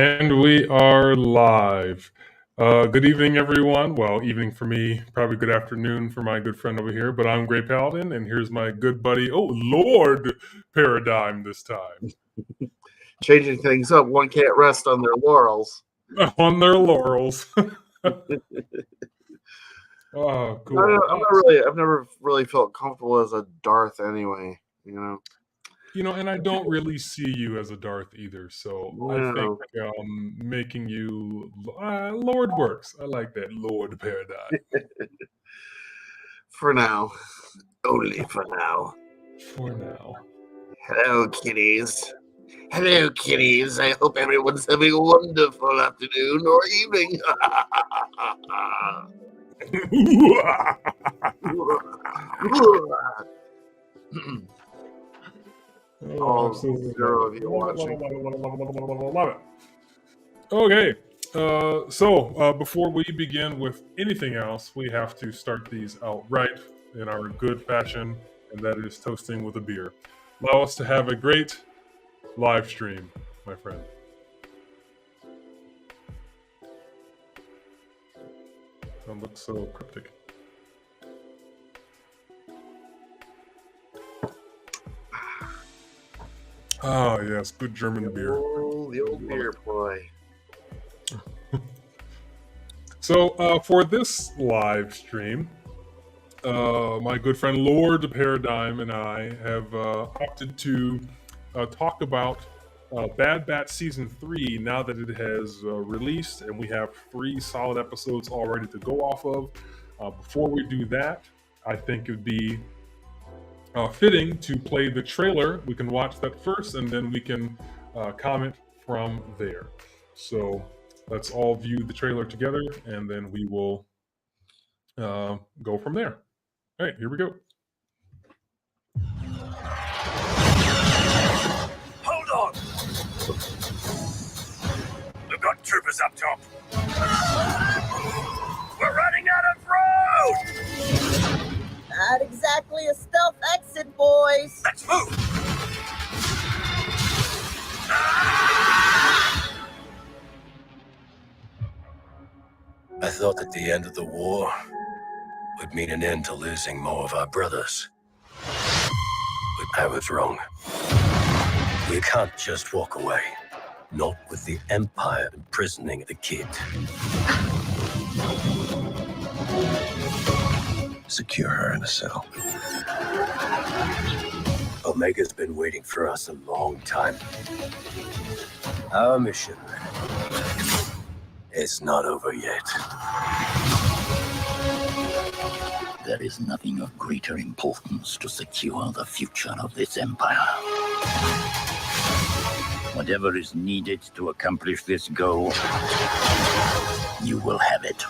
And we are live. Good evening, everyone. Well, evening for me, probably good afternoon for my good friend over here, but I'm Great Paladin, and here's my good buddy, Lord Paradigm this time. Changing things up. One can't rest on their laurels. On their laurels. Oh, cool. I've never really felt comfortable as a Darth anyway, and I don't really see you as a Darth either, so I think making you Lord works. I like that, Lord Paradigm. For now. Only for now. For now. Hello, kiddies. Hello, kiddies. I hope everyone's having a wonderful afternoon or evening. All zero of you watching. Love it. Okay, so before we begin with anything else, we have to start these out right in our good fashion, and that is toasting with a beer. Allow us to have a great live stream, my friend. Don't look so cryptic. Ah, yes, good German beer. The old beer boy. So, for this live stream, my good friend Lord Paradigm and I have opted to talk about Bad Batch Season 3 now that it has released, and we have 3 solid episodes all ready to go off of. Before we do that, I think it would be fitting to play the trailer. We can watch that first, and then we can comment from there. So let's all view the trailer together, and then we will go from there. All right, here we go. Hold on! We've got troopers up top. We're running out of road! Not exactly a stealth exit, boys. Let's move! I thought that the end of the war would mean an end to losing more of our brothers. But I was wrong. We can't just walk away. Not with the Empire imprisoning the kid. Secure her in a cell. Omega's been waiting for us a long time. Our mission is not over yet. There is nothing of greater importance to secure the future of this empire. Whatever is needed to accomplish this goal, you will have it.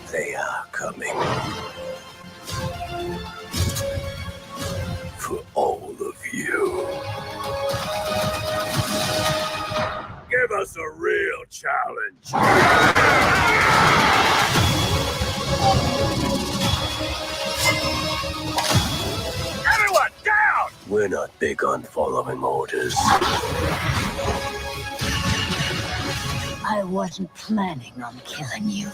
They are coming. For all of you. Give us a real challenge. Everyone, down! We're not big on following orders. I wasn't planning on killing you,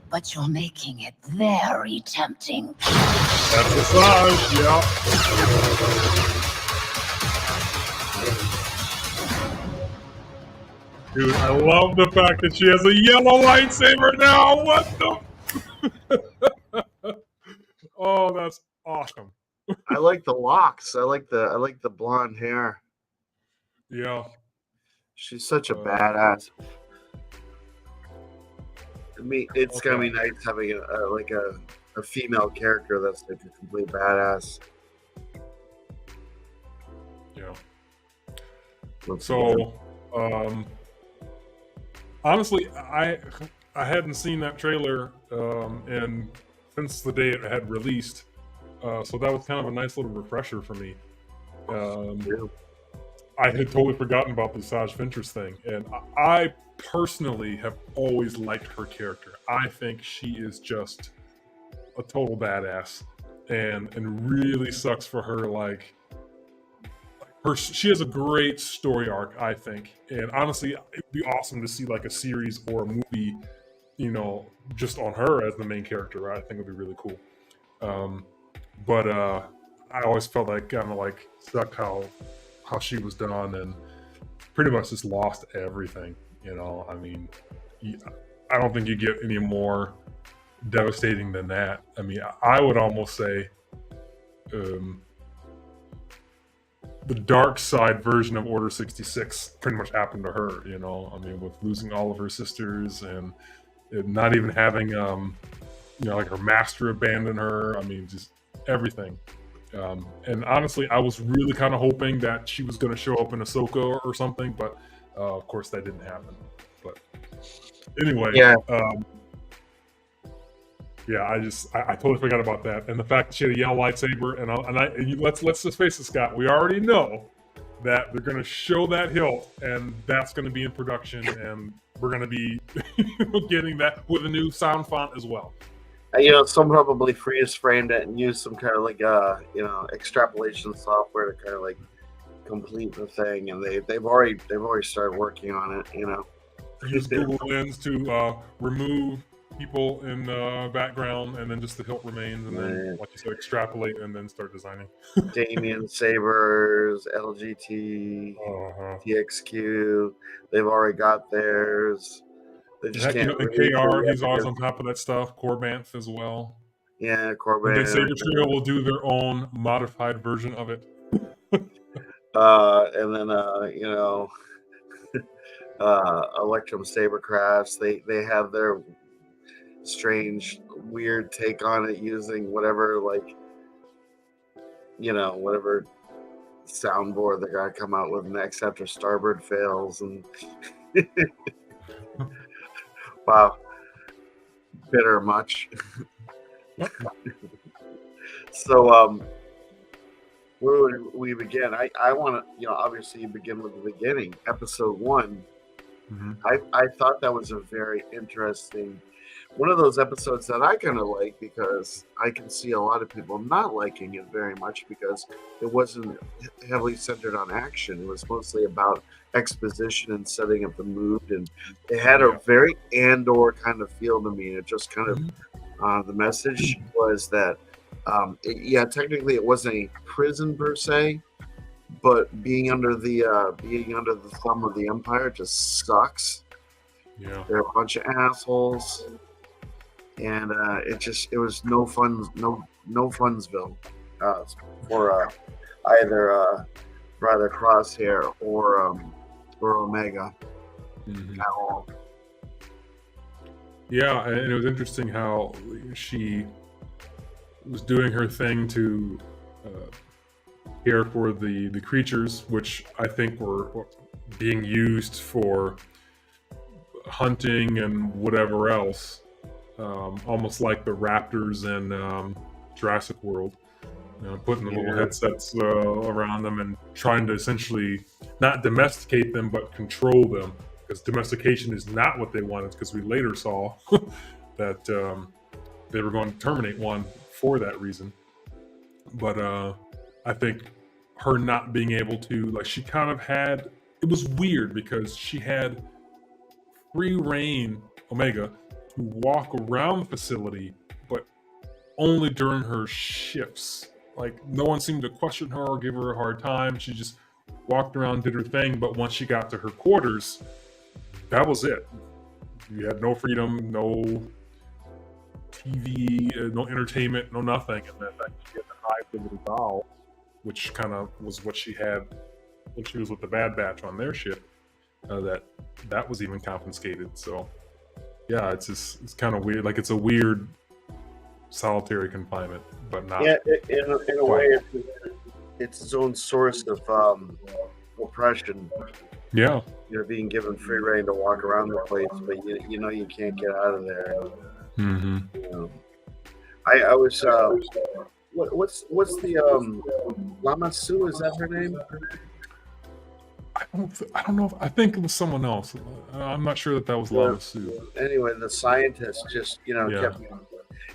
but you're making it very tempting. That's the size, yeah. Dude, I love the fact that she has a yellow lightsaber now. What the? Oh, that's awesome. I like the locks. I like the blonde hair. Yeah. She's such a badass. I mean, it's gonna be nice having a female character that's like a complete badass. Yeah. So, honestly, I hadn't seen that trailer, and since the day it had released, so that was kind of a nice little refresher for me. I had totally forgotten about the Asajj Ventress thing, and I personally have always liked her character. I think she is just a total badass, and really sucks for her, like, she has a great story arc, I think, and honestly, it'd be awesome to see like a series or a movie, just on her as the main character. Right? I think it'd be really cool. But I always felt like kind of like sucked how she was done, and pretty much just lost everything. I mean, I don't think you get any more devastating than that. I mean, I would almost say the dark side version of Order 66 pretty much happened to her. I mean, with losing all of her sisters and not even having like her master abandon her. I mean, just everything. And honestly, I was really kind of hoping that she was going to show up in Ahsoka or something, but of course that didn't happen. But anyway, Yeah. I totally forgot about that, and the fact that she had a yellow lightsaber. And let's just face it, Scott. We already know that they're going to show that hilt, and that's going to be in production, and we're going to be getting that with a new sound font as well. Some probably freeze framed it and used some kind of like extrapolation software to kind of like complete the thing, and they've already started working on it. Use Google Lens to remove people in the background, and then just the hilt remains, and then, like you said, extrapolate and then start designing. Damien Sabers, LGT, TXQ, they've already got theirs. They just can't. And KR, he's always on top of that stuff. Corbanth as well. Yeah, Corbanth. And Saber Trio will do their own modified version of it. And then Electrum Sabercrafts, they have their strange, weird take on it using whatever soundboard they're gonna come out with next after Starboard fails, and wow, bitter much. So where would we begin? I want to obviously begin with the beginning, episode 1. Mm-hmm. I thought that was a very interesting one of those episodes that I kind of like, because I can see a lot of people not liking it very much because it wasn't heavily centered on action. It was mostly about exposition and setting up the mood, and it had a very Andor kind of feel to me. It just kind of the message was that technically it wasn't a prison per se, but being under the thumb of the Empire just sucks. Yeah, they're a bunch of assholes. And it was no Funsville for either Crosshair or Omega at all. Yeah, and it was interesting how she was doing her thing to care for the creatures, which I think were being used for hunting and whatever else. Almost like the raptors in Jurassic World, putting the little headsets around them and trying to essentially not domesticate them but control them, because domestication is not what they wanted, because we later saw that they were going to terminate one for that reason. But I think her not being able to, she kind of had, it was weird because she had free reign, Omega, to walk around the facility, but only during her shifts. No one seemed to question her or give her a hard time. She just walked around, did her thing, but once she got to her quarters, that was it. You had no freedom, no TV, no entertainment, no nothing. And then she had to hide the little doll, which kind of was what she had when she was with the Bad Batch on their ship. That was even confiscated. So yeah, it's kind of weird. It's a weird solitary confinement, but not. Yeah, in a way, it's its own source of oppression. Yeah, you're being given free reign to walk around the place, but you can't get out of there. Mm-hmm. I was what's the Lama Su? Is that her name? I don't know. I think it was someone else. I'm not sure that was Lama Su. Anyway, the scientist just kept.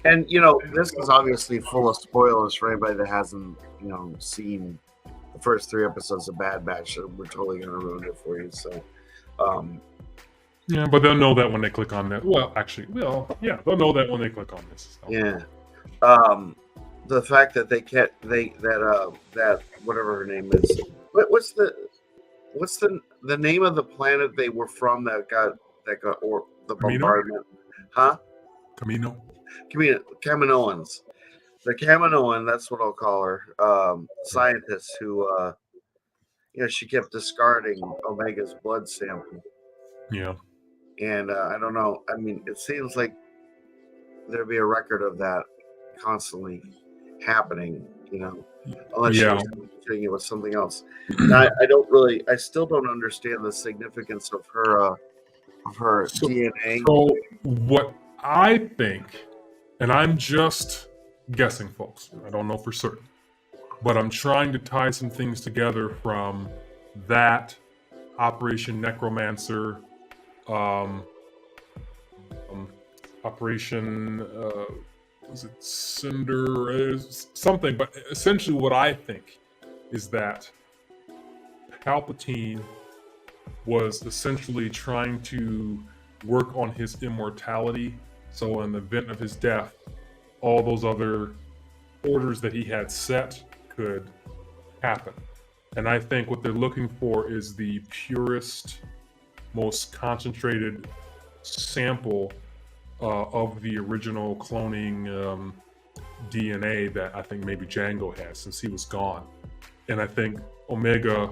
And this is obviously full of spoilers for anybody that hasn't seen the first 3 episodes of Bad Batch, so we're totally going to ruin it for you. So, Yeah, but they'll know that when they click on that. Well, actually, yeah, they'll know that when they click on this. So. yeah. The fact that that whatever her name is, what's the name of the planet they were from that got or the Camino? bombardment? Huh? Kaminoans. The Kaminoan, that's what I'll call her. Scientist who, she kept discarding Omega's blood sample. Yeah. And I don't know. I mean, it seems like there'd be a record of that constantly happening, unless she was doing it with something else. Now, I still don't understand the significance of her DNA. So what I think, and I'm just guessing, folks, I don't know for certain, but I'm trying to tie some things together from that Operation Necromancer, Operation was it Cinder, something, but essentially what I think is that Palpatine was essentially trying to work on his immortality, so in the event of his death, all those other orders that he had set could happen. And I think what they're looking for is the purest, most concentrated sample of the original cloning DNA that I think maybe Django has, since he was gone. And I think Omega,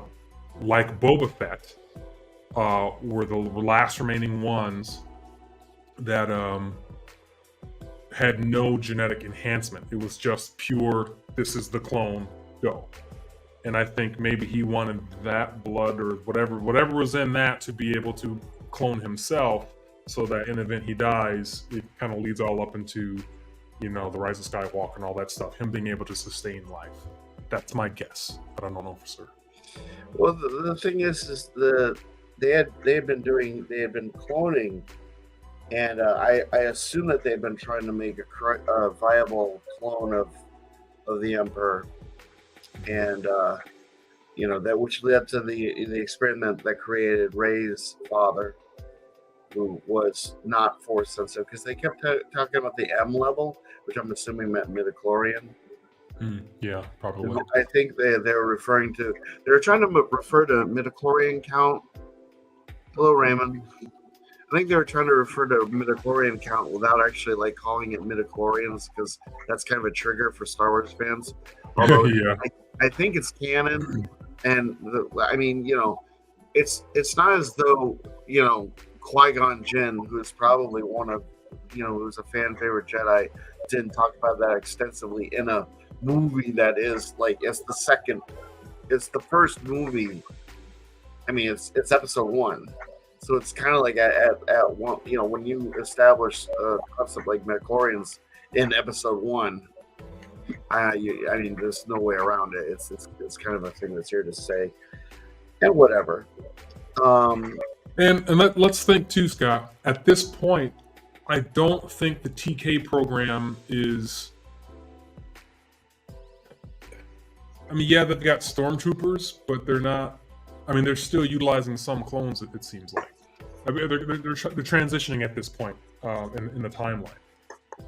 like Boba Fett, were the last remaining ones that had no genetic enhancement. It was just pure, this is the clone, go. And I think maybe he wanted that blood or whatever was in that to be able to clone himself, so that in the event he dies, it kind of leads all up into, the Rise of Skywalker and all that stuff, him being able to sustain life. That's my guess, but I don't know for certain. Well, the thing is they had been cloning, and I assume that they've been trying to make a viable clone of the Emperor, and that which led to the experiment that created Rey's father, who was not force sensitive, because they kept talking about the M level, which I'm assuming meant midichlorian. Yeah, probably. I think they were trying to refer to midichlorian count. Hello, Raymond. I think they were trying to refer to midichlorian count without actually calling it midichlorians, because that's kind of a trigger for Star Wars fans. Although yeah. I think it's canon, and it's not as though Qui-Gon Jinn, who's probably one of who's a fan favorite Jedi, didn't talk about that extensively in a movie that is it's the first movie. I mean, it's episode 1. So it's kind of like at one, when you establish a concept like midichlorians in episode 1, I mean, there's no way around it. It's kind of a thing that's here to stay, and whatever. And let's think too, Scott. At this point, I don't think the TK program is. I mean, yeah, they've got stormtroopers, but they're not. I mean, they're still utilizing some clones. It seems like. I mean, they're transitioning at this point in the timeline.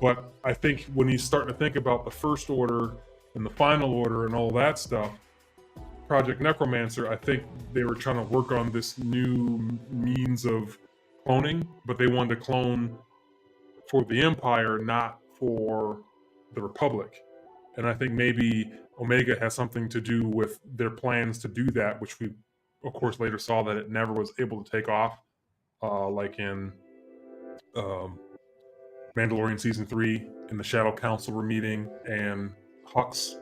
But I think when you start to think about the First Order and the Final Order and all that stuff, Project Necromancer, I think they were trying to work on this new means of cloning, but they wanted to clone for the Empire, not for the Republic. And I think maybe Omega has something to do with their plans to do that, which we, of course, later saw that it never was able to take off, like in Mandalorian Season 3, in the Shadow Council were meeting, and Hux,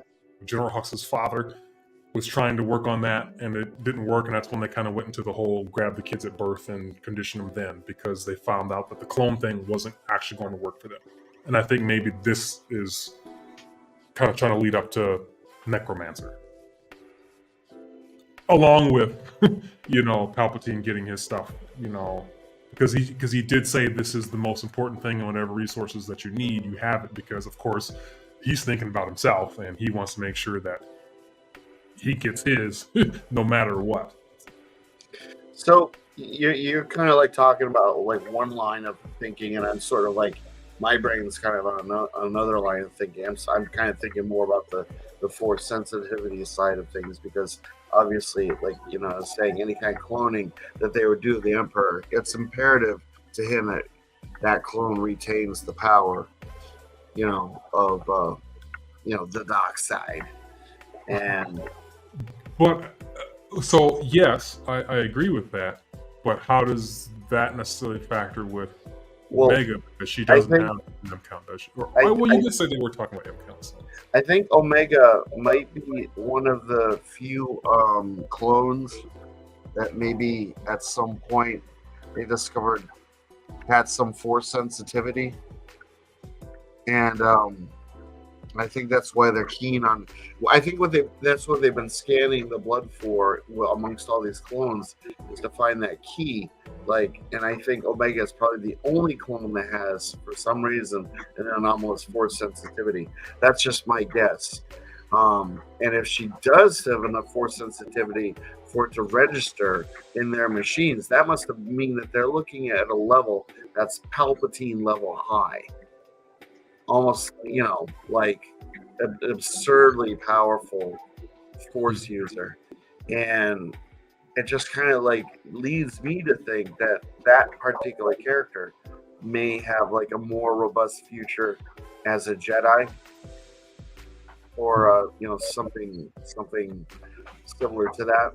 General Hux's father, was trying to work on that, and it didn't work, and that's when they kind of went into the whole grab the kids at birth and condition them then, because they found out that the clone thing wasn't actually going to work for them. And I think maybe this is kind of trying to lead up to Necromancer. Along with, Palpatine getting his stuff, because he did say this is the most important thing, and whatever resources that you need, you have it, because, of course, he's thinking about himself, and he wants to make sure that he gets his no matter what. So you're kind of like talking about like one line of thinking, and I'm sort of like my brain's kind of on another line of thinking. I'm kind of thinking more about the force sensitivity side of things, because obviously, like, you know, I was saying, any kind of cloning that they would do to the Emperor, it's imperative to him that that clone retains the power, you know, of you know, the dark side. And But so yes, I agree with that. But how does that necessarily factor with well, Omega? Because she doesn't think- have an M count, does she? Or, I- well, you I- just said they were talking about M counts. So. I think Omega might be one of the few clones that maybe at some point they discovered had some force sensitivity, and I think that's why they're keen on. I think that's what they've been scanning the blood for, well, amongst all these clones, is to find that key. Like, and I think Omega is probably the only clone that has, for some reason, an anomalous force sensitivity. That's just my guess. And if she does have enough force sensitivity for it to register in their machines, that must mean that they're looking at a level that's Palpatine level high. Almost, you know, like an absurdly powerful force user. And it just kind of like leads me to think that that particular character may have like a more robust future as a Jedi, or you know, something similar to that.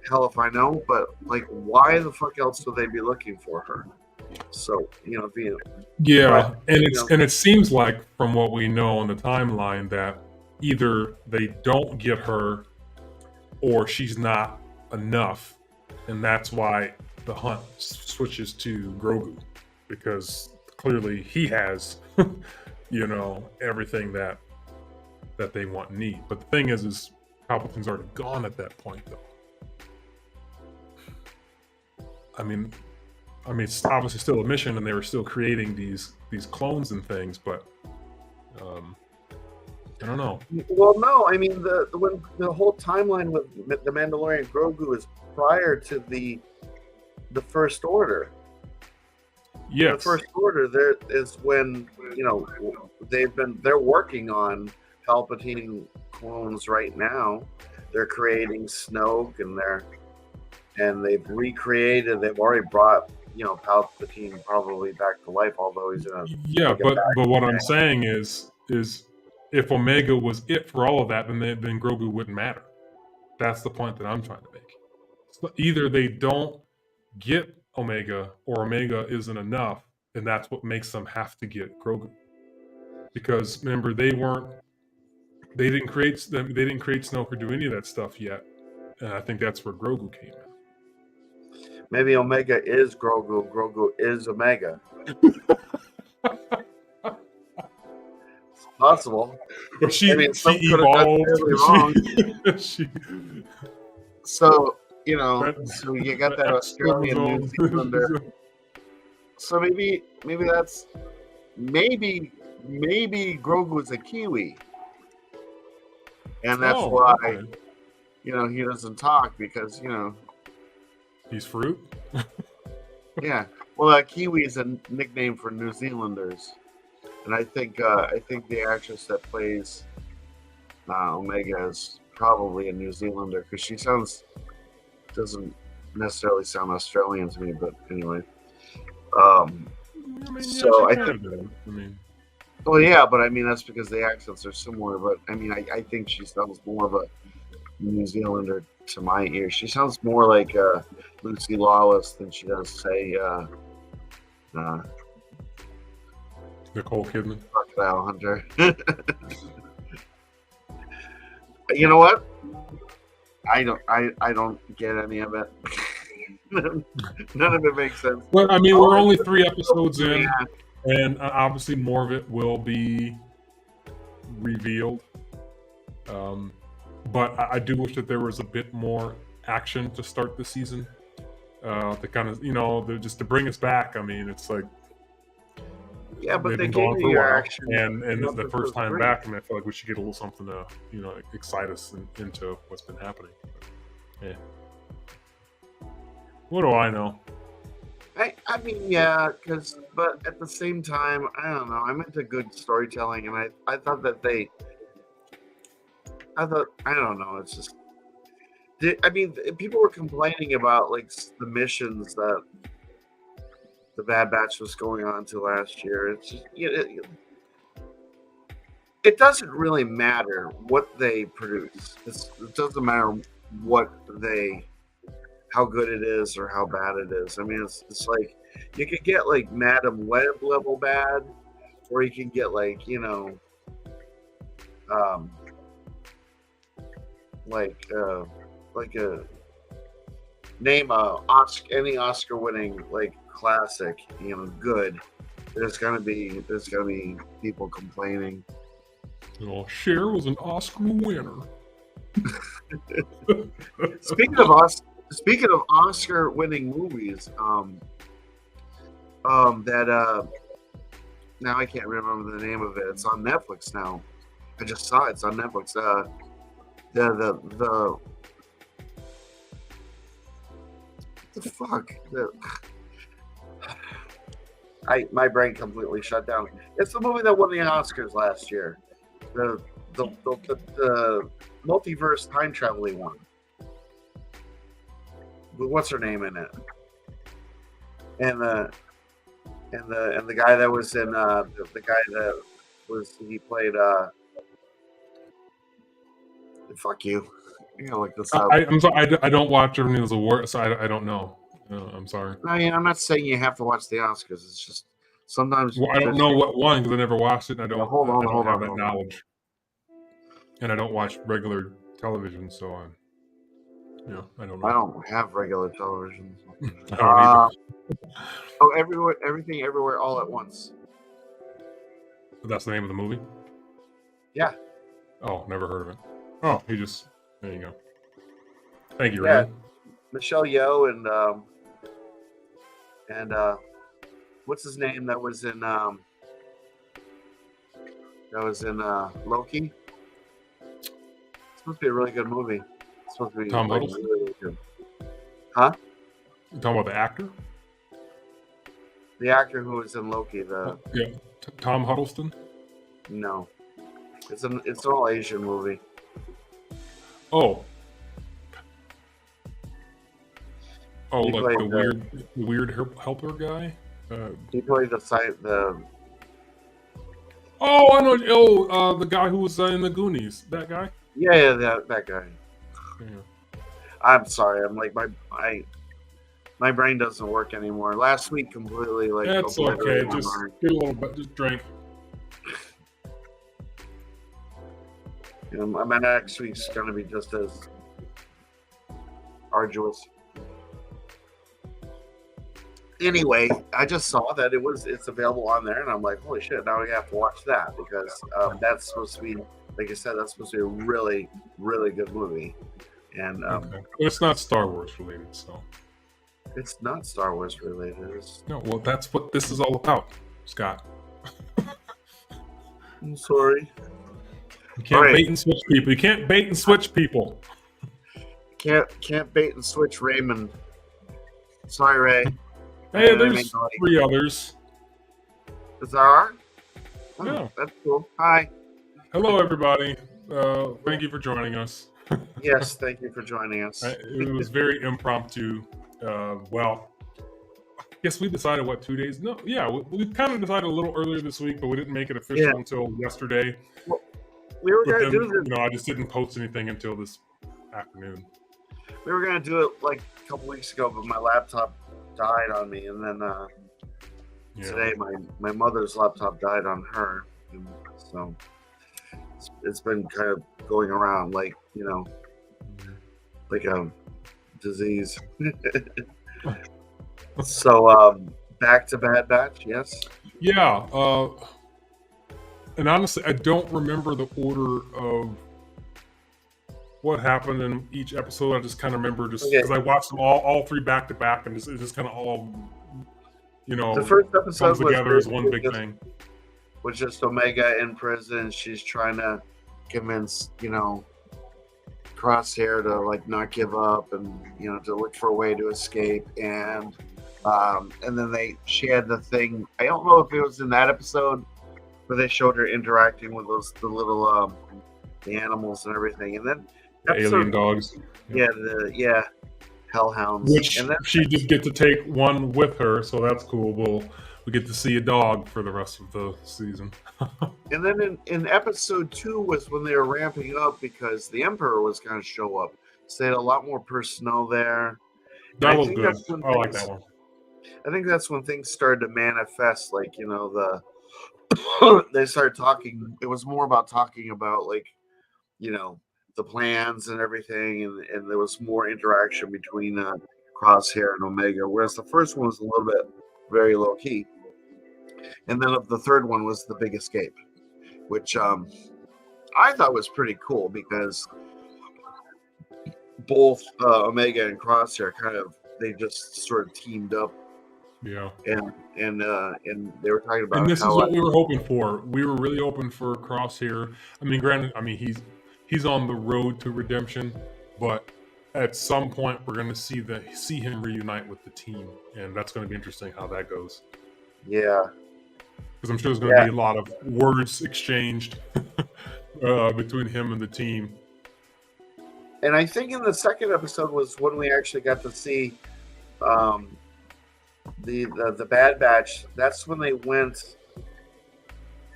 Hell if I know, but like, why the fuck else would they be looking for her? So, you know, being Yeah, but, and you it's know, and it seems like from what we know on the timeline that either they don't get her or she's not enough, and that's why the hunt switches to Grogu, because clearly he has, you know, everything that they want and need. But the thing is Palpatine's already gone at that point, though. I mean, it's obviously still a mission, and they were still creating these clones and things, but I don't know. well, no, I mean, when the whole timeline with the Mandalorian Grogu is prior to the First Order. Yes. The First Order, there is when, you know, they're working on Palpatine clones right now. They're creating Snoke, and they've already brought, you know, Palpatine probably back to life, although he's in a Yeah, but what I'm saying is if Omega was it for all of that, then Grogu wouldn't matter. That's the point that I'm trying to make. So either they don't get Omega, or Omega isn't enough, and that's what makes them have to get Grogu. Because remember, they didn't create Snoke or do any of that stuff yet, and I think that's where Grogu came in. Maybe Omega is Grogu, Grogu is Omega. It's possible. But she some could have evolved. done terribly wrong. So, you know, That- so you got that Australian New Zealander. So maybe that's maybe Grogu is a Kiwi, and that's Oh, why, okay. you know, he doesn't talk, because, you know, He's fruit. yeah. Well, Kiwi is a nickname for New Zealanders, and I think the actress that plays Omega is probably a New Zealander, because she doesn't necessarily sound Australian to me, but anyway. So I think. Well, yeah, but I mean, that's because the accents are similar. But I mean, I think she sounds more of a New Zealander to my ears. She sounds more like Lucy Lawless than she does, say, Nicole Kidman. Crocodile Hunter. You know what? I don't get any of it. None of it makes sense. Well, I mean, we're only 3 episodes in, Yeah. and obviously more of it will be revealed. But I do wish that there was a bit more action to start the season, to kind of, you know, just to bring us back. I mean, it's like Yeah, but they've they been gave gone you for a your while, action. and in this is the episode first time 3. back, and I feel like we should get a little something to excite us into what's been happening. Yeah. What do I know? I mean, yeah, but at the same time, I don't know. I'm into good storytelling, and I thought that I don't know. It's just, I mean, people were complaining about like the missions that the Bad Batch was going on to last year. It's just, it doesn't really matter what they produce. It doesn't matter how good it is or how bad it is. I mean, it's like you could get like Madam Web level bad, or you can get like like a name any Oscar winning like classic, good. There's gonna be people complaining. Cher was an Oscar winner. Speaking of Oscar winning movies, that now I can't remember the name of it. It's on Netflix now. I just saw it. It's on Netflix. The fuck. My brain completely shut down. It's the movie that won the Oscars last year. The multiverse time traveling one. What's her name in it? And the guy that was in the guy that he played fuck you. You gotta look this up. I'm sorry. I don't watch everything as a war, so I don't know. I'm sorry. I mean, I'm not saying you have to watch the Oscars. It's just sometimes. Well, I don't know what won because I never watched it, and I don't. Hold on, I don't hold have on, that hold on. knowledge, and I don't watch regular television, so I don't know. I don't have regular television. I don't either. Everything, everywhere, all at once. But that's the name of the movie. Yeah. Oh, never heard of it. Oh, there you go. Thank you, Yeah. Ryan. Michelle Yeoh and what's his name that was in Loki? It's supposed to be a really good movie. It's supposed to be Tom like, Hiddleston? really good. Huh? You talking about the actor? The actor who was in Loki. Yeah, Tom Huddleston. No, it's an all Asian movie. Oh, He like played the weird helper guy. He played the. Oh, I know. Oh, the guy who was in the Goonies. That guy. Yeah, that guy. Yeah. I'm sorry. I'm like my brain doesn't work anymore. Last week completely like. That's okay. obliterated my Just mind. get a little bit. Just drink. My next week's gonna be just as arduous. Anyway, I just saw that it's available on there, and I'm like, holy shit! Now we have to watch that because that's supposed to be, like I said, that's supposed to be a really, really good movie. And Okay. Well, it's not Star Wars related, so. it's not Star Wars related. No, well, that's what this is all about, Scott. I'm sorry. You can't Right. bait and switch people. You can't bait and switch people. Can't bait and switch Raymond. Sorry, Ray. Hey, I there's mean, like- 3 others. Is there are? Oh, Yeah. That's cool. Hi. Hello, everybody. Thank you for joining us. Yes, thank you for joining us. It was very impromptu. Well, I guess we decided 2 days? No, yeah, we kind of decided a little earlier this week, but we didn't make it official Yeah. until yesterday. We were But gonna then, do this. I just didn't post anything until this afternoon. We were gonna do it like a couple weeks ago, but my laptop died on me, and then Yeah. today my mother's laptop died on her, and so it's been kind of going around like like a disease. So back to Bad Batch, yes. Yeah, and honestly, I don't remember the order of what happened in each episode. I just kind of remember because Okay. I watched them all 3 back to back, and it just kind of all you know, The first comes episode was together as one basically big just, thing. was just Omega in prison. She's trying to convince, Crosshair to like not give up and to look for a way to escape. And then she had the thing. I don't know if it was in that episode where they showed her interacting with the little the animals and everything. And then The alien dogs. yeah, hellhounds. Which And then she did get to take one with her, so that's cool. We get to see a dog for the rest of the season. And then in episode 2 was when they were ramping up because the Emperor was going to show up. So they had a lot more personnel there. That And was think good. that's when I like that one. I think that's when things started to manifest. Like they started talking. It was more about talking about like the plans and everything, and there was more interaction between Crosshair and Omega. Whereas the first one was a little bit very low key. And then the third one was the Big Escape, which I thought was pretty cool because both Omega and Crosshair they just sort of teamed up. Yeah. And they were talking about And this is what we were hoping for. We were really hoping for Crosshair. I mean, granted, he's on the road to redemption, but at some point we're going to see him reunite with the team, and that's going to be interesting how that goes. Yeah. Because I'm sure there's going to be a lot of words exchanged between him and the team. And I think in the second episode was when we actually got to see the Bad Batch. That's when they went.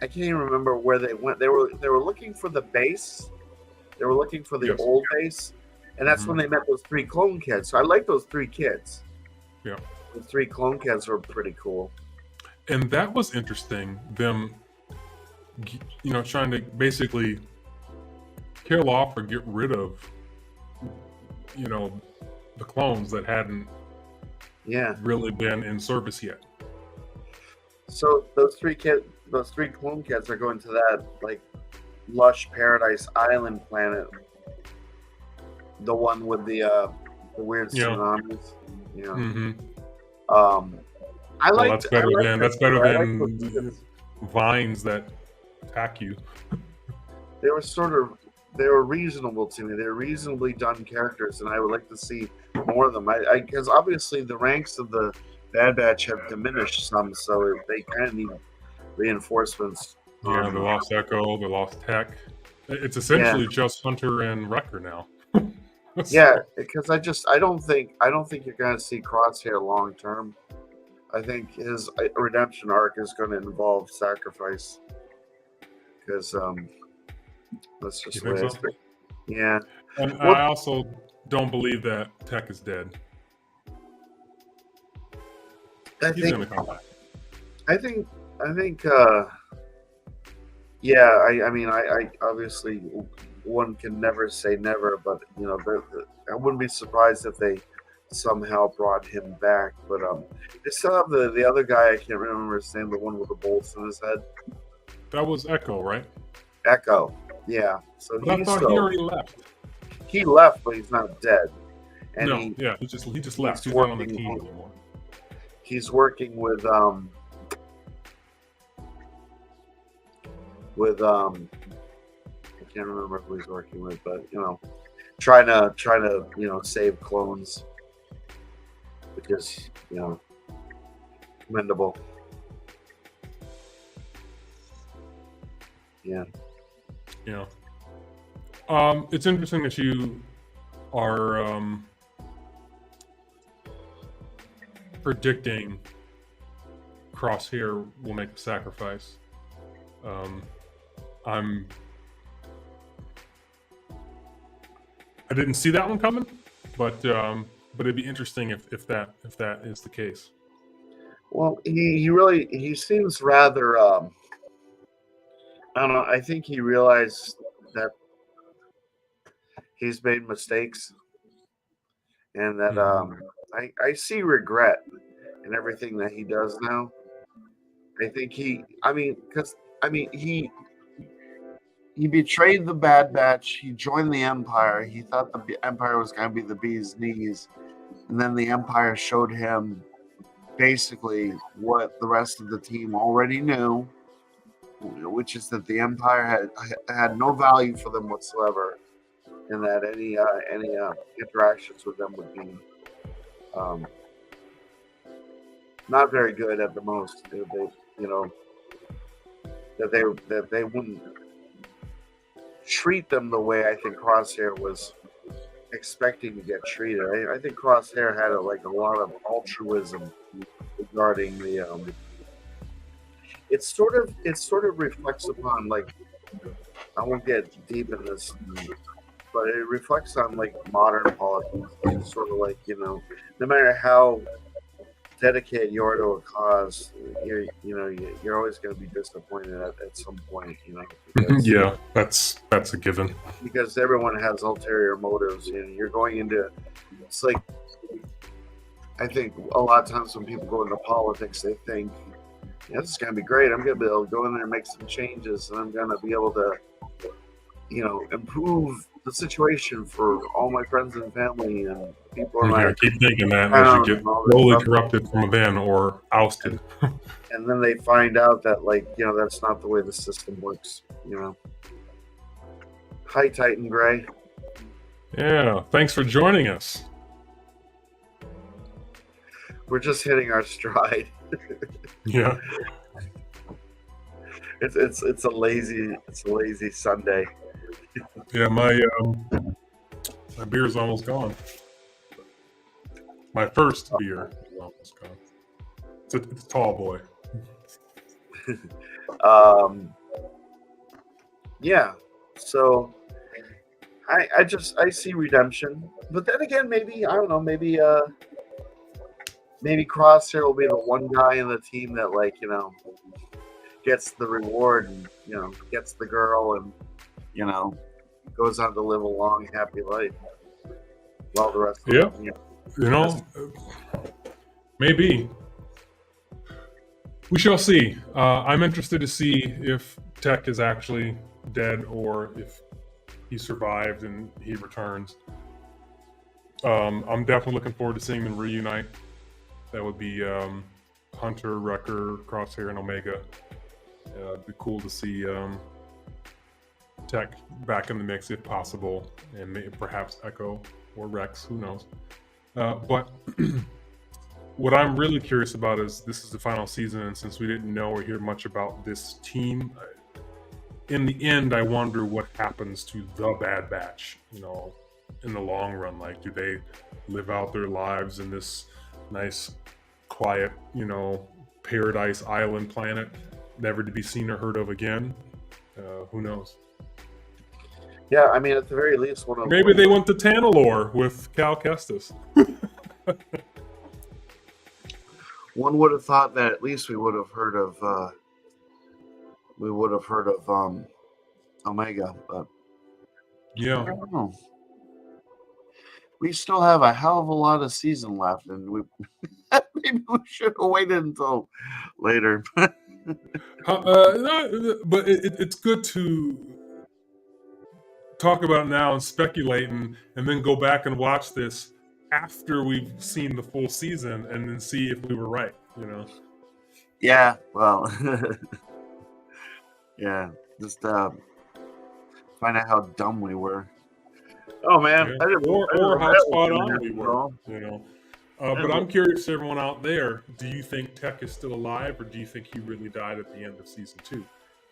I can't even remember where they went. They were looking for the base. They were looking for the old base, and that's when they met those 3 clone kids. So I like those 3 kids. Yeah, the 3 clone kids were pretty cool. And that was interesting. Them, trying to basically kill off or get rid of, the clones that hadn't really been in service yet. So those 3 clone kids are going to that like lush paradise island planet, the one with the weird tsunamis. Yeah. Mm-hmm. That's better than vines that attack you. They were reasonable to me. They're reasonably done characters, and I would like to see more of them. Because obviously the ranks of the Bad Batch have diminished some, so they kind of need reinforcements. Yeah, they lost Echo, they lost Tech. It's essentially just Hunter and Wrecker now. Yeah, because I don't think you're going to see Crosshair long term. I think his redemption arc is going to involve sacrifice. Because that's just the way so? Yeah. And I also don't believe that Tech is dead. He's going to come back. I think. Yeah, I obviously one can never say never, but I wouldn't be surprised if they somehow brought him back. But they still have the other guy. I can't remember his name. The one with the bolts in his head. That was Echo, right? Echo. Yeah. So I thought he already left. He left, but he's not dead. And he just left. He's not on the team anymore. He's working with I can't remember who he's working with, but trying to save clones, which is commendable. Yeah. It's interesting that you are predicting Crosshair will make a sacrifice. I didn't see that one coming, but it'd be interesting if that is the case. Well, he seems rather I don't know. I think he realized that he's made mistakes, and that I see regret in everything that he does now. I think he betrayed the Bad Batch. He joined the Empire. He thought the Empire was going to be the bee's knees, and then the Empire showed him basically what the rest of the team already knew, which is that the Empire had no value for them whatsoever, and that any interactions with them would be not very good at the most. They that they wouldn't treat them the way I think Crosshair was expecting to get treated. I think Crosshair had a lot of altruism regarding the. It sort of reflects upon, like, I won't get deep in this, but it reflects on like modern politics. It's sort of like, no matter how dedicated you are to a cause, you're always going to be disappointed at some point. Because, Yeah, that's a given. because everyone has ulterior motives, and you're going into. It's like, I think a lot of times when people go into politics, they think, this is going to be great. I'm going to be able to go in there and make some changes, and I'm going to be able to, improve the situation for all my friends and family and people in my Yeah, keep thinking that as you get and all this slowly stuff. corrupted from within or ousted. And then they find out that, that's not the way the system works. Hi, Titan Gray. Yeah, thanks for joining us. We're just hitting our stride. Yeah, It's a lazy Sunday. yeah, my beer's almost gone. My first beer is almost gone. It's a tall boy. Yeah. So I see redemption, but then again, maybe, I don't know, maybe Crosshair will be the one guy in the team that gets the reward and gets the girl and goes on to live a long, happy life while the rest of them, Maybe. We shall see. I'm interested to see if Tech is actually dead or if he survived and he returns. I'm definitely looking forward to seeing them reunite. That would be Hunter, Wrecker, Crosshair, and Omega. It'd be cool to see Tech back in the mix if possible, and perhaps Echo or Rex, who knows. But what I'm really curious about is this is the final season, and since we didn't know or hear much about this team, in the end, I wonder what happens to the Bad Batch, in the long run. Like, do they live out their lives in this nice, quiet, paradise island planet, never to be seen or heard of again? Who knows? Yeah, I mean, at the very least, Maybe they went to Tanalore with Cal Kestis. One would have thought that at least we would have heard of Omega, but Yeah. I don't know. We still have a hell of a lot of season left, and maybe we should have waited until later. But it's good to talk about it now and speculate and then go back and watch this after we've seen the full season and then see if we were right, Yeah, well, yeah, just find out how dumb we were. Oh man, Yeah. I didn't, Or how spot on we were, know. But I'm curious, everyone out there, do you think Tech is still alive, or do you think he really died at the end of season 2?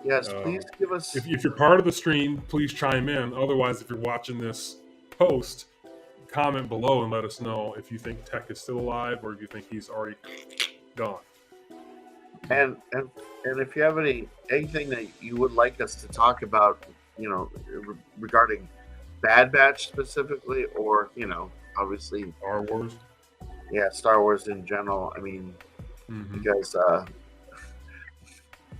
Yes, please give us. If you're part of the stream, please chime in. Otherwise, if you're watching this post, comment below and let us know if you think Tech is still alive or if you think he's already gone. And if you have anything that you would like us to talk about, regarding Bad Batch specifically, or obviously Star Wars. Yeah, Star Wars in general. I mean, because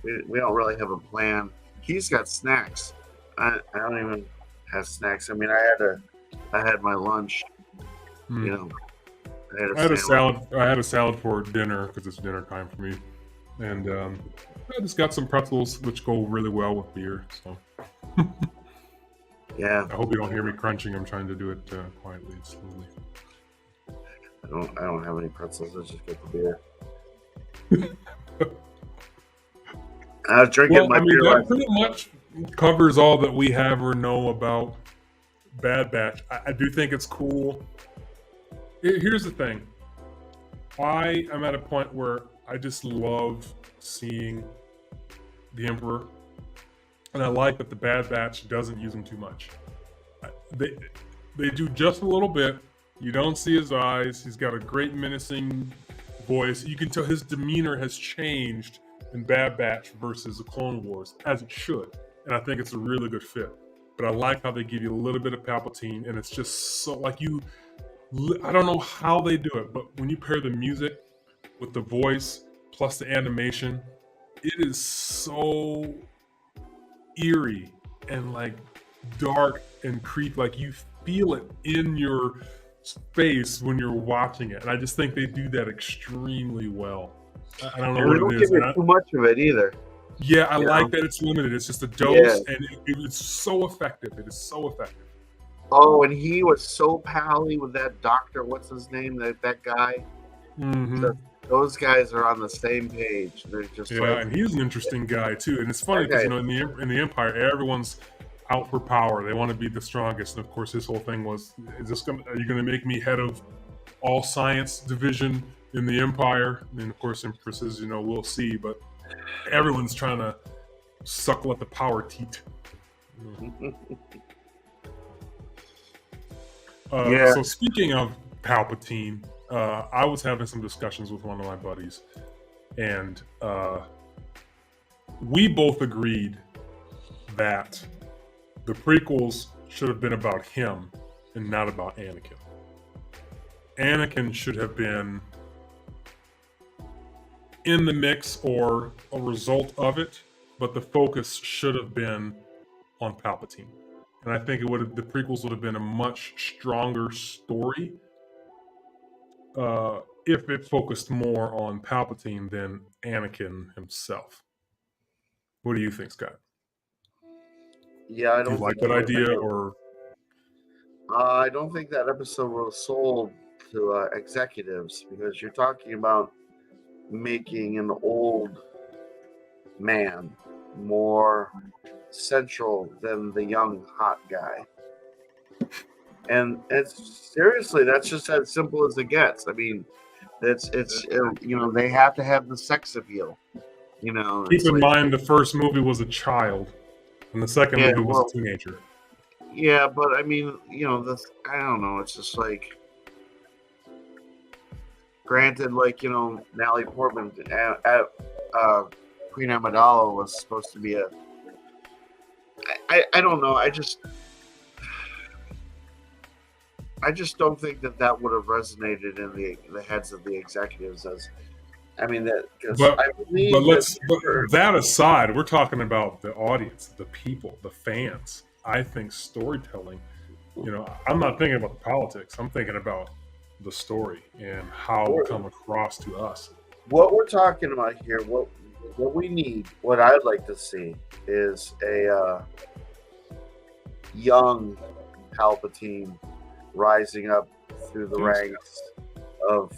we don't really have a plan. He's got snacks. I don't even have snacks. I mean, I had my lunch. I had a salad. I had a salad for dinner because it's dinner time for me, and I just got some pretzels, which go really well with beer. So yeah, I hope you don't hear me crunching. I'm trying to do it quietly and slowly. I don't have any pretzels. Let's just get the beer. I was drinking Well, my I mean, beer that last. pretty much covers all that we have or know about Bad Batch. I do think it's cool. Here's the thing. I am at a point where I just love seeing the Emperor, and I like that the Bad Batch doesn't use him too much. They do just a little bit. You don't see his eyes. He's got a great menacing voice. You can tell his demeanor has changed in Bad Batch versus the Clone Wars, as it should. And I think it's a really good fit. But I like how they give you a little bit of Palpatine, and it's just so like I don't know how they do it, but when you pair the music with the voice plus the animation, it is so eerie and like dark and creepy. Like you feel it in your face when you're watching it, and I just think they do that extremely well. I don't know And they what don't it give is. you too much of it either. Yeah, I You like know? that it's limited. It's just a dose, Yeah. and it's so effective. It is so effective. Oh, and he was so pally with that doctor. What's his name? That guy. Mm-hmm. Those guys are on the same page. They're just Yeah, like, and he's an interesting guy too. And it's funny because Okay. in the Empire, everyone's out for power. They want to be the strongest, and of course, his whole thing was, are you going to make me head of all science division in the Empire? And of course, Empress says, we'll see. But everyone's trying to suckle at the power teat. Yeah. So speaking of Palpatine, I was having some discussions with one of my buddies, and we both agreed that the prequels should have been about him and not about Anakin. Anakin should have been in the mix or a result of it, but the focus should have been on Palpatine. And I think the prequels would have been a much stronger story if it focused more on Palpatine than Anakin himself. What do you think, Scott? Yeah, I Do you don't like think that it idea, was- or I don't think that episode was sold to executives because you're talking about making an old man more central than the young hot guy. And it's seriously, that's just as simple as it gets. I mean, it's they have to have the sex appeal. keep it's in like, mind the first movie was a child, and the second Yeah, movie was well- a teenager. yeah, but I mean, this, I don't know. It's just like, granted, like, Natalie Portman Queen Amidala was supposed to be I don't know. I just don't think that would have resonated in the heads of the executives as. I mean that. 'Cause But- I believe But that aside, we're talking about the audience, the people, the fans. I think storytelling, I'm not thinking about the politics. I'm thinking about the story and how it come across to us. what we're talking about here, what we need, what I'd like to see is a young Palpatine rising up through the Yes. ranks of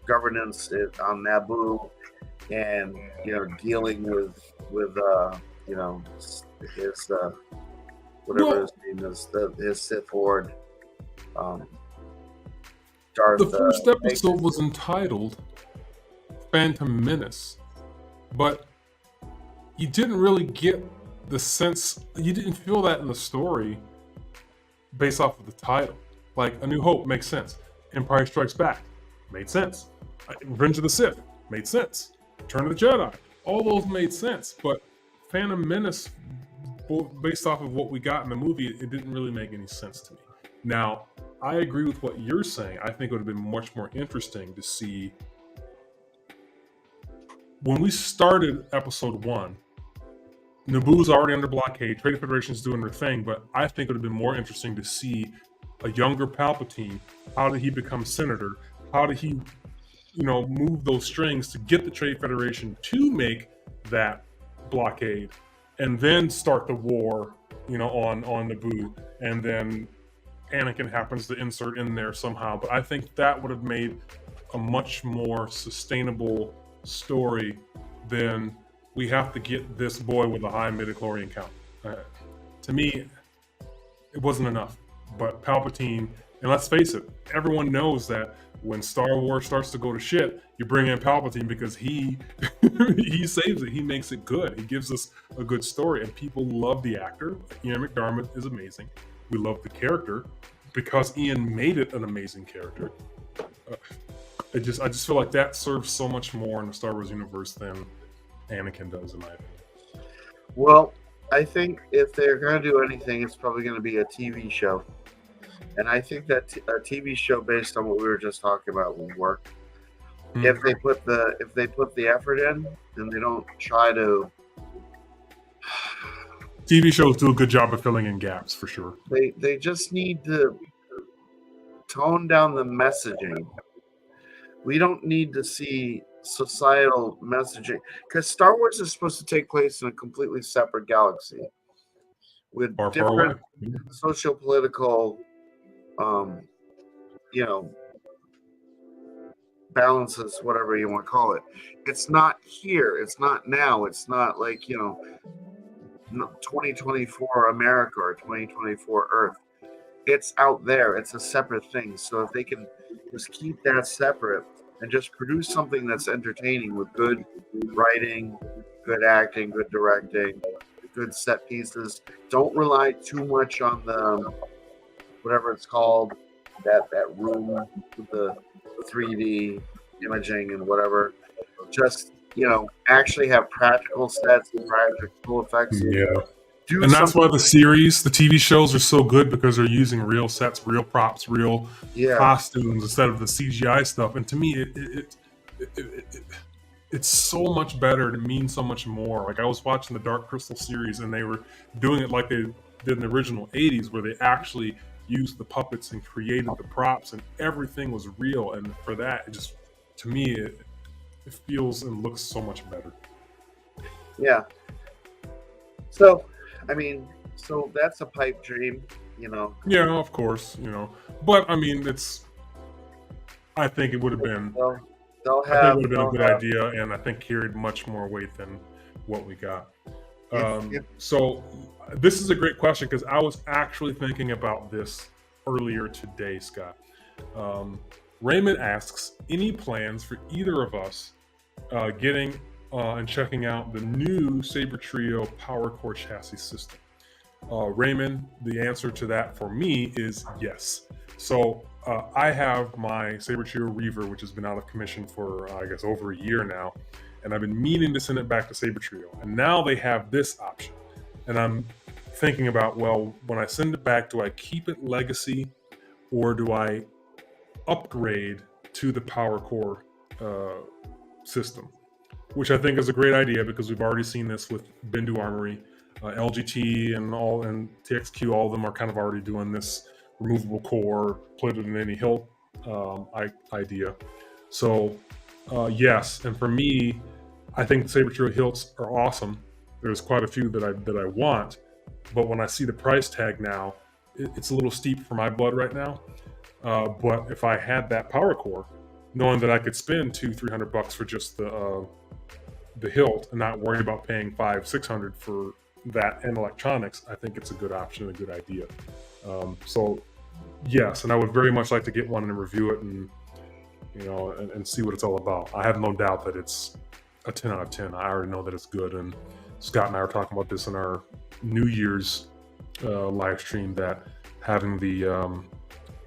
governance on Naboo, and dealing with his whatever Well- his name is, his Sith Lord, Darth. The first Vader. episode was entitled Phantom Menace, but you didn't really get the sense, you didn't feel that in the story based off of the title. Like, A New Hope makes sense. Empire Strikes Back made sense. Revenge of the Sith made sense. Return of the Jedi, all those made sense. But Phantom Menace, based off of what we got in the movie, it didn't really make any sense to me. Now, I agree with what you're saying. I think it would have been much more interesting to see. When we started episode 1, Naboo's already under blockade. Trade Federation's doing their thing, but I think it would have been more interesting to see a younger Palpatine. How did he become senator? How did he, move those strings to get the Trade Federation to make that blockade, and then start the war, on Naboo, and then Anakin happens to insert in there somehow. But I think that would have made a much more sustainable story, then we have to get this boy with a high midichlorian count. To me, it wasn't enough. But Palpatine, and let's face it, everyone knows that when Star Wars starts to go to shit, you bring in Palpatine because he he saves it. He makes it good. He gives us a good story, and people love the actor. Ian McDiarmid is amazing. We love the character because Ian made it an amazing character. I just feel like that serves so much more in the Star Wars universe than Anakin does, in my opinion. Well, I think if they're going to do anything, it's probably going to be a TV show. And I think that a TV show based on what we were just talking about will work. If they put the effort in and they don't try to. TV shows do a good job of filling in gaps for sure. They just need to tone down the messaging. We don't need to see societal messaging because Star Wars is supposed to take place in a completely separate galaxy with Far different away. socio-political, balances, whatever you want to call it. It's not here. It's not now. It's not like 2024 America or 2024 Earth. It's out there. It's a separate thing. So if they can just keep that separate and just produce something that's entertaining with good writing, good acting, good directing, good set pieces. Don't rely too much on the whatever it's called, that room with the 3D imaging and whatever. Just actually have practical sets and practical effects. Yeah. And that's why the TV shows are so good because they're using real sets, real props, real costumes instead of the CGI stuff. And to me, it's so much better. It means so much more. Like I was watching the Dark Crystal series, and they were doing it like they did in the original '80s, where they actually used the puppets and created the props, and everything was real. And for that, it just to me, it feels and looks so much better. Yeah. So that's a pipe dream, Yeah, of course, But I mean, I think it would have been. They'll have. I think it would have been a good idea, and I think carried much more weight than what we got. So this is a great question because I was actually thinking about this earlier today, Scott. Raymond asks, any plans for either of us getting and checking out the new Saber Trio Power Core chassis system? Raymond, the answer to that for me is yes. So I have my Saber Trio Reaver, which has been out of commission for, I guess, over a year now. And I've been meaning to send it back to Saber Trio. And now they have this option. And I'm thinking about, well, when I send it back, do I keep it legacy or do I upgrade to the Power Core system? Which I think is a great idea because we've already seen this with Bendu Armory. LGT and TXQ, all of them are kind of already doing this removable core, put it in any hilt idea. So yes, and for me, I think the Saber Trio hilts are awesome. There's quite a few that I want, but when I see the price tag now, it's a little steep for my blood right now. But if I had that power core, knowing that I could spend $200-300 for just the hilt and not worry about paying $500-600 for that and electronics, I think it's a good option, a good idea. So yes, and I would very much like to get one and review it and and see what it's all about. I have no doubt that it's a 10 out of 10. I already know that it's good, and Scott and I were talking about this in our New Year's live stream, that having the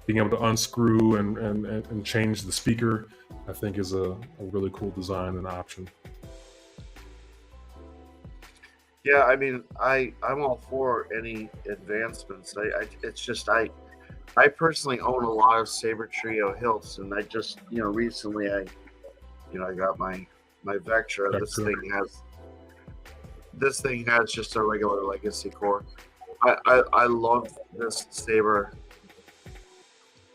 being able to unscrew and change the speaker, I think is a really cool design and option. Yeah, I mean, I'm all for any advancements. It's just I personally own a lot of Saber Trio hilts, and I just recently I got my Vectra. This thing has just a regular legacy core. I love this saber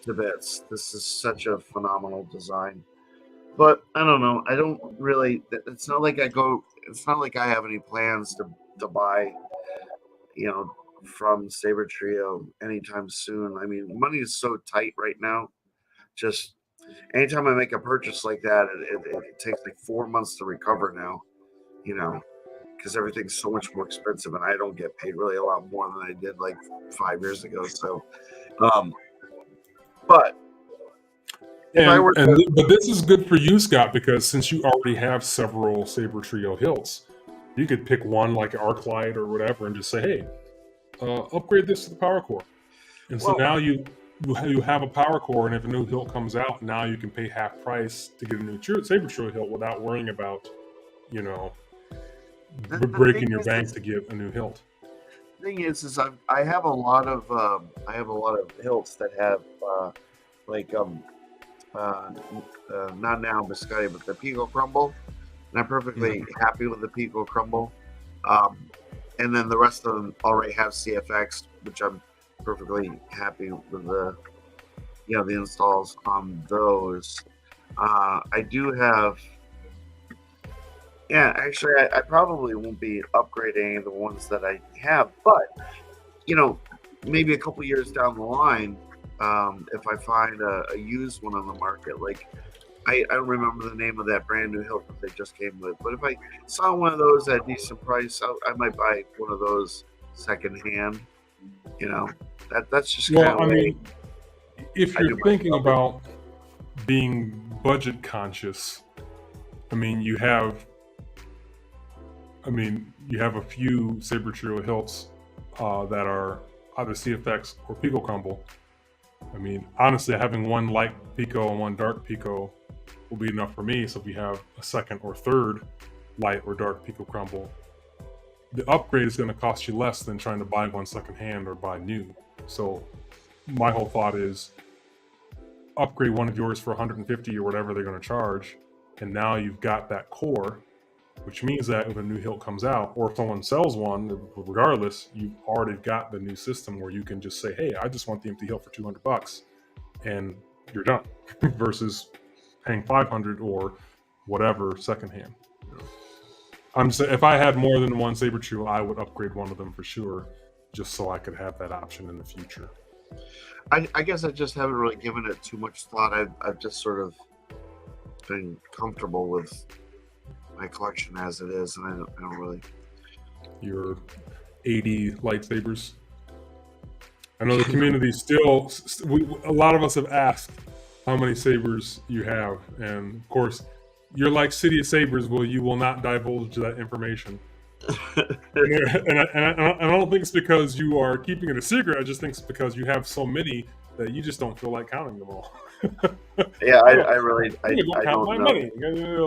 to bits. This is such a phenomenal design. But I don't know. I don't really. It's not like I have any plans to buy, from Saber Trio anytime soon. I mean, money is so tight right now. Just anytime I make a purchase like that, it takes like 4 months to recover now. You know, because everything's so much more expensive, and I don't get paid really a lot more than I did like 5 years ago. So, um, but if I were to, But this is good for you, Scott, because since you already have several Saber Trio hilts, you could pick one like Arclight or whatever, and just say, "Hey, upgrade this to the power core." And so well, now you have a power core, and if a new hilt comes out, now you can pay half price to get a new Saber Trio hilt without worrying about, you know, the breaking thing your is, bank to get a new hilt. I have a lot of hilts that have like not now biscotti, but the Pico Crumble, and I'm perfectly happy with the Pico Crumble. And then the rest of them already have CFX, which I'm perfectly happy with the installs on those. I do have. Yeah, actually, I probably won't be upgrading the ones that I have, but maybe a couple years down the line, if I find a used one on the market, like I don't remember the name of that brand new hilt that they just came with, but if I saw one of those at a decent price, I might buy one of those secondhand. That's just kind Well, of I mean, if I do you're my thinking shopping. about being budget conscious, I mean, you have a few Saber Trio hilts that are either CFX or Pico Crumble. I mean, honestly, having one light Pico and one dark Pico will be enough for me. So if you have a second or third light or dark Pico Crumble, the upgrade is going to cost you less than trying to buy one secondhand or buy new. So my whole thought is upgrade one of yours for 150 or whatever they're going to charge, and now you've got that core, which means that if a new hilt comes out or if someone sells one, regardless, you've already got the new system where you can just say, "Hey, I just want the empty hilt for $200," and you're done. Versus paying 500 or whatever secondhand. I'm just if I had more than one Saber Trio, I would upgrade one of them for sure, just so I could have that option in the future. I guess I just haven't really given it too much thought. I've just sort of been comfortable with my collection as it is, and I don't really. Your 80 lightsabers. I know the community still. A lot of us have asked how many sabers you have, and of course, you're like City of Sabers. Well, you will not divulge that information. and I don't think it's because you are keeping it a secret. I just think it's because you have so many that you just don't feel like counting them all. Yeah, I Let me go count don't my know. money.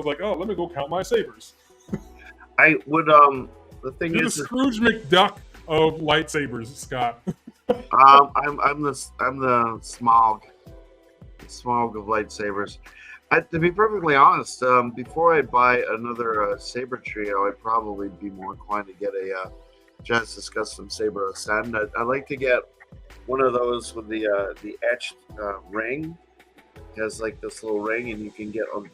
Like, oh, let me go count my sabers. I would the thing You're is, the Scrooge McDuck of lightsabers, Scott. I'm the smog of lightsabers. To be perfectly honest, before I buy another Saber Trio, I'd probably be more inclined to get a Genesis Custom Saber Ascend. I'd like to get one of those with the etched ring. It has like this little ring, and you can get on.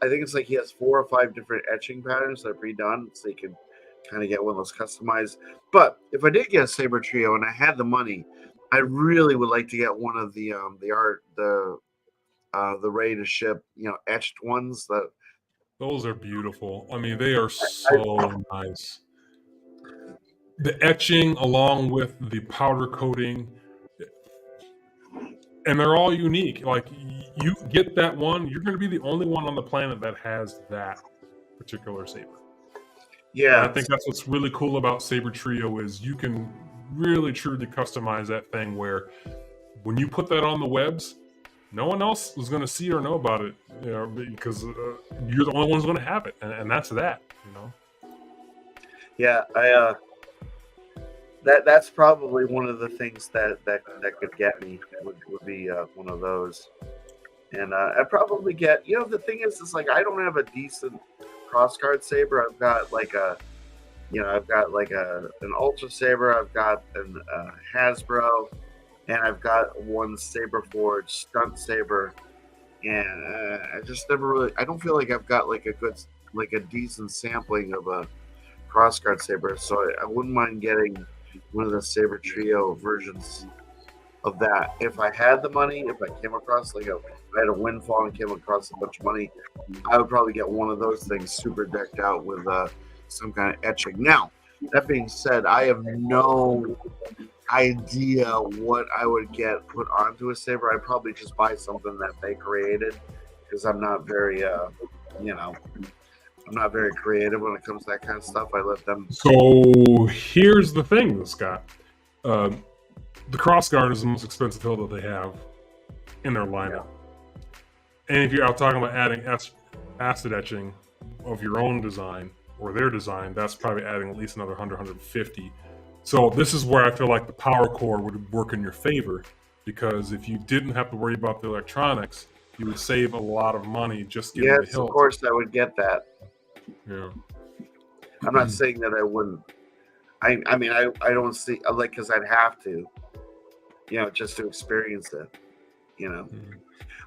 I think it's like he has 4 or 5 different etching patterns that are pre-done, so you can kind of get one of those customized. But if I did get a Saber Trio and I had the money, I really would like to get one of the ready to ship, etched ones. Those are beautiful. I mean, they are so nice. The etching along with the powder coating, and they're all unique. Like, you get that one, you're going to be the only one on the planet that has that particular saber. Yeah, And I think that's what's really cool about Saber Trio is you can really truly customize that thing where when you put that on the webs, no one else is going to see or know about it, because you're the only one who's going to have it, and that's that. Yeah, that's probably one of the things that could get me would be one of those, and I'd probably get. The thing is like I don't have a decent crossguard saber. I've got like an Ultra Saber. I've got an Hasbro, and I've got one Saber Forge stunt saber, and I just never really. I don't feel like I've got like a decent sampling of a crossguard saber, so I wouldn't mind getting one of the Saber Trio versions of that. If I had the money, if I came across if I had a windfall and came across a bunch of money, I would probably get one of those things super decked out with some kind of etching. Now, that being said, I have no idea what I would get put onto a saber. I'd probably just buy something that they created because I'm not very, I'm not very creative when it comes to that kind of stuff. I let them. So here's the thing, Scott. The crossguard is the most expensive hilt that they have in their lineup. And if you're out talking about adding acid etching of your own design or their design, that's probably adding at least another 100, 150. So this is where I feel like the power core would work in your favor, because if you didn't have to worry about the electronics, you would save a lot of money just getting the Yes, hilt. of course, I would get that. Yeah. I'm not saying that I wouldn't. I mean, I don't see because I'd have to, just to experience it.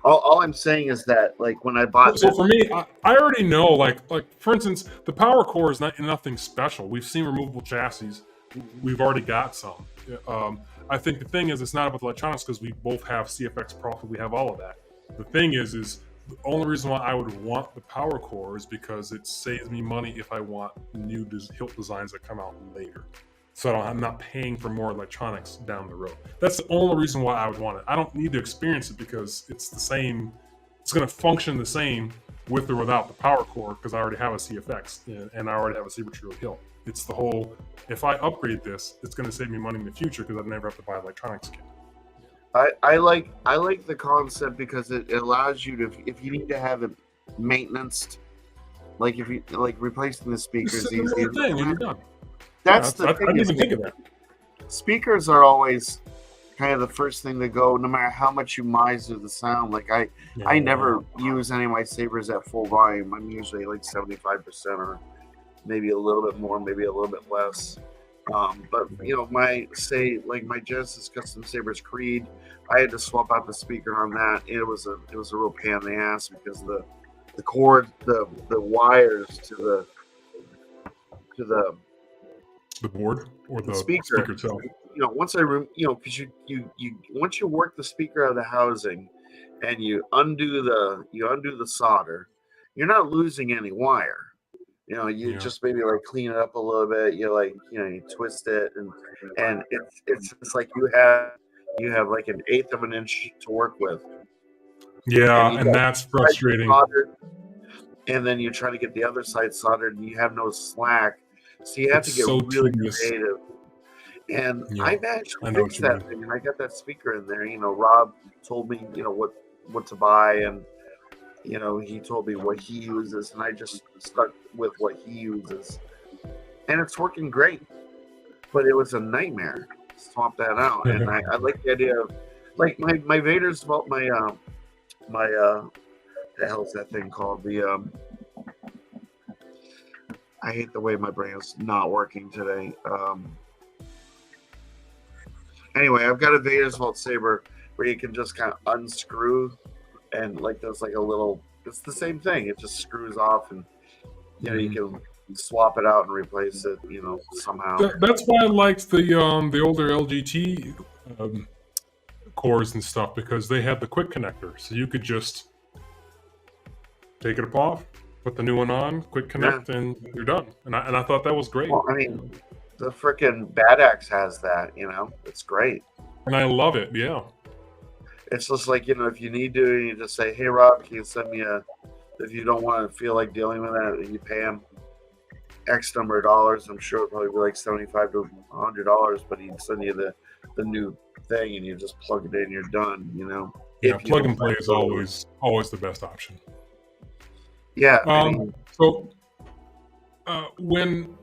All I'm saying is that when I bought. So for me, I already know. Like for instance, the power core is nothing special. We've seen removable chassis. We've already got some. I think the thing is, it's not about the electronics because we both have CFX Profit. We have all of that. The thing is the only reason why I would want the power core is because it saves me money if I want new hilt designs that come out later. So I'm not paying for more electronics down the road. That's the only reason why I would want it. I don't need to experience it because it's the same. It's going to function the same with or without the power core because I already have a CFX and I already have a Saber Trio hilt. It's the whole, if I upgrade this, it's going to save me money in the future because I'd never have to buy electronics again. I like the concept because it allows you to, if you need to have it maintenanced, if you replacing the speakers It's a easy. thing and you're done. That's the I thing. didn't even think of that. Speakers are always kind of the first thing to go, no matter how much you miser the sound. I never use any of my sabers at full volume. I'm usually 75% or maybe a little bit more, maybe a little bit less. But my Genesis Custom Sabers Creed, I had to swap out the speaker on that. It was a real pain in the ass because the cord, the wires to the board or the speaker itself. Once because once you work the speaker out of the housing and you undo the solder, you're not losing any wire. You just maybe clean it up a little bit. You twist it and it's just like you have an eighth of an inch to work with. Yeah, and that's frustrating. And then you try to get the other side soldered and you have no slack. So you have to get really creative. And I managed to fix that thing, and I got that speaker in there. Rob told me, what to buy, and he told me what he uses, and I just stuck with what he uses, and it's working great. But it was a nightmare to swap that out, and I like the idea of my Vader's Vault, my the hell's that thing called? I hate the way my brain is not working today. Anyway, I've got a Vader's Vault saber where you can just kind of unscrew and there's a little. It's the same thing. It just screws off, and you can swap it out and replace it. Somehow. That's why I liked the older LGT cores and stuff because they had the quick connector, so you could just take it off, put the new one on, quick connect, and you're done. And I thought that was great. Well, I mean, the freaking Bad Axe has that. It's great. And I love it. Yeah. It's just if you need to, you just say, "Hey, Rob, can you send me if you don't want to feel like dealing with that, you pay him X number of dollars. I'm sure it'll probably be $75 to $100, but he'd send you the new thing, and you just plug it in, you're done. Yeah, plug and play is always the best option. Yeah. So when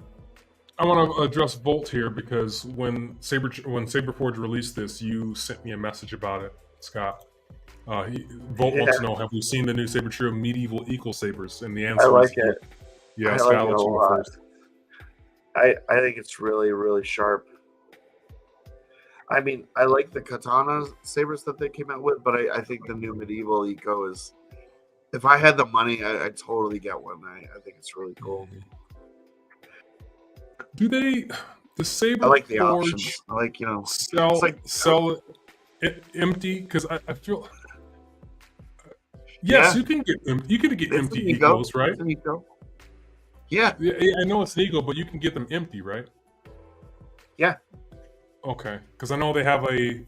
I want to address Volt here because when Saberforge released this, you sent me a message about it, Scott. Volt wants to know: have we seen the new Saber Trio Medieval Equal Sabers? And the answer I like is it. Yeah, I like it a lot. I think it's really, really sharp. I mean, I like the katana sabers that they came out with, but I think the new Medieval Eco is. If I had the money, I'd totally get one. I think it's really cool. Do they? The Saber I like the Forge options. I like sell it empty because I feel. Yes, Yeah. you can get them. You can get It's empty an ego. egos, right? It's an ego. Yeah. Yeah, I know it's an ego, but you can get them empty, right? Yeah. Okay, because I know they have a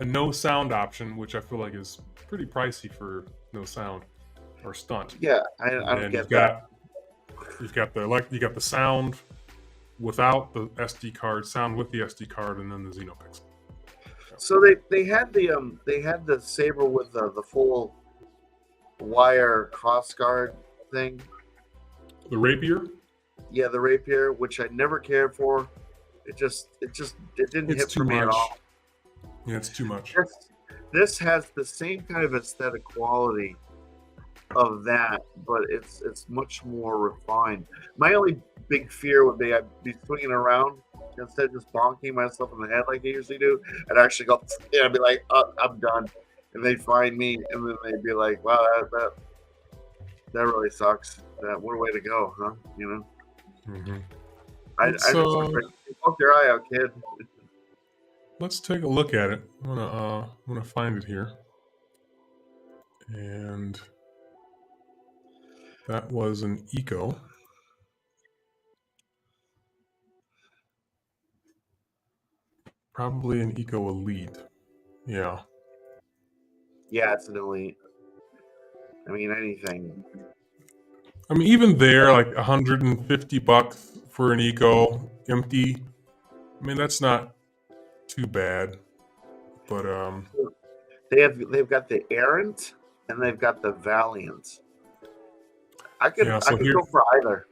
no sound option, which I feel like is pretty pricey for no sound or stunt. Yeah. I don't And get that. you've got the sound without the SD card, sound with the SD card, and then the Xenopixel. So they had the saber with the full wire crossguard thing. The rapier. Yeah, the rapier, which I never cared for. It didn't It's hit too for me at much. all. Yeah, it's too much. This has the same kind of aesthetic quality of that, but it's much more refined. My only big fear would be I'd be swinging around instead of just bonking myself in the head like I usually do. I'd actually go, yeah, I'd be like, oh, I'm done, and they'd find me, and then they'd be like, wow, that really sucks. What a way to go, huh? You know. Mm-hmm. I just poke your eye out, kid. Let's take a look at it. I'm gonna find it here, and that was an Eco. Probably an Eco Elite. Yeah. Yeah, it's an elite. I mean, anything. I mean, even there, like $150 for an Eco empty. I mean, that's not too bad. But They've got the errant and they've got the valiant. I could go for either.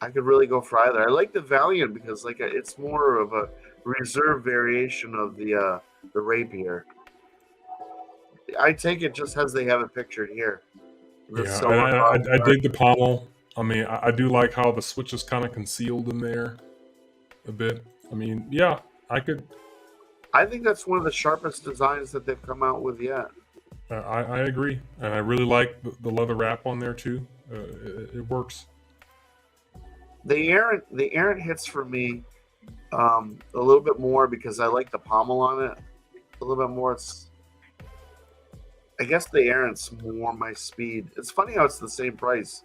I could really go for either. I like the valiant because it's more of a reserve variation of the rapier. I take it just as they have it pictured here. I dig the pommel. I mean, I do like how the switch is kind of concealed in there a bit. I mean, yeah, I think that's one of the sharpest designs that they've come out with yet. I agree, and I really like the leather wrap on there too. It works. The errant hits for me a little bit more because I like the pommel on it a little bit more. I guess the errant's more my speed. It's funny how it's the same price.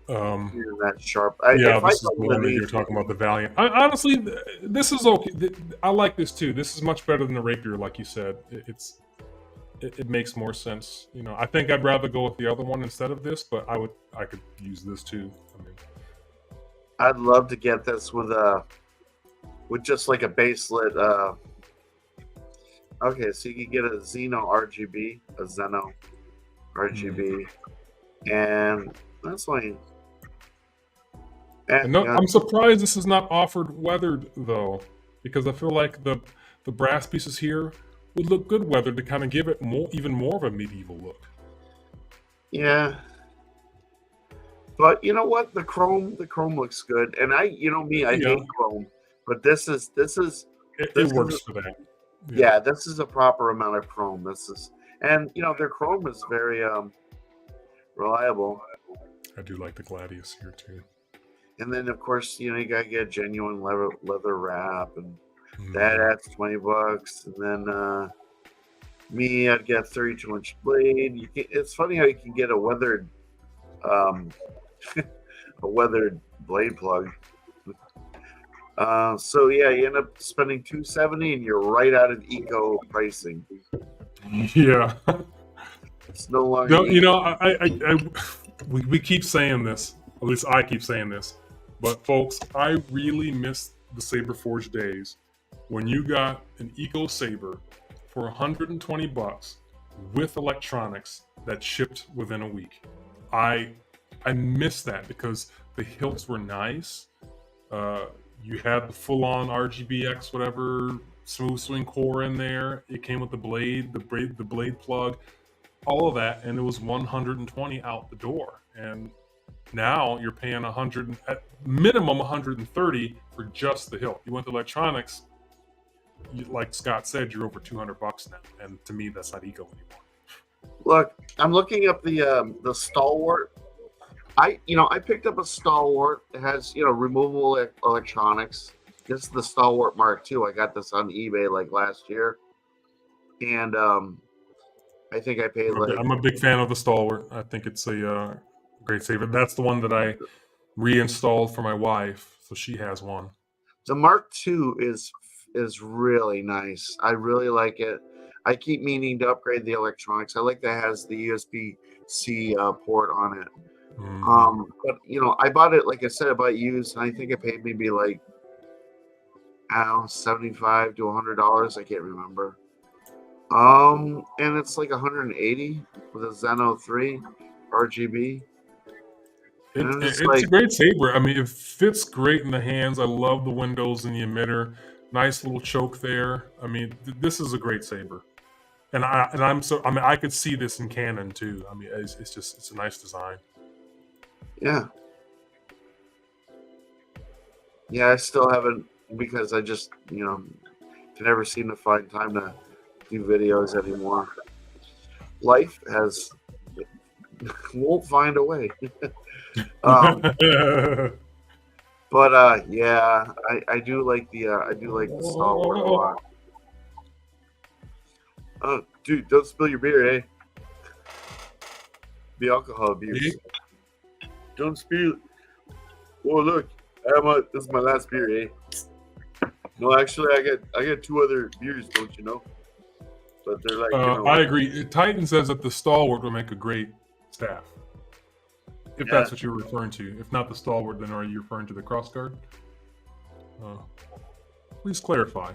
That sharp. This is the one that you're talking about, the Valiant. Honestly, this is okay. I like this too. This is much better than the Rapier, like you said. It makes more sense. You know, I think I'd rather go with the other one instead of this, but I could use this too. I mean, I'd love to get this with just like a baselit. Okay, so you can get a Xeno RGB, and that's like. I'm surprised this is not offered weathered though, because I feel like the brass pieces here would look good weathered to kind of give it even more of a medieval look. Yeah, but you know what? The chrome looks good, and I hate chrome, but this works for that. Yeah, this is a proper amount of chrome. And their chrome is very reliable. I do like the Gladius here too. And then of course, you gotta get a genuine leather wrap, and that adds $20. And then I'd get a 32-inch blade. It's funny how you can get a weathered blade plug. So yeah, you end up spending $270, and you're right out of eco pricing. Yeah, it's no longer. No, we keep saying this. At least I keep saying this. But folks, I really miss the Saberforge days when you got an Eco Saber for $120 with electronics that shipped within a week. I miss that because the hilts were nice. You had the full-on RGBX, whatever, smooth swing core in there. It came with the blade plug, all of that, and it was $120 out the door. And now you're paying at minimum $130 for just the hilt. You went to electronics, like Scott said, you're over $200 now, and to me, that's not eco anymore. Look, I'm looking up the Stalwart. I picked up a Stalwart. It has removable electronics. This is the Stalwart Mark II. I got this on eBay like last year, and I think I paid like I'm a big fan of the Stalwart. I think it's a great saber. That's the one that I reinstalled for my wife, so she has one. the Mark II is really nice. I really like it. I keep meaning to upgrade the electronics. I like that it has the USB-C port on it. But I bought it, like I said, I bought it used, and I think it paid maybe like, I don't know, $75 to $100. I can't remember. And it's like 180 with a Zeno 3 RGB. And It's like, a great saber. I mean, it fits great in the hands. I love the windows and the emitter. Nice little choke there. I mean, this is a great saber. And I could see this in canon too. I mean, it's a nice design. yeah. Yeah, I still haven't, because I just, can never seem to find time to do videos anymore. Life won't find a way. But yeah, I do like the Stalwart a lot. Dude, don't spill your beer, eh? The alcohol abuse. Don't spill. Oh, look, this is my last beer, eh? No, actually, I get 2 other beers, don't you know? But they're like, I agree. Titan says that the Stalwart will make a great staff. If that's what you're referring to. If not the Stalwart, then are you referring to the crossguard? Please clarify.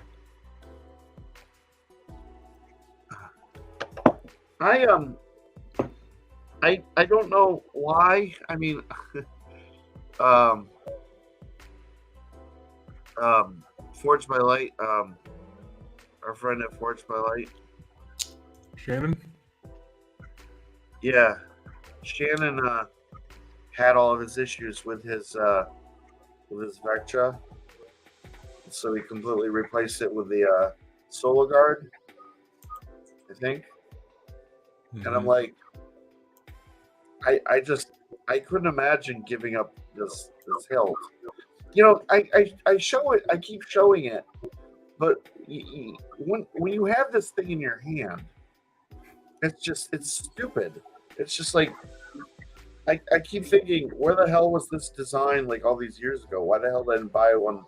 I don't know why. I mean, Forged by Light, our friend at Forged by Light, Shannon? yeah, Shannon had all of his issues with his Vectra, so he completely replaced it with the Solar Guard, I think. And I'm like, I couldn't imagine giving up this hilt. I show it, I keep showing it, but when you have this thing in your hand, it's stupid. It's just like, I keep thinking, where the hell was this design like all these years ago? Why the hell didn't I buy one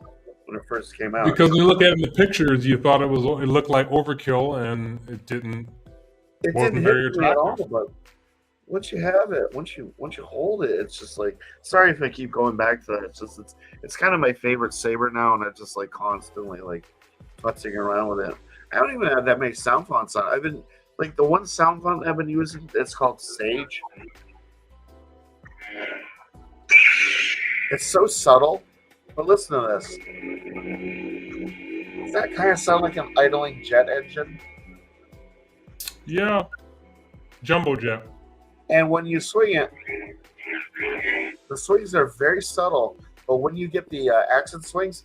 when it first came out? Because when you look at it in the pictures, you thought it looked like overkill, and it didn't. It didn't hit me at all, but once you have it, once you hold it, it's just like, sorry if I keep going back to that. It's just it's kind of my favorite saber now, and I just like constantly like futzing around with it. I don't even have that many sound fonts on. I've been like, the one sound font I've been using, it's called Sage. It's so subtle, but listen to this. Does that kind of sound like an idling jet engine? Yeah, jumbo jet. And when you swing it, the swings are very subtle, but when you get the accent swings,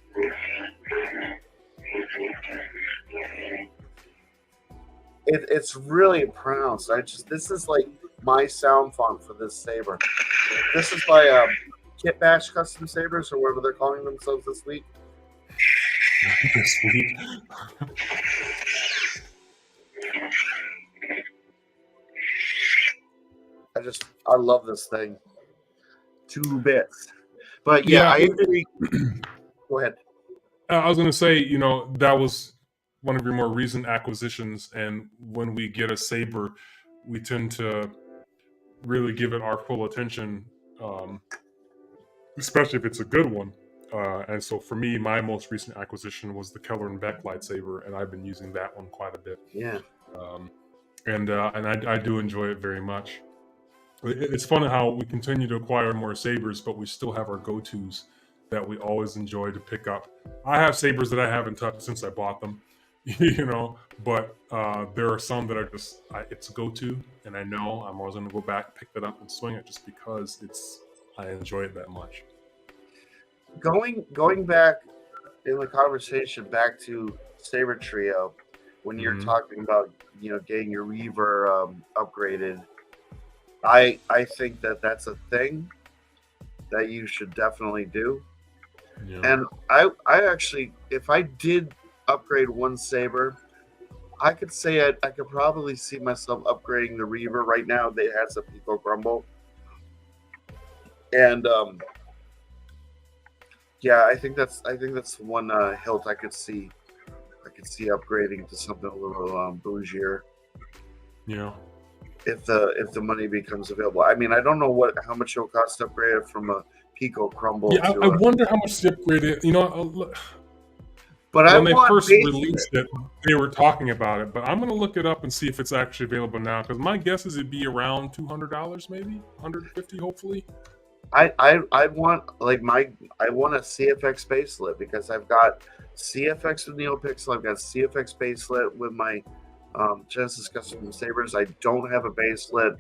it's really pronounced. This is like my sound font for this saber. This is by Kit Bash Custom Sabers, or whatever they're calling themselves this week. This week. I love this thing. 2 bits. But yeah, I agree. Go ahead. I was going to say, that was one of your more recent acquisitions, and when we get a saber, we tend to really give it our full attention, especially if it's a good one. And so for me, my most recent acquisition was the Keller and Beck lightsaber, and I've been using that one quite a bit. Yeah. And I do enjoy it very much. It's funny how we continue to acquire more sabers, but we still have our go-tos that we always enjoy to pick up. I have sabers that I haven't touched since I bought them, but there are some that are just, it's a go-to, and I know I'm always going to go back, pick that up, and swing it just because I enjoy it that much. Going back in the conversation back to Saber Trio, when you're talking about getting your Reaver upgraded, I think that's a thing that you should definitely do. Yeah. And I actually, if I did upgrade one saber, I could say I could probably see myself upgrading the Reaver right now. That has a Pico Crumble, and yeah, I think that's one hilt I could see. I could see upgrading to something a little bougier Yeah. if the money becomes available. I mean, I don't know how much it'll cost to upgrade it from a Pico Crumble Yeah, to I a. wonder how much the upgrade is. You know, But I when they want first basic. released it, they were talking about it, but I'm going to look it up and see if it's actually available now. Because my guess is it'd be around $200, maybe $150, hopefully. I want I want a CFX baselit because I've got CFX with NeoPixel. I've got CFX baselit with my Genesis Custom Sabers. I don't have a baselit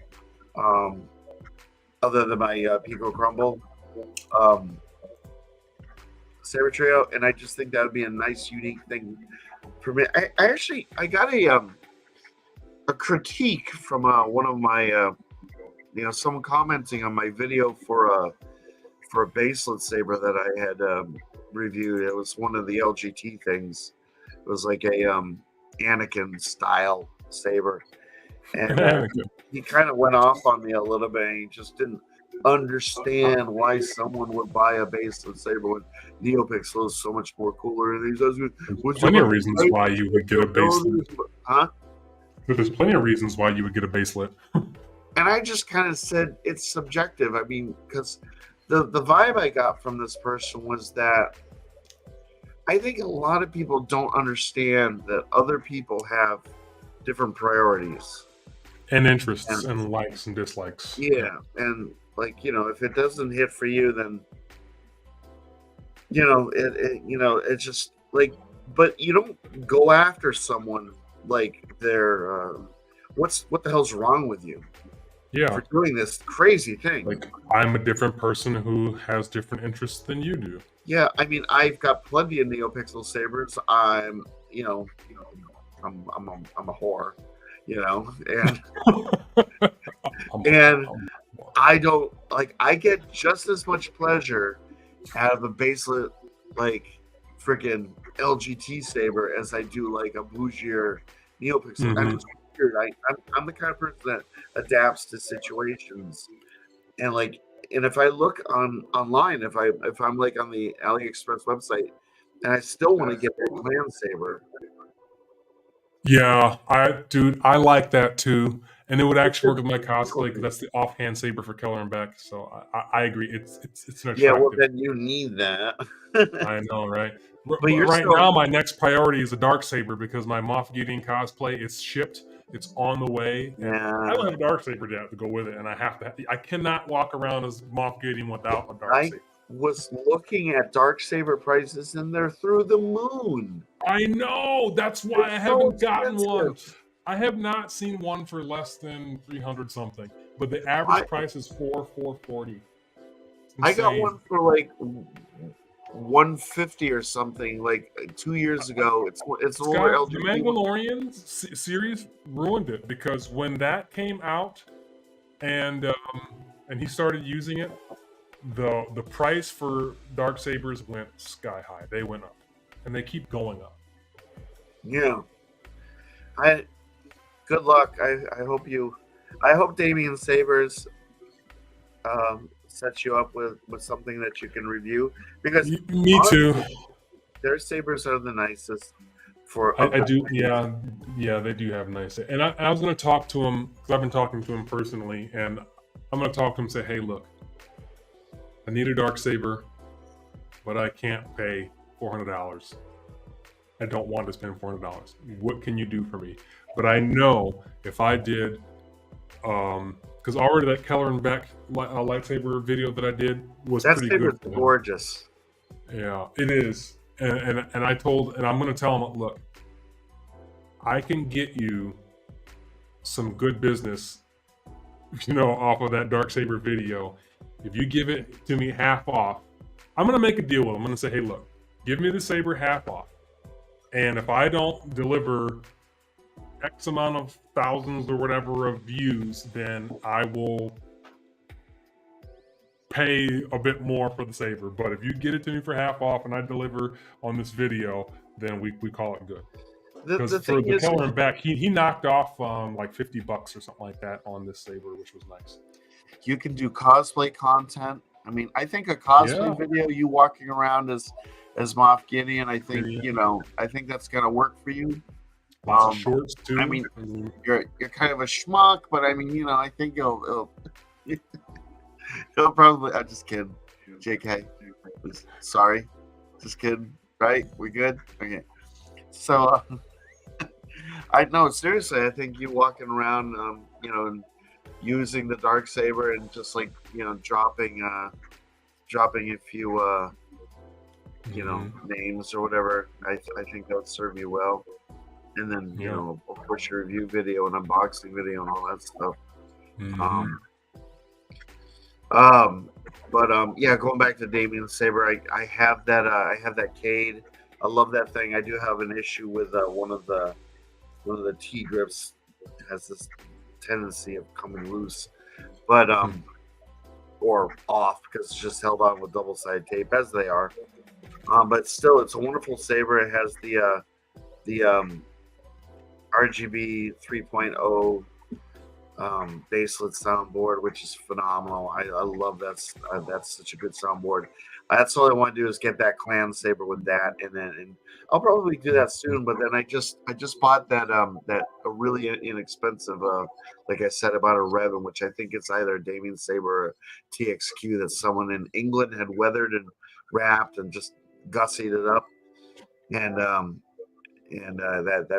other than my Pico Crumble Saber Trio, and I just think that would be a nice, unique thing for me. I got a critique from one of my someone commenting on my video for a baselet saber that I had reviewed. It was one of the LGT things. It was like a Anakin style saber, and he kind of went off on me a little bit. And he just didn't understand why someone would buy a baselet saber when NeoPixel is so much more cooler. And he says, There's plenty of reasons why you would get a baselet. Huh? There's plenty of reasons why you would get a baselet. And I just kind of said it's subjective. I mean, because the vibe I got from this person was that I think a lot of people don't understand that other people have different priorities And interests and likes and dislikes. Yeah, and like if it doesn't hit for you, then it's just like. But you don't go after someone like they're what the hell's wrong with you? Yeah. For doing this crazy thing. Like, I'm a different person who has different interests than you do. Yeah, I mean, I've got plenty of NeoPixel sabers. I'm a whore, and I don't I get just as much pleasure out of a baselet like freaking LGT saber as I do like a bougier NeoPixel. Mhm. And it's weird. I'm the kind of person that adapts to situations, and if I look online, if I'm like on the AliExpress website, and I still want to get that clan saber. Yeah, I like that too, and it would actually work with my cosplay because that's the offhand saber for Keller and Beck. So I agree. It's an attractive. Yeah, well then you need that. I know, right? But you're right still- now, my next priority is a dark saber because my Moff Gideon cosplay is shipped. It's on the way. Yeah. I don't have a dark saber yet to go with it, and I cannot walk around as Moff Gideon without a dark saber. Was looking at dark saber prices and they're through the moon. I know. That's why I haven't gotten one. expensive. I have not seen one for less than 300 something, but the average price is $440. I got one for like 150 or something like 2 years ago. It's over Scott, the LGT. Mandalorian series ruined it because when that came out and he started using it, the price for dark sabers went sky high. They went up, and they keep going up. Yeah. Good luck. I hope Damien Sabers sets you up with something that you can review, because Me too. their sabers are the nicest. I do, yeah, they do have nice. And I was going to talk to him because I've been talking to him personally, and I'm going to talk to him and say, hey, look, I need a dark saber, but I can't pay $400. I don't want to spend $400. What can you do for me? But I know if I did, because already that Keller and Beck lightsaber video that I did was that pretty saber's good. gorgeous. Yeah, it is. And I'm going to tell him, look, I can get you some good business, off of that Darksaber video. If you give it to me half off, I'm going to make a deal with him. I'm going to say, hey, look, give me the saber half off. And if I don't deliver X amount of thousands or whatever of views, then I will pay a bit more for the saber. But if you get it to me for half off and I deliver on this video, then we call it good. Because The for thing the is, color and back, he knocked off like $50 or something like that on this saber, which was nice. you can do cosplay content. I mean, I think a cosplay Yeah. video, you walking around as Moff Gideon, I think Gideon. I think that's gonna work for you. Lots of shorts too. I mean, you're kind of a schmuck, but I mean, I think it'll probably. I'm just kidding, JK. Sorry, just kidding. Right? We good? Okay. So, I know seriously. I think you walking around, and using the dark saber and just like dropping a few names or whatever. I think that would serve you well. And then of course your review video and unboxing video and all that stuff. Going back to Damien Saber, I have that Cade. I love that thing. I do have an issue with one of the T grips has this tendency of coming loose, but or off because it's just held on with double-sided tape as they are. But still, it's a wonderful saber. It has the RGB 3.0 baselit soundboard, which is phenomenal. I love that. That's such a good soundboard. That's all I want to do is get that clan saber with that, and I'll probably do that soon. But then I just bought that that a really inexpensive like I said about a Revan, which I think it's either a Damien Saber or TXQ that someone in England had weathered and wrapped and just gussied it up, and that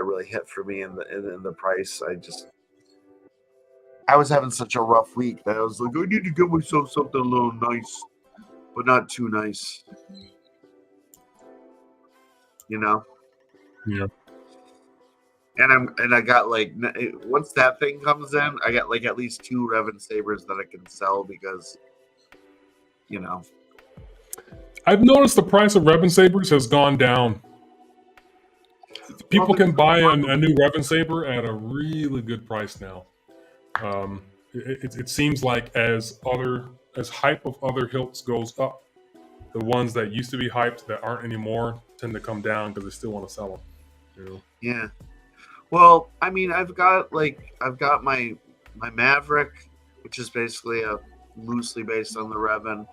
really hit for me in the price. I was having such a rough week that I was like, I need to get myself something a little nice, but not too nice. Yeah. And I got like, once that thing comes in, I got like at least 2 Revan sabers that I can sell because, I've noticed the price of Revan sabers has gone down. People can buy a new Revan saber at a really good price now. It seems like as hype of other hilts goes up, the ones that used to be hyped that aren't anymore tend to come down because they still want to sell them. Yeah. Well, I mean, I've got my Maverick, which is basically loosely based on the Revan.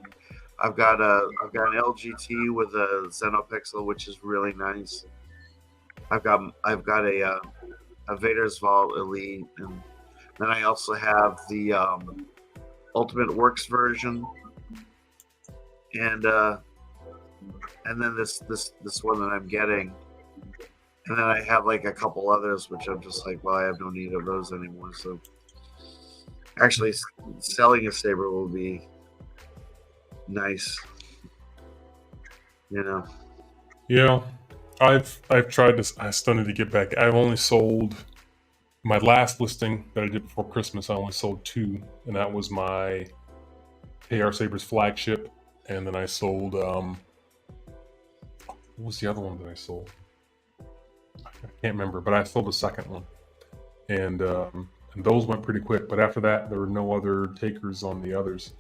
I've got an LGT with a Xenopixel, which is really nice. I've got a Vader's Vault Elite, and then I also have the Ultimate Works version, and then this one that I'm getting, and then I have like a couple others which I'm just like, well, I have no need of those anymore. So actually, selling a saber will be nice, Yeah, I've tried this. I still need to get back. I've only sold my last listing that I did before Christmas. I only sold 2, and that was my KR Sabers flagship, and then I sold what was the other one that I sold? I can't remember, but I sold the second one, and those went pretty quick. But after that, there were no other takers on the others.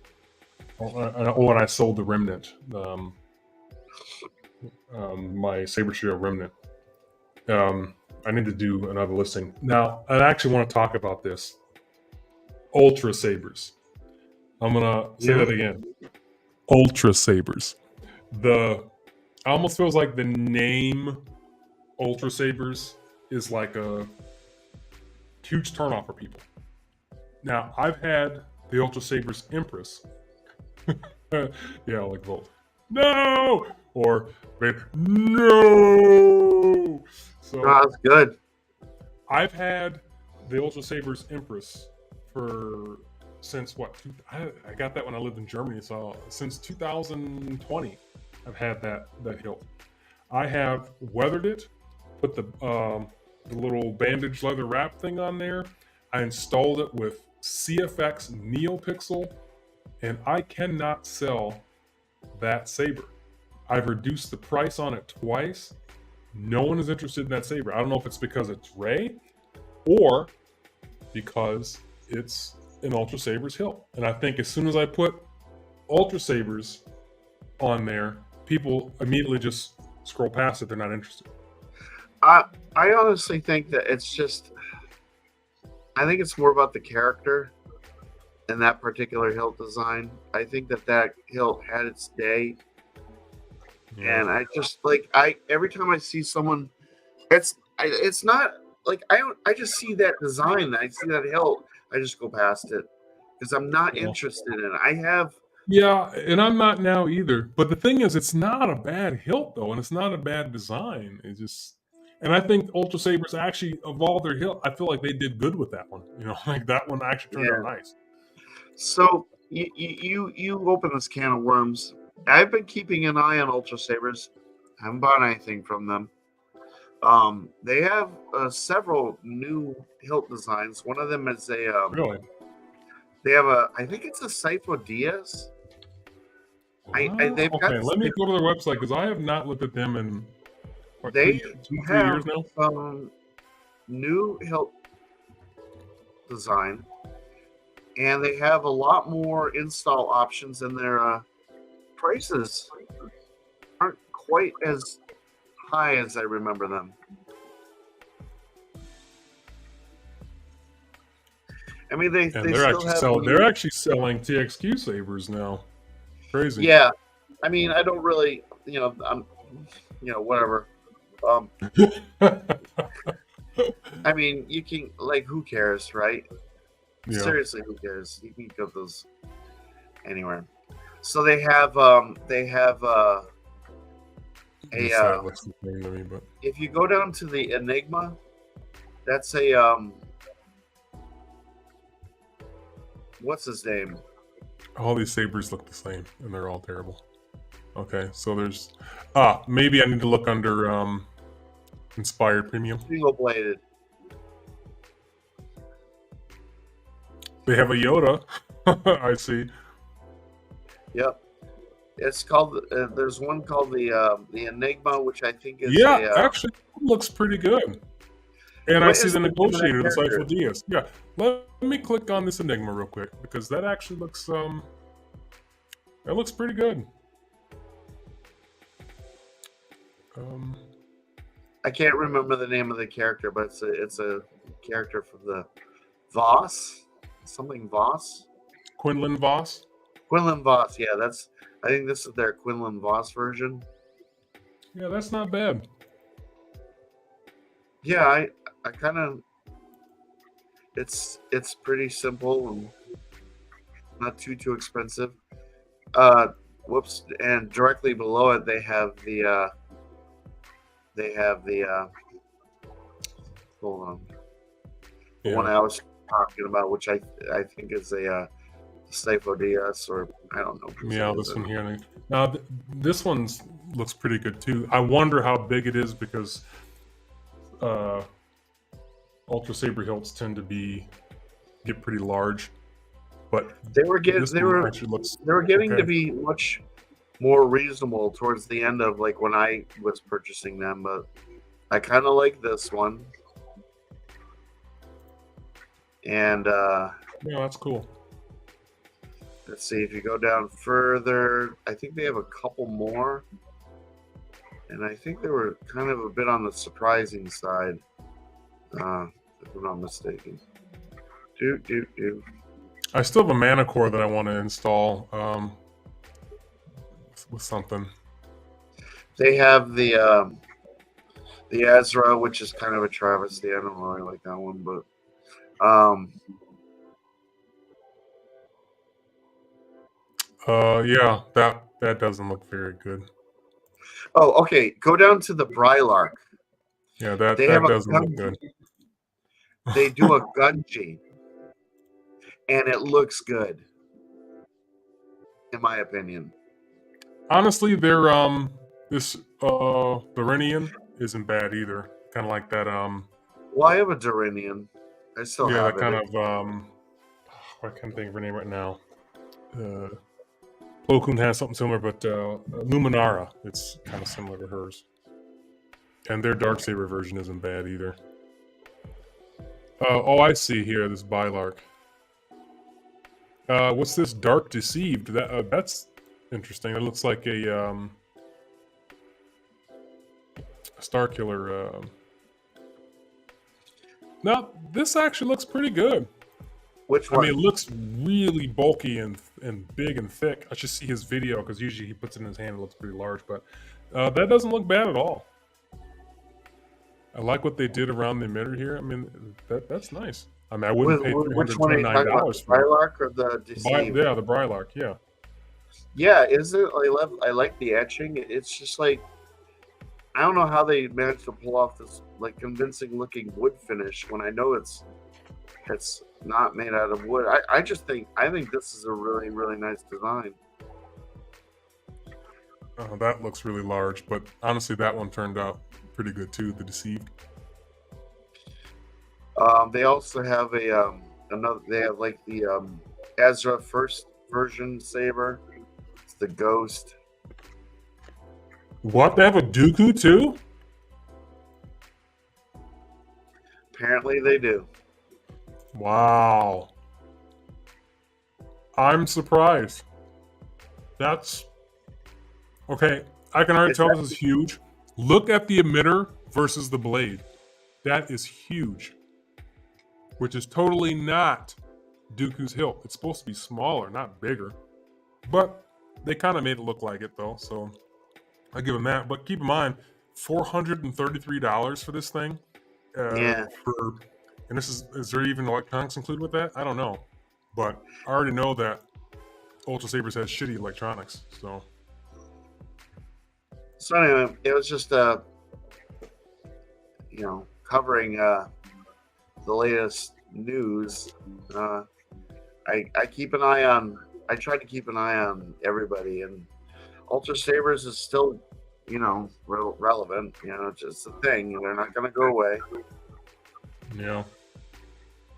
And I sold the Remnant, my Saber Trio Remnant. I need to do another listing. Now, I actually want to talk about this. Ultra Sabers. I'm going to say that again. Ultra Sabers. It almost feels like the name Ultra Sabers is like a huge turnoff for people. Now, I've had the Ultra Sabers Empress. Yeah, like Volt. No! Or no! So that's good. I've had the Ultra Sabers Empress since what? I got that when I lived in Germany. So since 2020, I've had that hilt. I have weathered it, put the little bandage leather wrap thing on there. I installed it with CFX NeoPixel, and I cannot sell that saber. I've reduced the price on it twice. No one is interested in that saber. I don't know if it's because it's Rey or because it's an Ultra Sabers hilt. And I think as soon as I put Ultra Sabers on there, people immediately just scroll past it. They're not interested. I honestly think that it's just. I think it's more about the character and that particular hilt design. I think that hilt had its day, and I just like every time I see someone, it's not like I just see that design, I see that hilt, I just go past it because I'm not Yeah. interested in it. I have Yeah, and I'm not now either. But the thing is, it's not a bad hilt though, and it's not a bad design. It just, and I think Ultra Sabers actually of all their hilt, I feel like they did good with that one. You know, like that one actually turned out yeah. nice. So you open this can of worms. I've been keeping an eye on Ultra Sabers. Haven't bought anything from them. They have several new hilt designs. One of them is Really? they have a, I think it's a Sifo Diaz. Wow. They've got Okay, let me go to their website because I have not looked at them in what, they 3 years have now. some new hilt design, and they have a lot more install options, and their prices aren't quite as high as I remember them. I mean, they And still have they're actually selling TXQ sabers now. Crazy. yeah. I mean, I don't really, I'm, whatever. I mean, you can like, who cares, right? Yeah. Seriously, who cares? You can get those anywhere. So they have The site looks the same to me, but if you go down to the Enigma, that's a what's his name? all these sabers look the same, and they're all terrible. Okay, so there's maybe I need to look under Inspired Premium. Single bladed. They have a Yoda. I see. Yep. It's called. There's one called the Enigma, which I think is Actually, it looks pretty good. And I What see is the the name of that negotiator, the character? Sifo Diaz. Yeah, let me click on this Enigma real quick because that actually looks that looks pretty good. I can't remember the name of the character, but it's a character from the Voss, something Voss, Quinlan Voss. Quinlan Voss. Yeah, I think this is their Quinlan Voss version. Yeah, that's not bad. Yeah, I kind of. It's pretty simple and not too expensive. Whoops! And directly below it, they have the. Hold on. The one I was talking about, which I think is a Sifo Diaz, or I don't know. Yeah, this one here. Now, this one looks pretty good too. I wonder how big it is because Ultra Saber hilts tend to get pretty large. But they were getting okay. to be much more reasonable towards the end of like when I was purchasing them, but I kind of like this one. And yeah, that's cool. Let's see, if you go down further, I think they have a couple more, and I think they were kind of a bit on the surprising side, if I'm not mistaken. I still have a mana core that I want to install with something. They have the Ezra, which is kind of a travesty. I don't really like that one, but yeah, that doesn't look very good. Oh, okay. Go down to the Brylark. Yeah, that doesn't look good. They do a Gunji, and it looks good, in my opinion. Honestly, their this Berenian isn't bad either. Kind of like that Well, I have a Duranian. I still yeah, have that kind it. of I can't think of her name right now. Plo Koon has something similar, but Luminara, it's kind of similar to hers. And their Darksaber version isn't bad either. Oh, I see here, this Bylark. What's this? Dark Deceived. That's interesting. It looks like a Star Killer. No, this actually looks pretty good. Which I one? mean, it looks really bulky and big and thick. I should see his video because usually he puts it in his hand. It looks pretty large, but that doesn't look bad at all. I like what they did around the emitter here. I mean, that's nice. I mean, I wouldn't pay Which one are you talking about? $329 The for it. Brylark or the Deceived? Yeah, the Brylark. Yeah. Yeah, is it? I like the etching. It's just like I don't know how they managed to pull off this like convincing looking wood finish when I know it's not made out of wood. I think this is a really, really nice design. That looks really large, but honestly, that one turned out pretty good too. The Deceived. They also have a another. They have like the Ezra first version saber. It's the Ghost. What? They have a Dooku too? Apparently, they do. Wow. I'm surprised. That's okay. I can already tell this is huge. Look at the emitter versus the blade. That is huge. Which is totally not Dooku's hilt. It's supposed to be smaller, not bigger. But they kind of made it look like it though, so I give them that. But keep in mind, $433 for this thing. Yeah. And this is there even electronics included with that? I don't know. But I already know that Ultra Sabers has shitty electronics, so. So anyway, it was just covering the latest news. I keep an eye on. I try to keep an eye on everybody, and Ultra Sabers is still, relevant. It's just a thing. They're not going to go away. Yeah.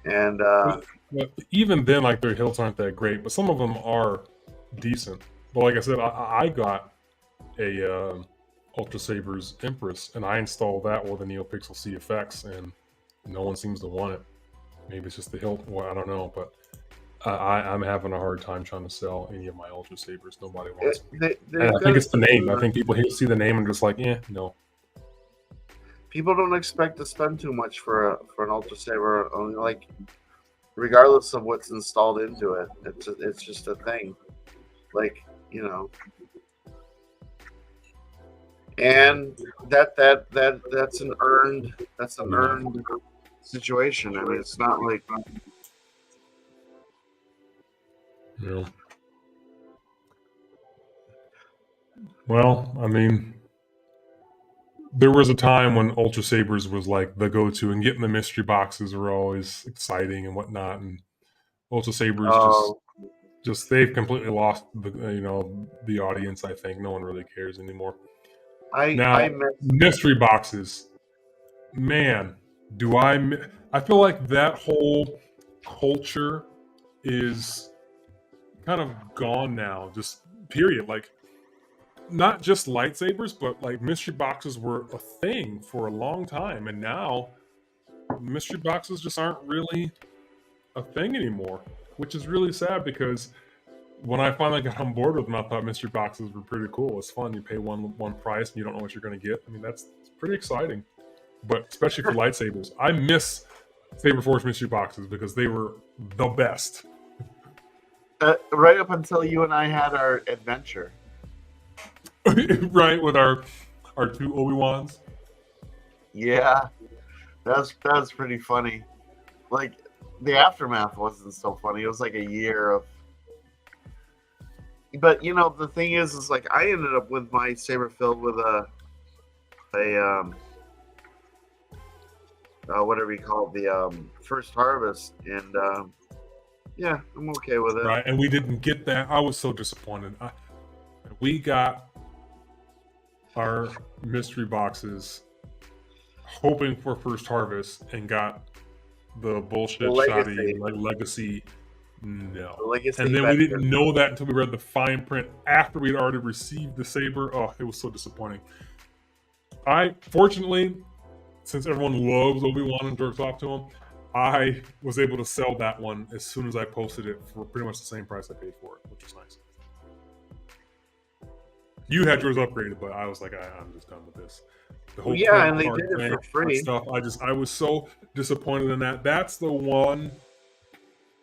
And but even then, like their hilts aren't that great, but some of them are decent. But like I said, I got a Ultra Sabers Empress, and I installed that with the NeoPixel CFX, and no one seems to want it. Maybe it's just the hilt. Well, I don't know, but I'm having a hard time trying to sell any of my Ultra Sabers. Nobody wants it. I think it's the name. I think people see the name and just like, no. People don't expect to spend too much for an Ultra Saber. Like, regardless of what's installed into it, it's just a thing. Like, and that's an earned situation. I mean, it's not like. Yeah. Well, I mean, there was a time when Ultra Sabers was like the go-to, and getting the mystery boxes were always exciting and whatnot. And Ultra Sabers just they've completely lost the audience. I think no one really cares anymore. Mystery boxes, man, I feel like that whole culture is kind of gone now. Just period. Like, not just lightsabers, but like mystery boxes were a thing for a long time, and now mystery boxes just aren't really a thing anymore, which is really sad because when I finally got on board with them, I thought mystery boxes were pretty cool. It's fun. You pay one price and you don't know what you're going to get. I mean, it's pretty exciting, but especially for lightsabers. I miss Saber Force mystery boxes because they were the best. Right up until you and I had our adventure. Right, with our two Obi-Wans. Yeah, that was pretty funny. Like, the aftermath wasn't so funny. It was like a year of. But the thing is like I ended up with my saber filled with a whatever you call it, the first harvest, and yeah, I'm okay with it. Right, and we didn't get that. I was so disappointed. We got our mystery boxes hoping for first harvest and got the bullshit shoddy legacy. No. And then we didn't know that until we read the fine print after we'd already received the saber. Oh, it was so disappointing. Fortunately, since everyone loves Obi-Wan and jerks off to him, I was able to sell that one as soon as I posted it for pretty much the same price I paid for it, which was nice. You had yours upgraded, but I was like, I'm just done with this. The whole Yeah, and credit they card did it thing, for free. stuff. I was so disappointed in that. That's the one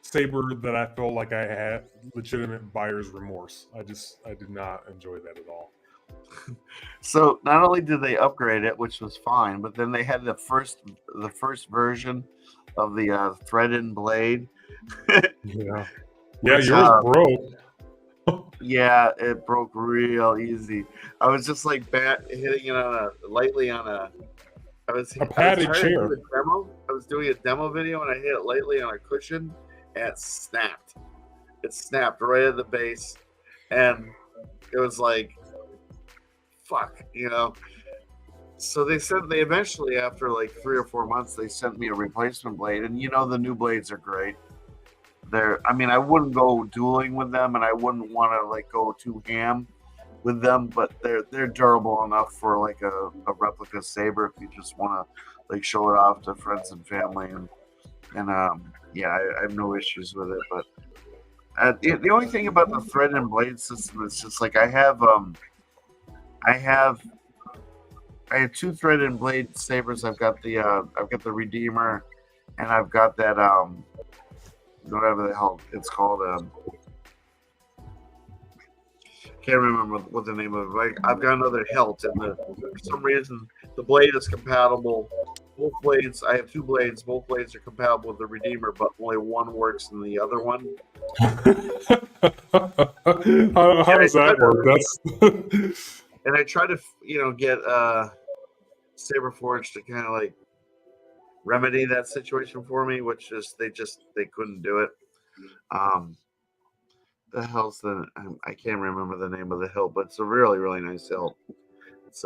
saber that I felt like I had legitimate buyer's remorse. I did not enjoy that at all. So not only did they upgrade it, which was fine, but then they had the first version of the thread-in blade. Yeah, Which, yours broke. Yeah, it broke real easy. I was just like hitting it lightly on a. A padded trying to chair. do a demo. I was doing a demo video and I hit it lightly on a cushion and it snapped. It snapped right at the base, and it was like, fuck, So they eventually, after like 3 or 4 months, they sent me a replacement blade, and the new blades are great. I wouldn't go dueling with them, and I wouldn't want to like go too ham with them, but they're durable enough for like a replica saber if you just want to like show it off to friends and family, and I have no issues with it. But the only thing about the thread and blade system is just like I have 2 thread and blade sabers. I've got the Redeemer, and I've got that whatever the hell it's called. Can't remember what the name of it. I've got another hilt, and for some reason the blade is compatible. Both blades, I have 2 blades. Both blades are compatible with the Redeemer, but only one works in the other one. How does that work? And I try to, get Saberforge to kind of like remedy that situation for me, which is they couldn't do it. The hell's I can't remember the name of the hilt, but it's a really, really nice hilt. It's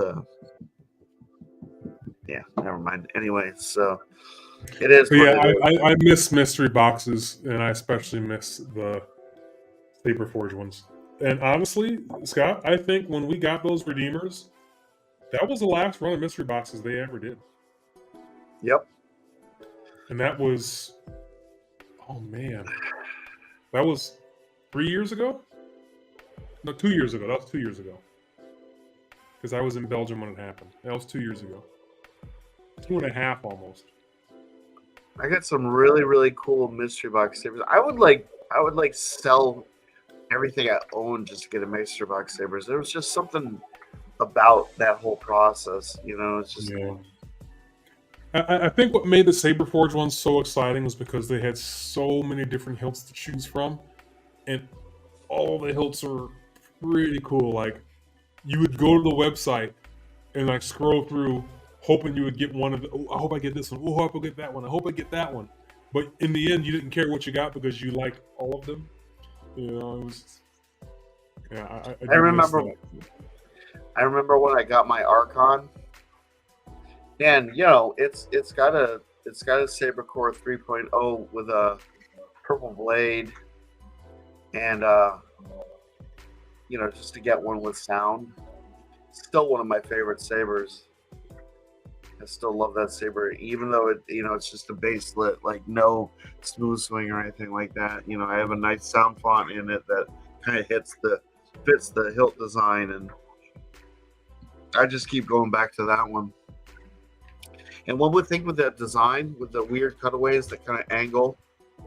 yeah, never mind. Anyway, so it is. I miss mystery boxes, and I especially miss the Saberforge ones. And honestly, Scott, I think when we got those Redeemers, that was the last run of mystery boxes they ever did. Yep. And that was, oh man, that was 3 years ago? No, 2 years ago. That was 2 years ago. Because I was in Belgium when it happened. That was 2 years ago. 2.5 almost. I got some really, really cool mystery box sabers. I would like sell everything I own just to get a mystery box sabers. There was just something about that whole process, It's just. Yeah. I think what made the Saberforge ones so exciting was because they had so many different hilts to choose from, and all the hilts are pretty cool. Like, you would go to the website and like scroll through, hoping you would get one of the. Oh, I hope I get this one. Oh, I hope I get that one. I hope I get that one. But in the end, you didn't care what you got because you liked all of them. It was. Yeah, I remember. I remember when I got my Archon, and it's got a Saber Core 3.0 with a purple blade, and just to get one with sound. Still one of my favorite sabers. I still love that saber, even though it's just a base lit, like no smooth swing or anything like that. I have a nice sound font in it that kind of fits the hilt design, and I just keep going back to that one. And one would think with that design, with the weird cutaways that kind of angle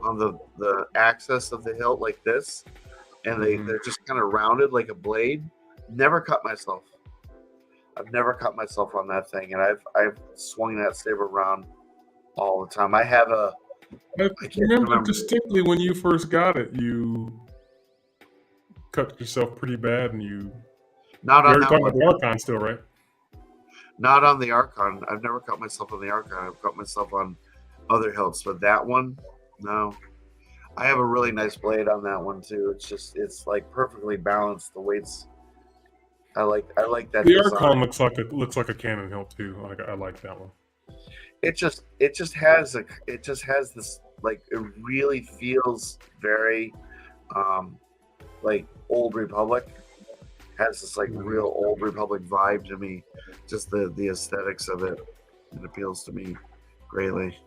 on the axis of the hilt like this, and they're just kind of rounded like a blade. Never cut myself. I've never cut myself on that thing, and I've swung that saber around all the time. I remember distinctly when you first got it, you cut yourself pretty bad, and you. Not on You're that talking one. about the Archon still, right? Not on the Archon. I've never cut myself on the Archon. I've cut myself on other hilts, but that one, no. I have a really nice blade on that one too. It's like perfectly balanced. The weights. I like that. The design. Archon looks like a cannon hilt too. I like that one. It just has this, like, it really feels very like Old Republic. Has this like real Old Republic vibe to me. Just the aesthetics of it appeals to me greatly.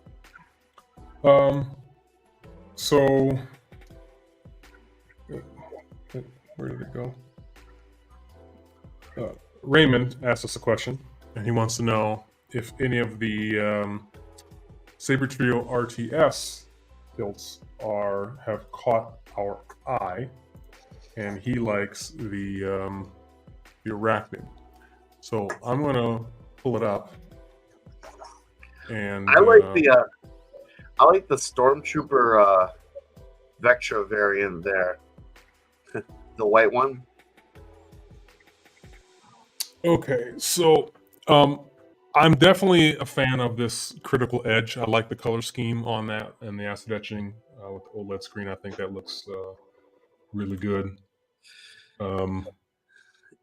So where did it go? Raymond asked us a question, and he wants to know if any of the Saber Trio RTS builds have caught our eye, and he likes the arachnid. So I'm gonna pull it up, and I like the Stormtrooper Vectra variant there, the white one. Okay, so I'm definitely a fan of this Critical Edge. I like the color scheme on that and the acid etching with the OLED screen. I think that looks really good.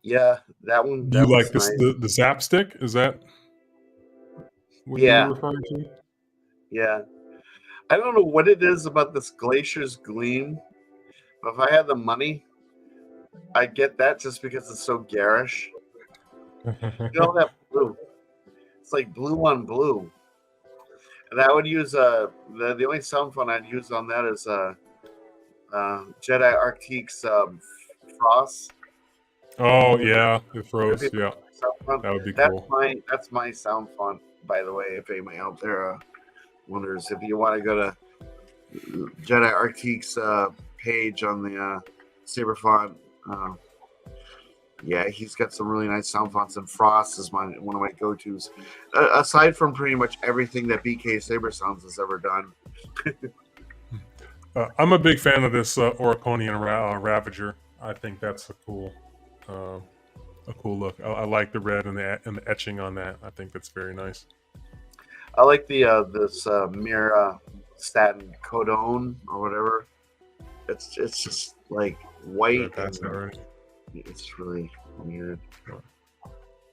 Yeah, that one. Do you That like looks this nice. the Zap Stick? Is that what you Yeah, were referring to? yeah. I don't know what it is about this Glacier's Gleam. But if I had the money, I'd get that just because it's so garish. You know that blue? It's like blue on blue. And I would use the only sound font I'd use on that is Jedi Arctique's Frost. Oh yeah, it froze. That'd be Yeah, sound font. that would be cool. That's my sound font, by the way. If anybody out there wonders, if you want to go to Jedi Arctique's page on the Saber font, yeah, he's got some really nice sound fonts, and Frost is one of my go-tos. Aside from pretty much everything that BK Saber Sounds has ever done. I'm a big fan of this Oriconian Ravager. I think that's a cool look. I like the red and the etching on that. I think that's very nice. I like the this Mira Statin Codone or whatever. It's just like white. It's really weird.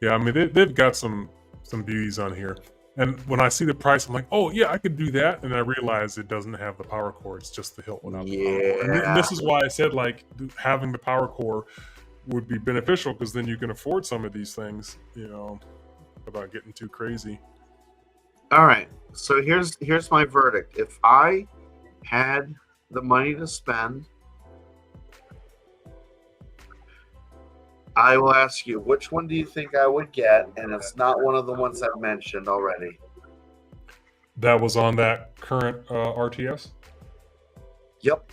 Yeah, I mean they've got some beauties on here. And when I see the price, I'm like, oh yeah, I could do that. And I realize it doesn't have the power core; it's just the hilt without the power core. And this is why I said like having the power core would be beneficial, because then you can afford some of these things, you know, without getting too crazy. All right, so here's my verdict. If I had the money to spend, I will ask you, which one do you think I would get? And it's not one of the ones I've mentioned already. That was on that current RTS? Yep.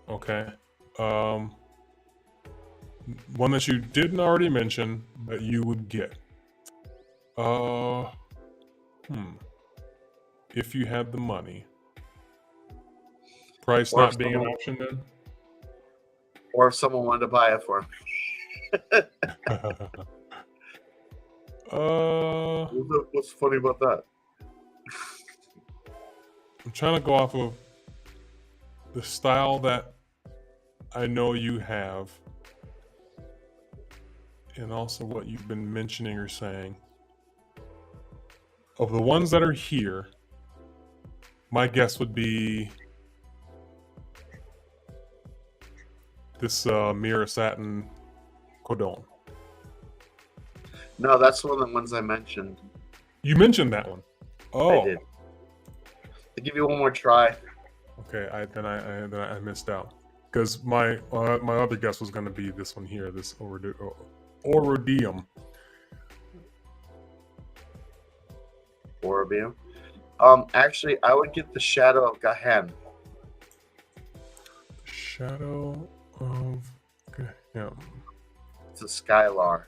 Okay. One that you didn't already mention that you would get. If you had the money. Price Or not being an option then? Or if someone wanted to buy it for me. What's funny about that? I'm trying to go off of the style that I know you have, and also what you've been mentioning or saying. Of the ones that are here, my guess would be this Mira Satin Codone. No, that's one of the ones I mentioned. You mentioned that one. Oh, I did. I'll give you one more try. Okay, I missed out, because my other guess was going to be this one here, this Orodium. Orobium. Actually, I would get the Shadow of Gahen. Shadow of Gahen. It's a Skylar.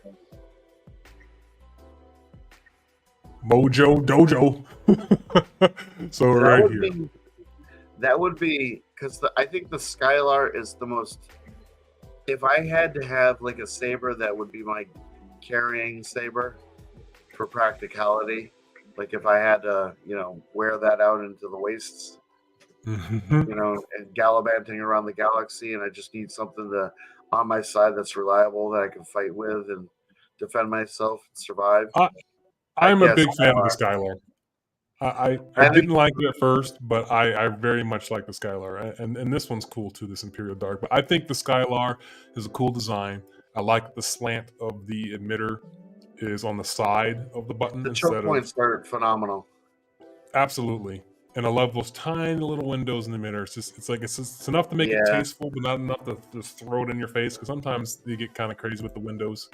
Mojo Dojo. So that right would here. That would be because I think the Skylar is the most. If I had to have like a saber, that would be my carrying saber for practicality. Like if I had to, wear that out into the wastes, and gallivanting around the galaxy, and I just need something on my side that's reliable that I can fight with and defend myself and survive. I'm a big fan of the Skylar. I didn't like it at first, but I very much like the Skylar, and this one's cool too, this Imperial Dark. But I think the Skylar is a cool design. I like the slant of the emitter is on the side of the button. The choke points are phenomenal. Absolutely, And I love those tiny little windows in the middle. It's enough to make it Yeah. tasteful, but not enough to just throw it in your face. Because sometimes you get kind of crazy with the windows.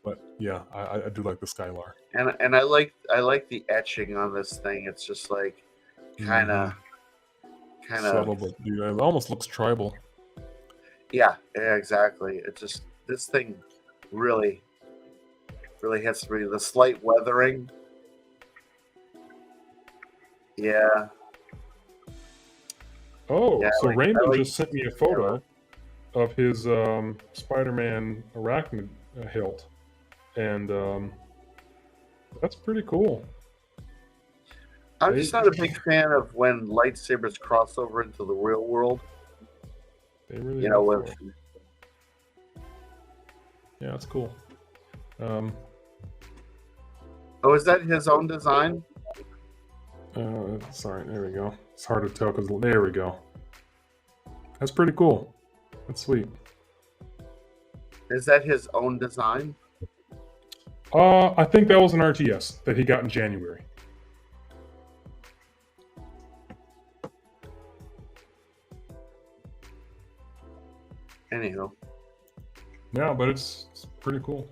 But yeah, I do like the Skylar. And I like the etching on this thing. It's just like kind of Subtle, but yeah, it almost looks tribal. yeah, exactly. It just this thing really hits me. The slight weathering. Yeah. Oh, Yeah, so Raymond like- just sent me a photo of his Spider-Man arachnid hilt, and that's pretty cool. I'm just not a big fan of when lightsabers cross over into the real world. They really You know, go with for it. Yeah, that's cool. oh, is that his own design? Sorry, there we go. It's hard to tell because there we go. That's pretty cool. That's sweet. Is that his own design? I think that was an RTS that he got in January. Anyhow, Yeah, but it's pretty cool.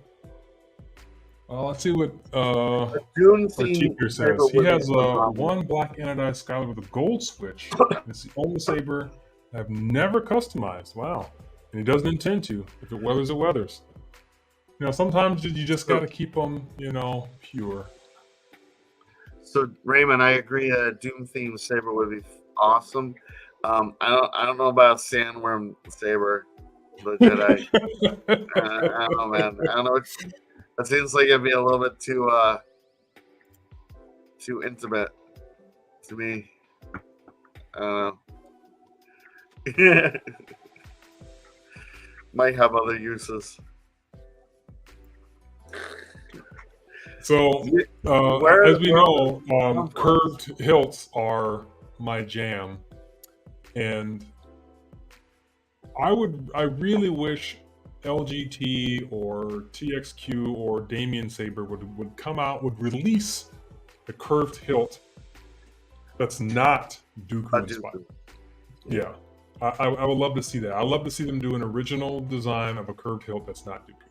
Let's see what Dune our theme teacher says. He has one black anodized Skylar with a gold switch. It's the only saber I've never customized. Wow. And he doesn't intend to. If it weathers, it weathers. You know, sometimes you just got to keep them, pure. So Raymond, I agree. A Doom themed saber would be awesome. I don't know about Sandworm saber, the Jedi. I don't know, man. I don't know. That seems like it'd be a little bit too intimate to me. I don't know. Might have other uses. So, as we know, curved hilts are my jam, and I really wish LGT or TXQ or Damien Saber would come out, would release a curved hilt that's not Dooku inspired. Yeah, I would love to see that. I'd love to see them do an original design of a curved hilt that's not Dooku.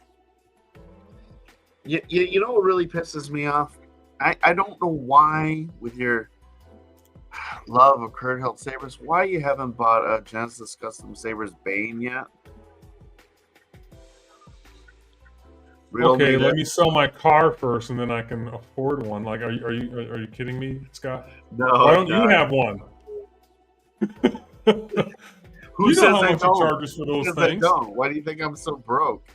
You know what really pisses me off? I don't know why, with your love of curved hilt sabers, why you haven't bought a Genesis Custom Sabers Bane yet. Okay, let me sell my car first, and then I can afford one. Like, are you kidding me, Scott? No. Why don't you have one? Who you says know how I much don't? he charges for those Who says I things. don't? Why do you think I'm so broke?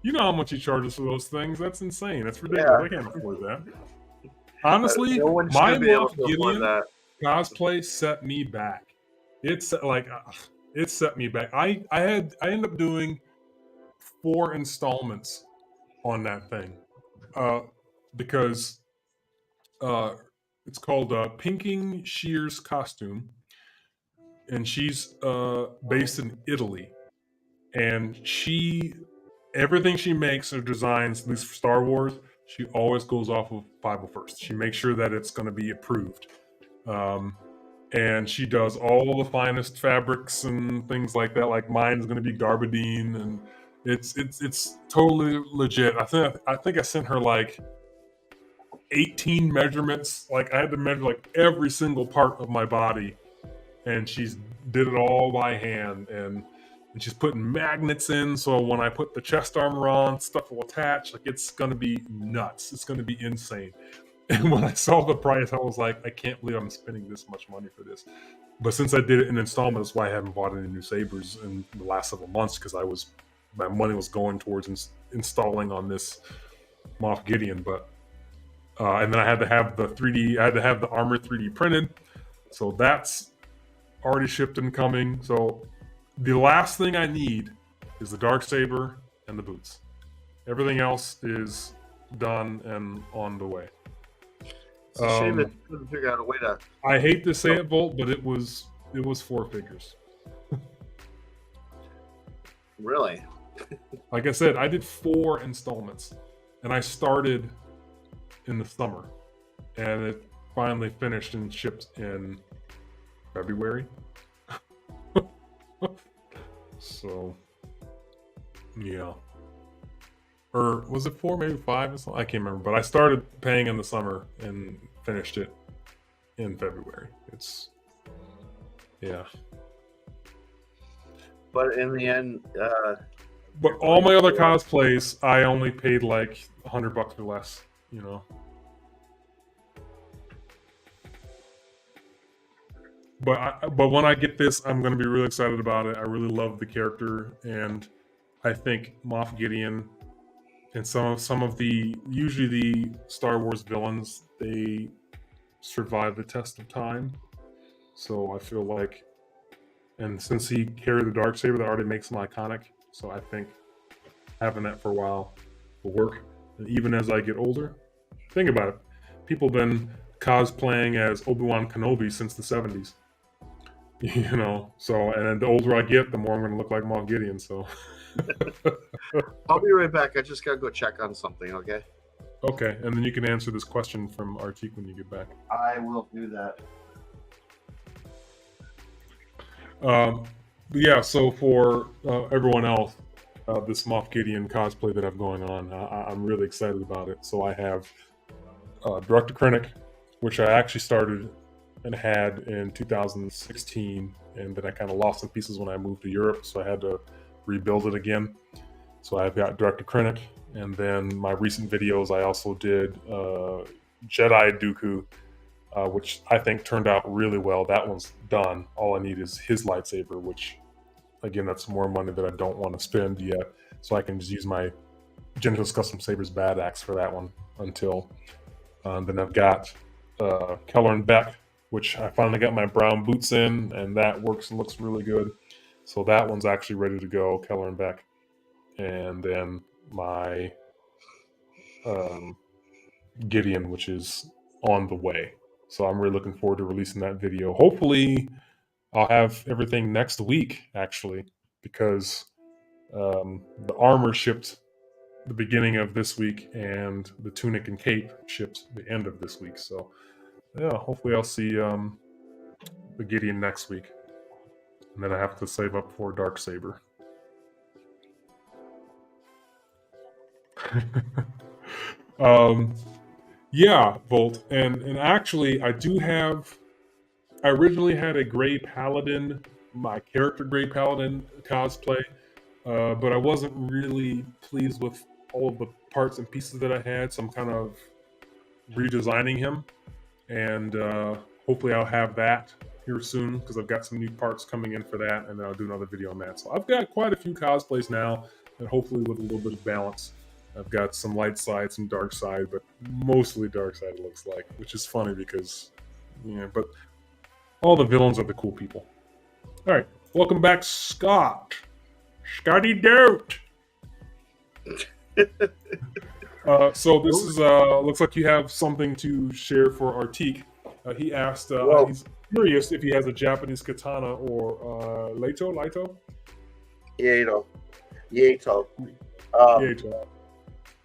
You know how much he charges for those things. That's insane. That's ridiculous. I can't afford that. Honestly, no one my should be able Moff to afford Gideon that. cosplay set me back. It set me back. I ended up doing 4 installments on that thing because it's called Pinking Shear's Costume, and she's based in Italy, and everything she makes or designs, at least for Star Wars, she always goes off of 501st. She makes sure that it's going to be approved. And she does all the finest fabrics and things like that. Like mine's going to be garbadine, and it's totally legit. I think I sent her like 18 measurements. Like I had to measure like every single part of my body, and she's did it all by hand, and she's putting magnets in, so when I put the chest armor on, stuff will attach. Like it's gonna be nuts. It's gonna be insane. And when I saw the price, I was like, I can't believe I'm spending this much money for this. But since I did it in installments, that's why I haven't bought any new sabers in the last several months, because my money was going towards installing on this Moff Gideon. But and then I had to have the 3D. I had to have the armor 3D printed, so that's already shipped and coming. So the last thing I need is the Darksaber and the boots. Everything else is done and on the way. It's a shame that you couldn't figure out a way to. I hate to say it, Volt, but it was 4 figures. Really? Like I said, I did 4 installments, and I started in the summer, and finally finished and shipped in February. So, yeah. Or was it 4, maybe 5 or something? I can't remember. But I started paying in the summer and finished it in February. Yeah. But in the end, But all my other cosplays, I only paid like $100 or less, you know. But when I get this, I'm going to be really excited about it. I really love the character, and I think Moff Gideon and some of the usually the Star Wars villains, they survive the test of time. So I feel like, and since he carried the Darksaber, that already makes him iconic. So I think having that for a while will work. And even as I get older, think about it. People have been cosplaying as Obi-Wan Kenobi since the 70s. You know, so, and then the older I get, the more I'm going to look like Moff Gideon. So, I'll be right back. I just gotta go check on something. Okay. okay, and then you can answer this question from Artik when you get back. I will do that. Yeah, so for everyone else, this Moff Gideon cosplay that I'm going on, I'm really excited about it. So I have Director Krennic, which I actually started and had in 2016, and then I kind of lost some pieces when I moved to Europe, so I had to rebuild it again. So I've got Director Krennic, and then my recent videos I also did Jedi Dooku, which I think turned out really well. That one's done. All I need is his lightsaber, which, again, that's more money that I don't want to spend yet. So I can just use my Genesis Custom Sabers Bad Axe for that one until. Then I've got Keller and Beck, which I finally got my brown boots in, and that works and looks really good. So that one's actually ready to go, Keller and Beck. And then my Gideon, which is on the way. So I'm really looking forward to releasing that video. Hopefully, I'll have everything next week, actually, because the armor shipped the beginning of this week, and the tunic and cape shipped the end of this week. So, yeah, hopefully I'll see the Gideon next week. And then I have to save up for Darksaber. Yeah, Volt. And actually, I originally had a Gray Paladin, my character Gray Paladin cosplay, but I wasn't really pleased with all of the parts and pieces that I had, so I'm kind of redesigning him. And hopefully I'll have that here soon, because I've got some new parts coming in for that, and then I'll do another video on that. So I've got quite a few cosplays now, and hopefully with a little bit of balance. I've got some light side, some dark side, but mostly dark side it looks like, which is funny because, yeah, but all the villains are the cool people. All right, welcome back, Scott. Scotty Dote. So this is looks like you have something to share for Artik. He asked, he's curious if he has a Japanese katana or Leito. Ieto.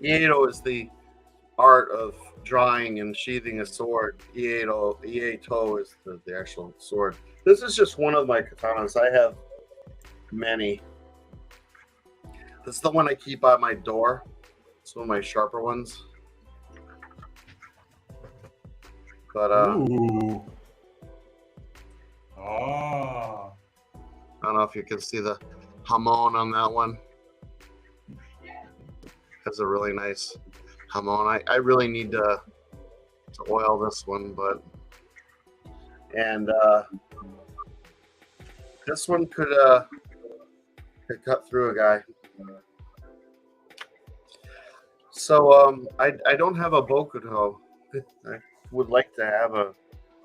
Ieto is the art of drawing and sheathing a sword. Ieto is the actual sword. This is just one of my katanas. I have many. This is the one I keep by my door. It's one of my sharper ones. But Ooh. I don't know if you can see the hamon on that one. Has a really nice hamon. I really need to oil this one, but this one could cut through a guy. So I don't have a Bokuto. I would like to have a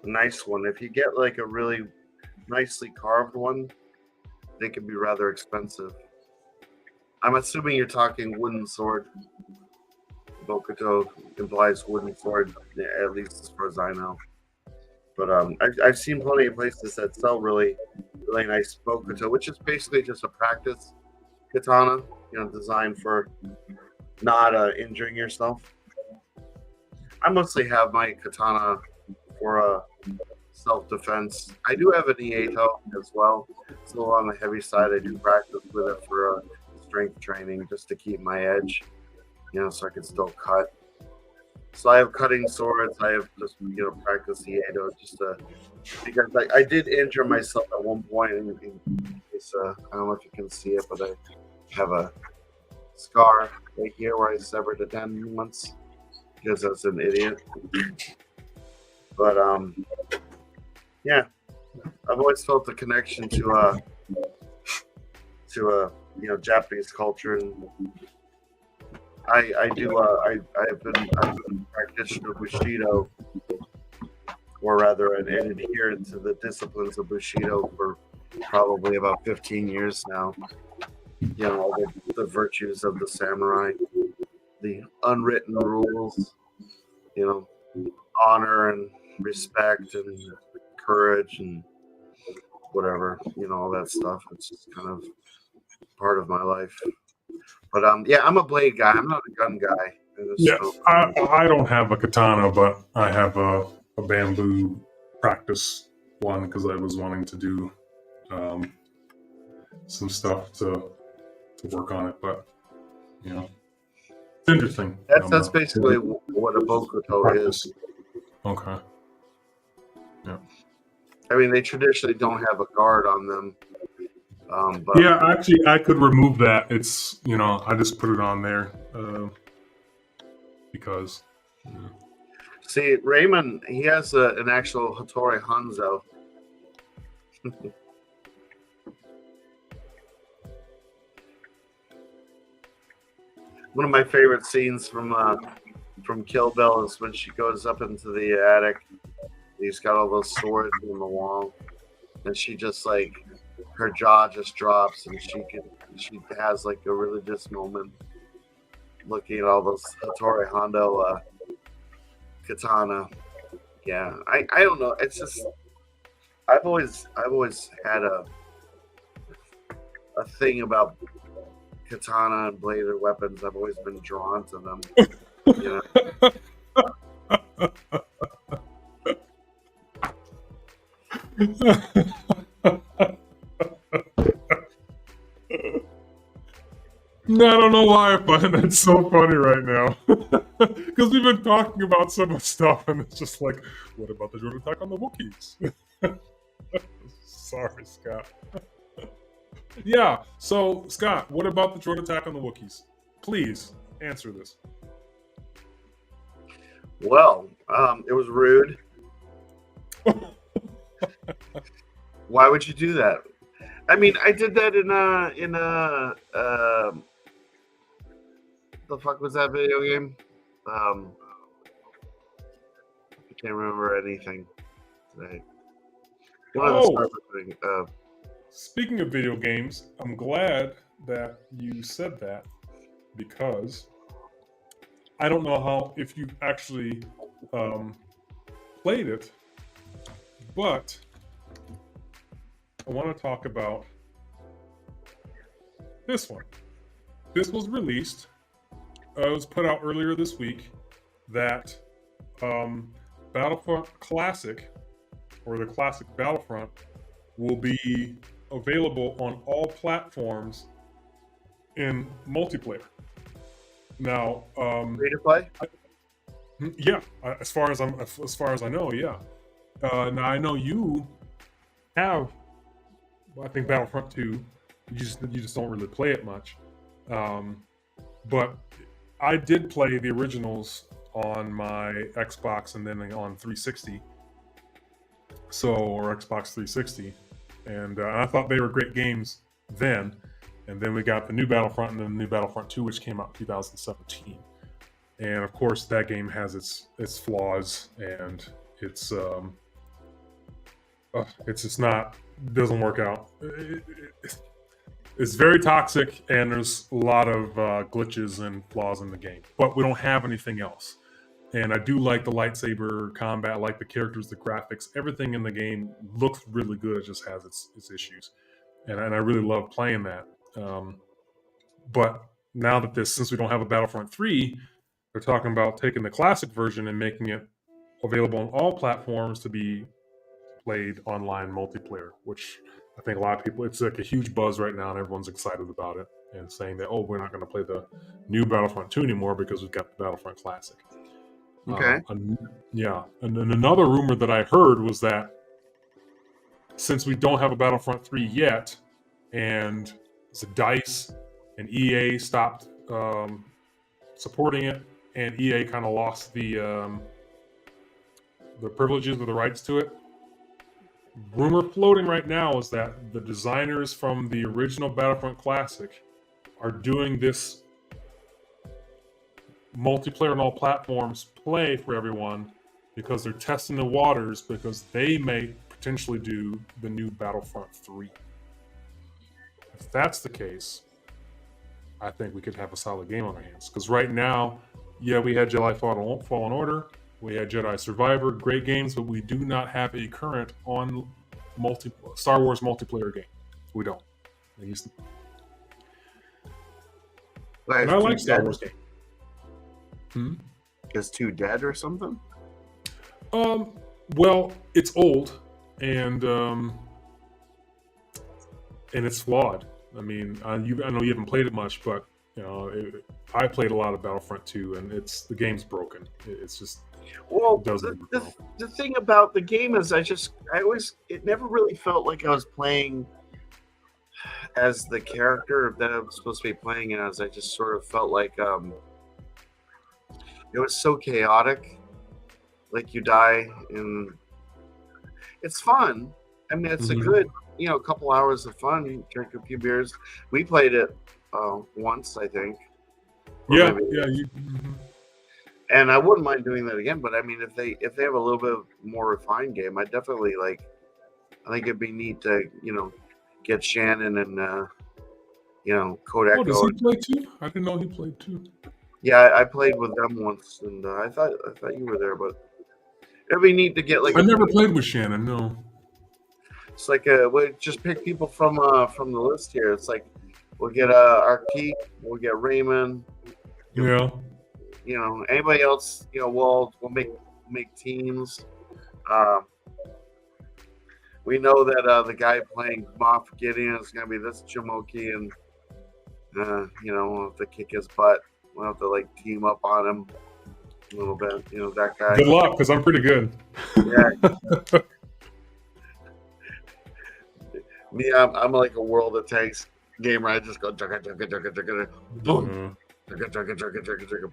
nice one. If you get like a really nicely carved one, they can be rather expensive. I'm assuming you're talking wooden sword. Bokuto implies wooden sword, at least as far as I know. But I've seen plenty of places that sell really nice Bokuto, which is basically just a practice katana, designed for not injuring yourself. I mostly have my katana for self-defense. I do have an E8 as well. It's a little on the heavy side. I do practice with it for strength training just to keep my edge, so I can still cut. So I have cutting swords. I have just practice E8 just because I did injure myself at one point. In case, I don't know if you can see it, but I have a scar right here where I severed a tendon once because I was an idiot. But yeah, I've always felt the connection to Japanese culture, and I've been a practitioner of Bushido, or rather an adherent to the disciplines of Bushido for probably about 15 years now. All the virtues of the samurai, the unwritten rules, honor and respect and courage and whatever, all that stuff. It's just kind of part of my life. But yeah, I'm a blade guy. I'm not a gun guy. Yeah, I don't have a katana, but I have a bamboo practice one because I was wanting to do some stuff to work on it. But it's interesting. That's basically what a bokuto is. Okay. Yeah. I mean, they traditionally don't have a guard on them. But yeah, actually, I could remove that. It's I just put it on there because. See, Raymond, he has an actual Hattori Hanzo. One of my favorite scenes from Kill Bill is when she goes up into the attic. He's got all those swords on the wall, and she just her jaw just drops, and she has a religious moment, looking at all those Hattori Hondo katana. Yeah, I don't know. It's just I've always had a thing about katana and bladed weapons. I've always been drawn to them. I don't know why I find that so funny right now. Because we've been talking about so much stuff, and it's just like, what about the drone attack on the Wookiees? Sorry, Scott. Yeah, so, Scott, what about the drone attack on the Wookiees? Please, answer this. Well, it was rude. Why would you do that? I mean, I did that in the fuck was that video game? I can't remember anything today. Speaking of video games, I'm glad that you said that because I don't know if you've actually played it, but I want to talk about this one. This was released. It was put out earlier this week that Battlefront Classic, or the Classic Battlefront, will be available on all platforms in multiplayer. Now, free to play? Yeah, as far as I know, yeah. Now I know you have, I think, Battlefront 2. You just don't really play it much. But I did play the originals on my Xbox and then on 360. Or Xbox 360. And I thought they were great games then. And then we got the new Battlefront and then the new Battlefront 2, which came out in 2017. And of course, that game has its flaws, and it's just doesn't work out. It's very toxic, and there's a lot of glitches and flaws in the game. But we don't have anything else. And I do like the lightsaber combat, I like the characters, the graphics, everything in the game looks really good. It just has its issues, and I really love playing that. But now that since we don't have a Battlefront 3, they're talking about taking the classic version and making it available on all platforms to be played online multiplayer, which I think a lot of people, it's like a huge buzz right now and everyone's excited about it and saying that, oh, we're not going to play the new Battlefront 2 anymore because we've got the Battlefront Classic. Okay. Yeah. And then another rumor that I heard was that since we don't have a Battlefront 3 yet, and the DICE and EA stopped supporting it, and EA kind of lost the privileges or the rights to it. Rumor floating right now is that the designers from the original Battlefront Classic are doing this multiplayer on all platforms play for everyone because they're testing the waters because they may potentially do the new Battlefront 3. If that's the case, I think we could have a solid game on our hands. Because right now, yeah, we had Jedi Fallen Order, we had Jedi Survivor, great games, but we do not have a current on Star Wars multiplayer game. We don't. And I like Star Wars games. Is 2 dead or something? Well, it's old and it's flawed. I mean, I know you haven't played it much, but you know, I played a lot of Battlefront 2, and the game's broken. It's just the thing about the game is it never really felt like I was playing as the character that I was supposed to be playing as. I just sort of felt like it was so chaotic. Like you die, and it's fun. I mean, it's a good, couple hours of fun. You drink a few beers. We played it once, I think. Yeah. And I wouldn't mind doing that again. But I mean, if they have a little bit more refined game, I definitely like. I think it'd be neat to get Shannon and Kodak. Oh, does he play too? I didn't know he played too. Yeah, I played with them once, and I thought you were there, but it'd be neat to get like. I never played with Shannon. No. It's like we just pick people from the list here. It's like we'll get Arkeek, we'll get Raymond. Yeah. Anybody else? We'll make teams. We know that the guy playing Moff Gideon is gonna be this Jamoki, and we'll have to kick his butt. We'll have to like team up on him a little bit. That guy. Good luck, because I'm pretty good. Yeah. Me, I'm like a World of Tanks gamer. I just go boom,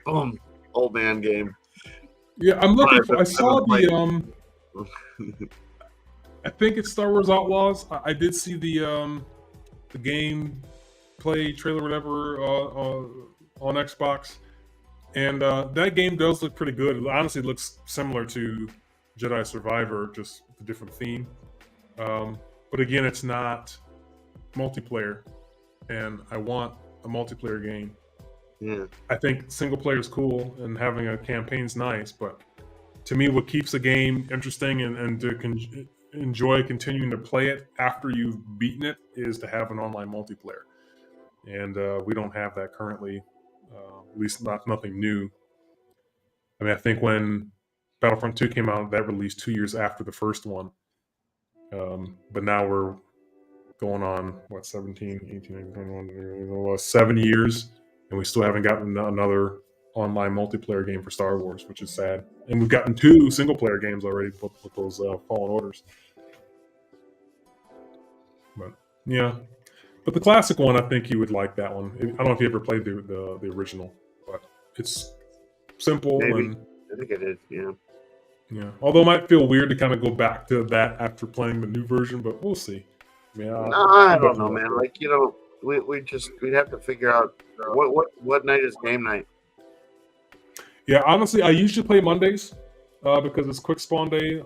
boom, old man game. Yeah, I'm looking for. I saw the I think it's Star Wars Outlaws. I did see the game play trailer, whatever, on Xbox, and that game does look pretty good. It honestly looks similar to Jedi Survivor, just a different theme. But again, it's not multiplayer, and I want a multiplayer game. Yeah. I think single player is cool, and having a campaign's nice, but to me, what keeps a game interesting and to enjoy continuing to play it after you've beaten it is to have an online multiplayer. And we don't have that currently, at least nothing new. I mean, I think when Battlefront 2 came out, that released 2 years after the first one. But now we're going on, 17, 18, 21, 7 years, and we still haven't gotten another online multiplayer game for Star Wars, which is sad. And we've gotten 2 single-player games already with those Fallen Orders. But, yeah. But the classic one, I think you would like that one. I don't know if you ever played the original, but it's simple. Maybe. And I think I did, yeah. Yeah, although it might feel weird to kind of go back to that after playing the new version, but we'll see. I mean, I don't know, man. Like we'd have to figure out what night is game night. Yeah, honestly, I usually play Mondays because it's quick spawn day.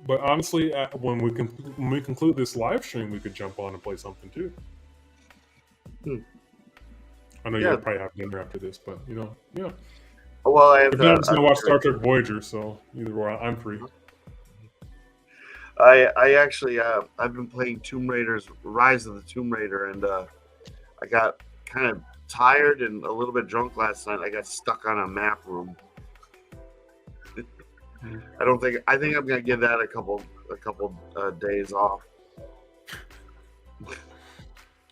But honestly, when we conclude this live stream, we could jump on and play something too. I know you'll probably have dinner after this, but yeah. Well, I have to watch Star Trek Voyager, so either way, I'm free. I actually I've been playing Rise of the Tomb Raider, and I got kind of tired and a little bit drunk last night. I got stuck on a map room. I think I'm gonna give that a couple days off.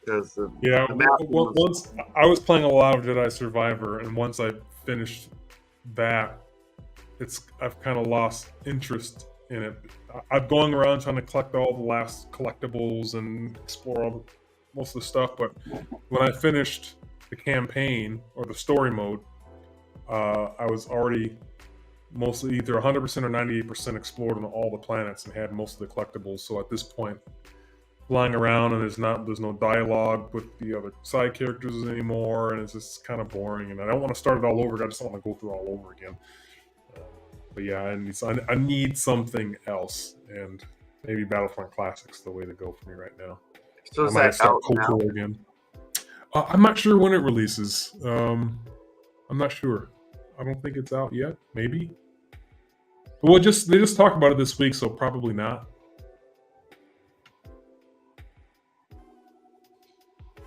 Because Yeah, the map was, once I was playing a lot of Jedi Survivor, and once I finished that, I've kind of lost interest in it. I'm going around trying to collect all the last collectibles and explore most of the stuff, but when I finished the campaign or the story mode, I was already mostly either 100% or 98% explored on all the planets and had most of the collectibles. So at this point, flying around and there's no dialogue with the other side characters anymore, and it's just kind of boring. And I don't want to start it all over. I just don't want to go through all over again. But yeah, I need something else, and maybe Battlefront Classic's the way to go for me right now. so I is might that start out now? Kotor again. I'm not sure when it releases. I'm not sure. I don't think it's out yet. Maybe. Well, they just talked about it this week, so probably not.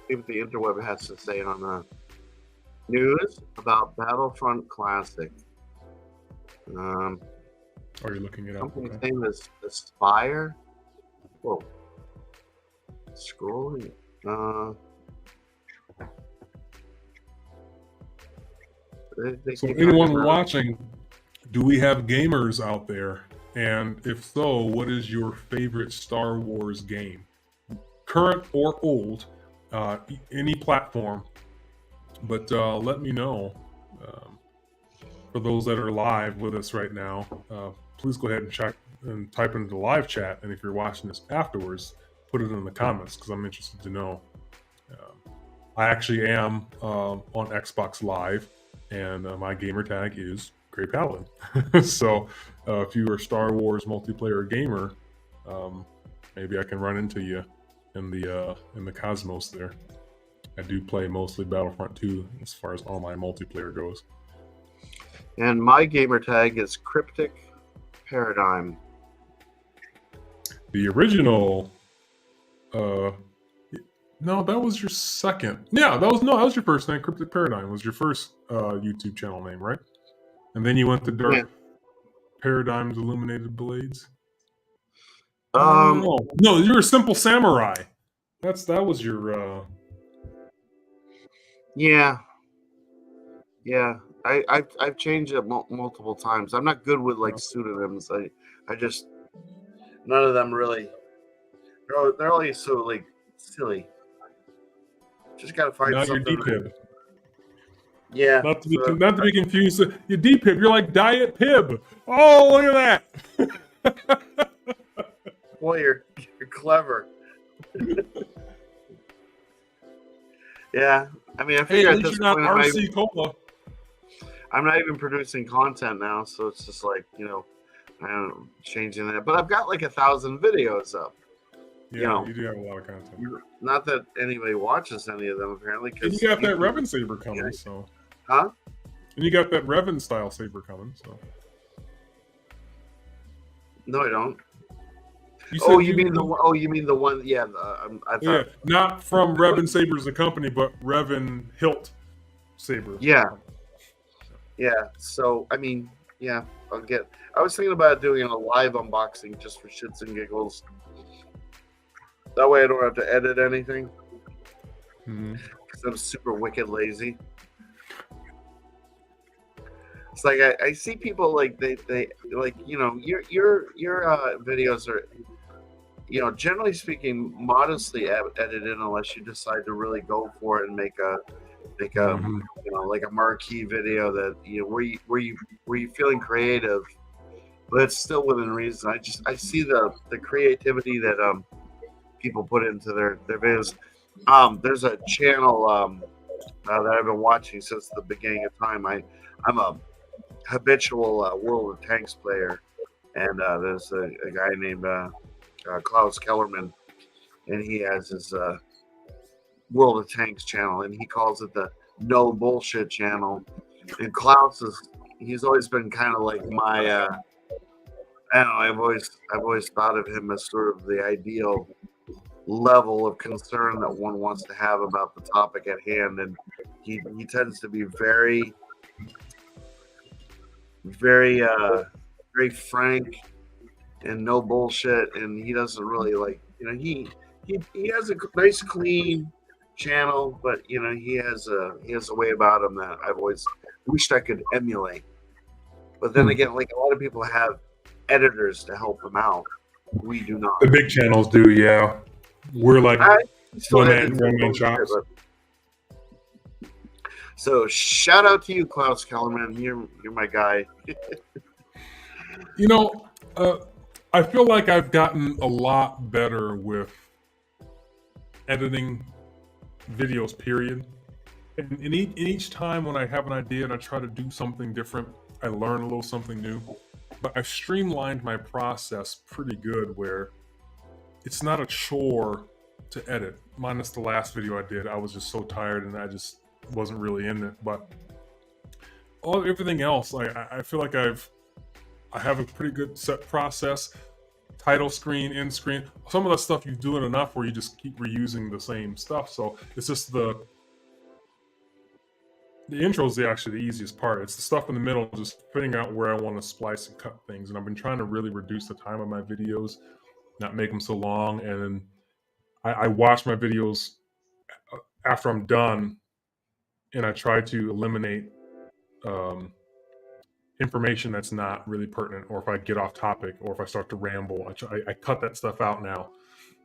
See what the interweb has to say on the news about Battlefront Classic. Are you looking it up? Something Okay. saying this Aspire. Whoa. Scrolling. They So keep anyone talking about- watching, do we have gamers out there? And if so, what is your favorite Star Wars game? Current or old, any platform. But let me know. For those that are live with us right now, please go ahead and check and type into the live chat. And if you're watching this afterwards, put it in the comments because I'm interested to know. I actually am on Xbox Live, and my gamer tag is Grey Paladin. So if you are a Star Wars multiplayer gamer, maybe I can run into you in the cosmos there. I do play mostly Battlefront 2 as far as online multiplayer goes. And my gamer tag is Cryptic Paradigm. The original, no, that was your second. Yeah, that was your first name. Cryptic Paradigm was your first YouTube channel name, right? And then you went to Darth Yeah. Paradigm's Illuminated Blades. Um, No, you're a Simple Samurai. That was your. Yeah. I've changed it multiple times. I'm not good with like pseudonyms. I just none of them really. They're all so like silly. Just gotta find Now you're something. D-Pib. Yeah. Not to be confused. You're D-Pib. You're like Diet Pib. Oh, look at that. Boy, you're clever. Yeah. I mean, I Hey, figure at at least this you're not point RC Cola. I'm not even producing content now, so it's just like, I'm changing that. But I've got like 1,000 videos up. Yeah, you do have a lot of content. Not that anybody watches any of them apparently. And you got that Revan saber coming, so. Huh? And you got that Revan style saber coming, so. No, I don't. You You mean the one? Oh, you mean the one? Yeah, I thought. Yeah, not from Revan Sabers the company, but Revan Hilt Saber. Yeah. So I mean, yeah, I was thinking about doing a live unboxing just for shits and giggles. That way, I don't have to edit anything because I'm super wicked lazy. It's like I see people like they like your videos are generally speaking modestly edited unless you decide to really go for it and make a like a marquee video that where you feeling creative, but it's still within reason. I see the creativity that people put into their videos. There's a channel that I've been watching since the beginning of time. I'm a habitual World of Tanks player, and there's a guy named Klaus Kellerman, and he has his World of Tanks channel, and he calls it the No Bullshit channel. And Klaus he's always been kind of like my I don't know, I've always thought of him as sort of the ideal level of concern that one wants to have about the topic at hand, and he tends to be very very frank and no bullshit, and he doesn't really like, he has a nice clean channel, but he has a way about him that I've always wished I could emulate. But then again, like a lot of people have editors to help them out. We do not. The big channels do, yeah. We're like Still one man bullshit, shops. So shout out to you, Klaus Kellerman. You're my guy. I feel like I've gotten a lot better with editing videos, period. And each time when I have an idea and I try to do something different, I learn a little something new. But I've streamlined my process pretty good where it's not a chore to edit. Minus the last video I did. I was just so tired and I just wasn't really in it. But everything else, I feel like I have a pretty good set process. Title screen, end screen. Some of that stuff you do it enough where you just keep reusing the same stuff. So it's just the intro is actually the easiest part. It's the stuff in the middle, just figuring out where I want to splice and cut things. And I've been trying to really reduce the time of my videos, not make them so long. And I watch my videos after I'm done, and I try to eliminate information that's not really pertinent, or if I get off topic, or if I start to ramble, I cut that stuff out now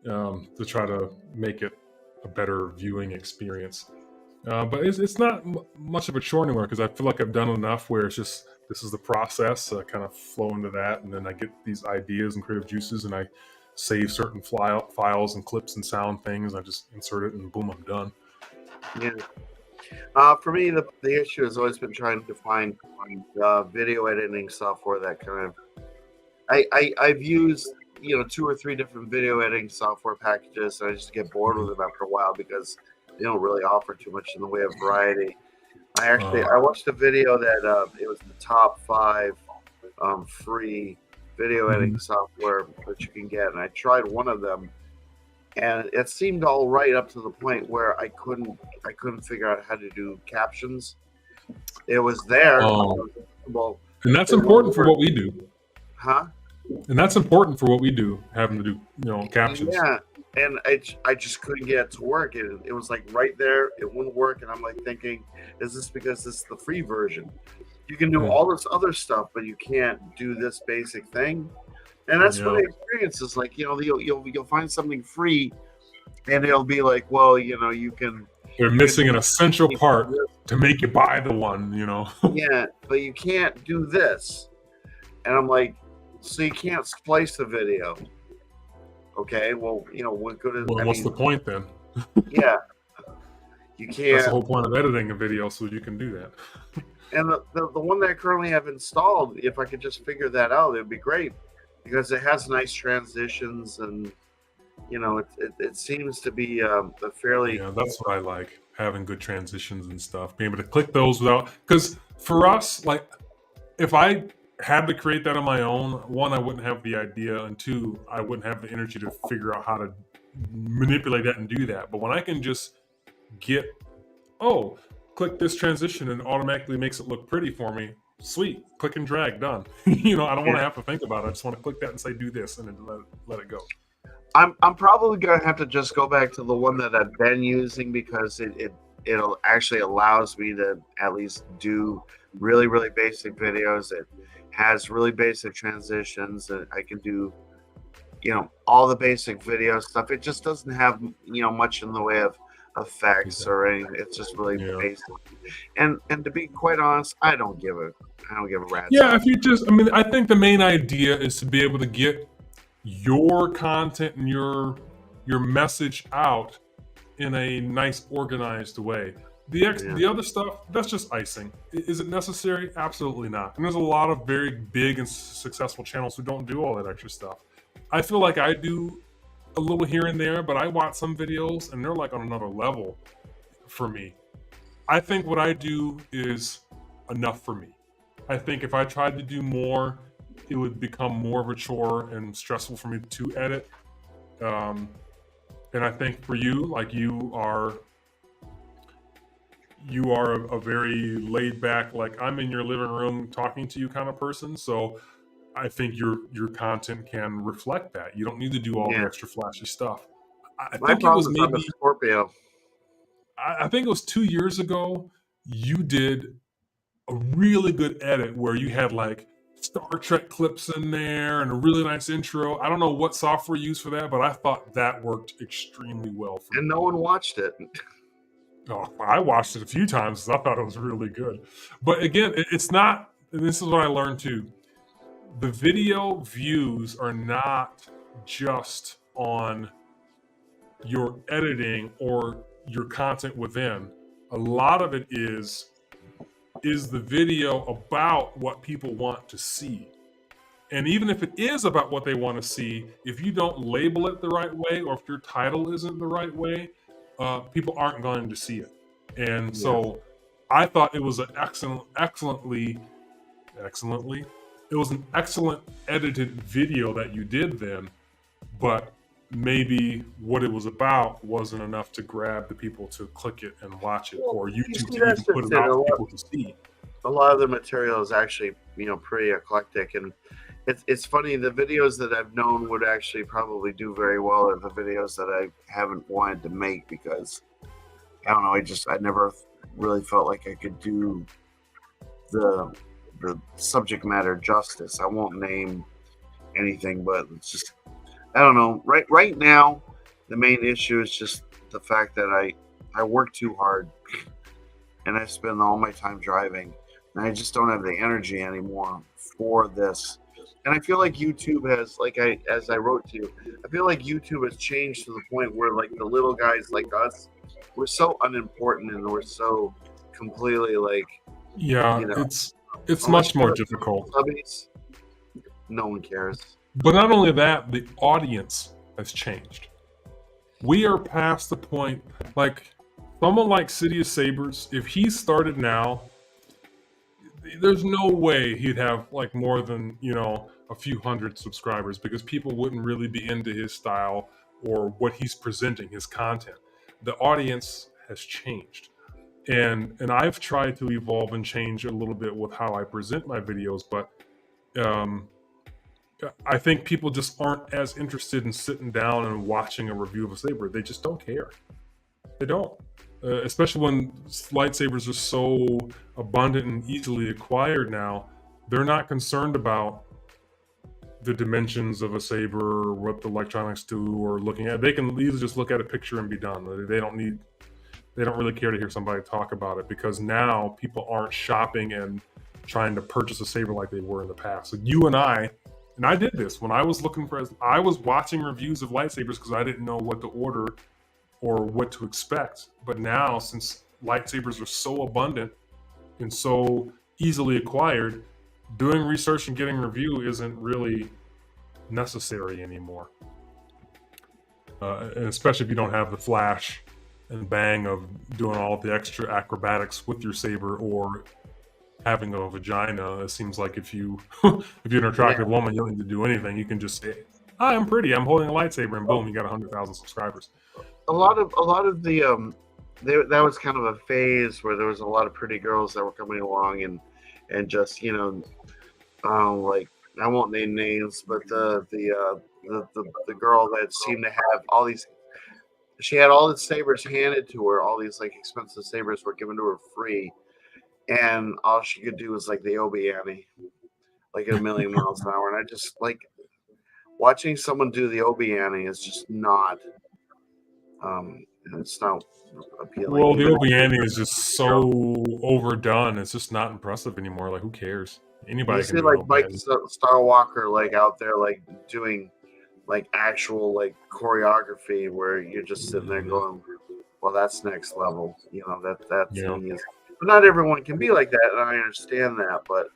to try to make it a better viewing experience. But it's not much of a chore anymore because I feel like I've done enough where it's just, this is the process. I kind of flow into that, and then I get these ideas and creative juices, and I save certain files and clips and sound things. I just insert it, and boom, I'm done. Yeah. For me, the issue has always been trying to find video editing software that kind of. I've used 2 or 3 different video editing software packages, and I just get bored with them after a while because they don't really offer too much in the way of variety. I watched a video that it was the top 5 free video editing software that you can get, and I tried one of them, and it seemed all right up to the point where I couldn't figure out how to do captions. It was there. And that's important for what we do. Huh? And that's important for what we do, having to do captions. Yeah. And I just couldn't get it to work. It was like right there. It wouldn't work. And I'm like thinking, is this because this is the free version? You can do all this other stuff, but you can't do this basic thing. And that's what the experience is like. You'll find something free, and it'll be like, well, you can. They're missing an essential part to make you buy the one. Yeah, but you can't do this. And I'm like, so you can't splice the video. Okay, well, what good is? Well, what's the point then? Yeah, you can't. That's the whole point of editing a video, so you can do that. And the one that I currently have installed, if I could just figure that out, it'd be great because it has nice transitions, and it seems to be a fairly. Yeah, that's what I like, having good transitions and stuff. Being able to click those without, because for us, like, if I had to create that on my own, 1, I wouldn't have the idea, and 2, I wouldn't have the energy to figure out how to manipulate that and do that. But when I can just click this transition and automatically makes it look pretty for me, sweet, click and drag, done. I don't want to have to think about it. I just want to click that and say do this, and then let it go. I'm probably gonna have to just go back to the one that I've been using because it'll actually allows me to at least do really, really basic videos. It has really basic transitions, and I can do all the basic video stuff. It just doesn't have much in the way of effects or anything. It's just really basic. And to be quite honest, I don't give a rat's. Yeah, I think the main idea is to be able to get your content and your message out in a nice, organized way. The other stuff, that's just icing. Is it necessary? Absolutely not. And there's a lot of very big and successful channels who don't do all that extra stuff. I feel like I do a little here and there, but I watch some videos and they're like on another level for me. I think what I do is enough for me. I think if I tried to do more, it would become more of a chore and stressful for me to edit. And I think for you, like you are a very laid back, like I'm in your living room talking to you kind of person. So I think your content can reflect that. You don't need to do all the Yeah. extra flashy stuff. I My think it was problem is I'm a maybe Scorpio. I think it was 2 years ago. You did a really good edit where you had like Star Trek clips in there and a really nice intro. I don't know what software you used for that, but I thought that worked extremely well for And me. no one watched it. Oh, I watched it a few times because I thought it was really good. But again, it's not, and this is what I learned too. The video views are not just on your editing or your content within. A lot of it is the video about what people want to see. And even if it is about what they want to see, if you don't label it the right way or if your title isn't the right way, people aren't going to see it. And so I thought it was an excellently, it was an excellent edited video that you did then, but maybe what it was about wasn't enough to grab the people to click it and watch it, or You YouTube see, to that's even put just it it. out for people to see. A lot of the material is actually, pretty eclectic, and it's funny. The videos that I've known would actually probably do very well are the videos that I haven't wanted to make because I don't know. I never really felt like I could do the subject matter justice. I won't name anything, but it's just I don't know. Right now, the main issue is just the fact that I work too hard and I spend all my time driving, and I just don't have the energy anymore for this. And I feel like YouTube has, as I wrote to you, I feel like YouTube has changed to the point where like the little guys like us, we're so unimportant and we're so completely Yeah, you know, it's unless much more you're difficult. Subbies, no one cares. But not only that, the audience has changed. We are past the point, like someone like City of Sabers, if he started now, there's no way he'd have like more than, a few hundred subscribers because people wouldn't really be into his style or what he's presenting, his content. The audience has changed. And I've tried to evolve and change a little bit with how I present my videos, but um, I think people just aren't as interested in sitting down and watching a review of a saber. They just don't care. They don't. Especially when lightsabers are so abundant and easily acquired now, they're not concerned about the dimensions of a saber or what the electronics do or looking at. They can easily just look at a picture and be done. They don't really care to hear somebody talk about it because now people aren't shopping and trying to purchase a saber like they were in the past. So you and I did this when I was I was watching reviews of lightsabers because I didn't know what to order or what to expect. But now, since lightsabers are so abundant and so easily acquired, doing research and getting review isn't really necessary anymore. And especially if you don't have the flash and bang of doing all the extra acrobatics with your saber or having a vagina. It seems like if you're an attractive woman, you don't need to do anything. You can just say, "Hi, I'm pretty. I'm holding a lightsaber," and boom, you got 100,000 subscribers. A lot of the that was kind of a phase where there was a lot of pretty girls that were coming along and just like I won't name names, but the girl that seemed to have all these. She had all the sabers handed to her. All these like expensive sabers were given to her free, and all she could do was like the Obi Annie, like at a million miles an hour. And I just like watching someone do the Obi Annie is just not. It's not appealing. Well, the Obi Annie is just so overdone. It's just not impressive anymore. Like, who cares? Anybody You can see do like Obi Mike Annie. Starwalker like out there like doing like actual like choreography where you're just sitting there going, well, that's next level. That thing is. But not everyone can be like that, and I understand that. But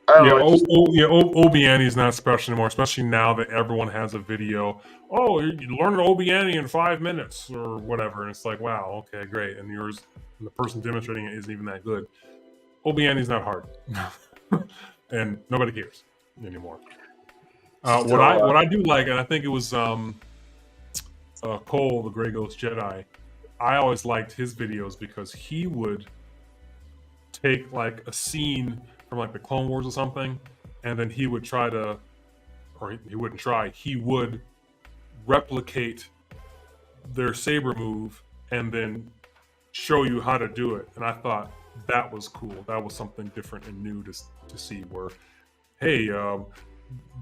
I don't know. Obi Annie is not special anymore, especially now that everyone has a video. Oh, you learn Obi Annie in 5 minutes or whatever, and it's like, wow, okay, great. And the person demonstrating it isn't even that good. Obi Annie's not hard, and nobody cares anymore. What I do like, and I think it was Cole, the Grey Ghost Jedi. I always liked his videos because he would take like a scene from like the Clone Wars or something and then he would try to, or he wouldn't try, he would replicate their saber move and then show you how to do it. And I thought that was cool. That was something different and new to see. Where, hey, Depa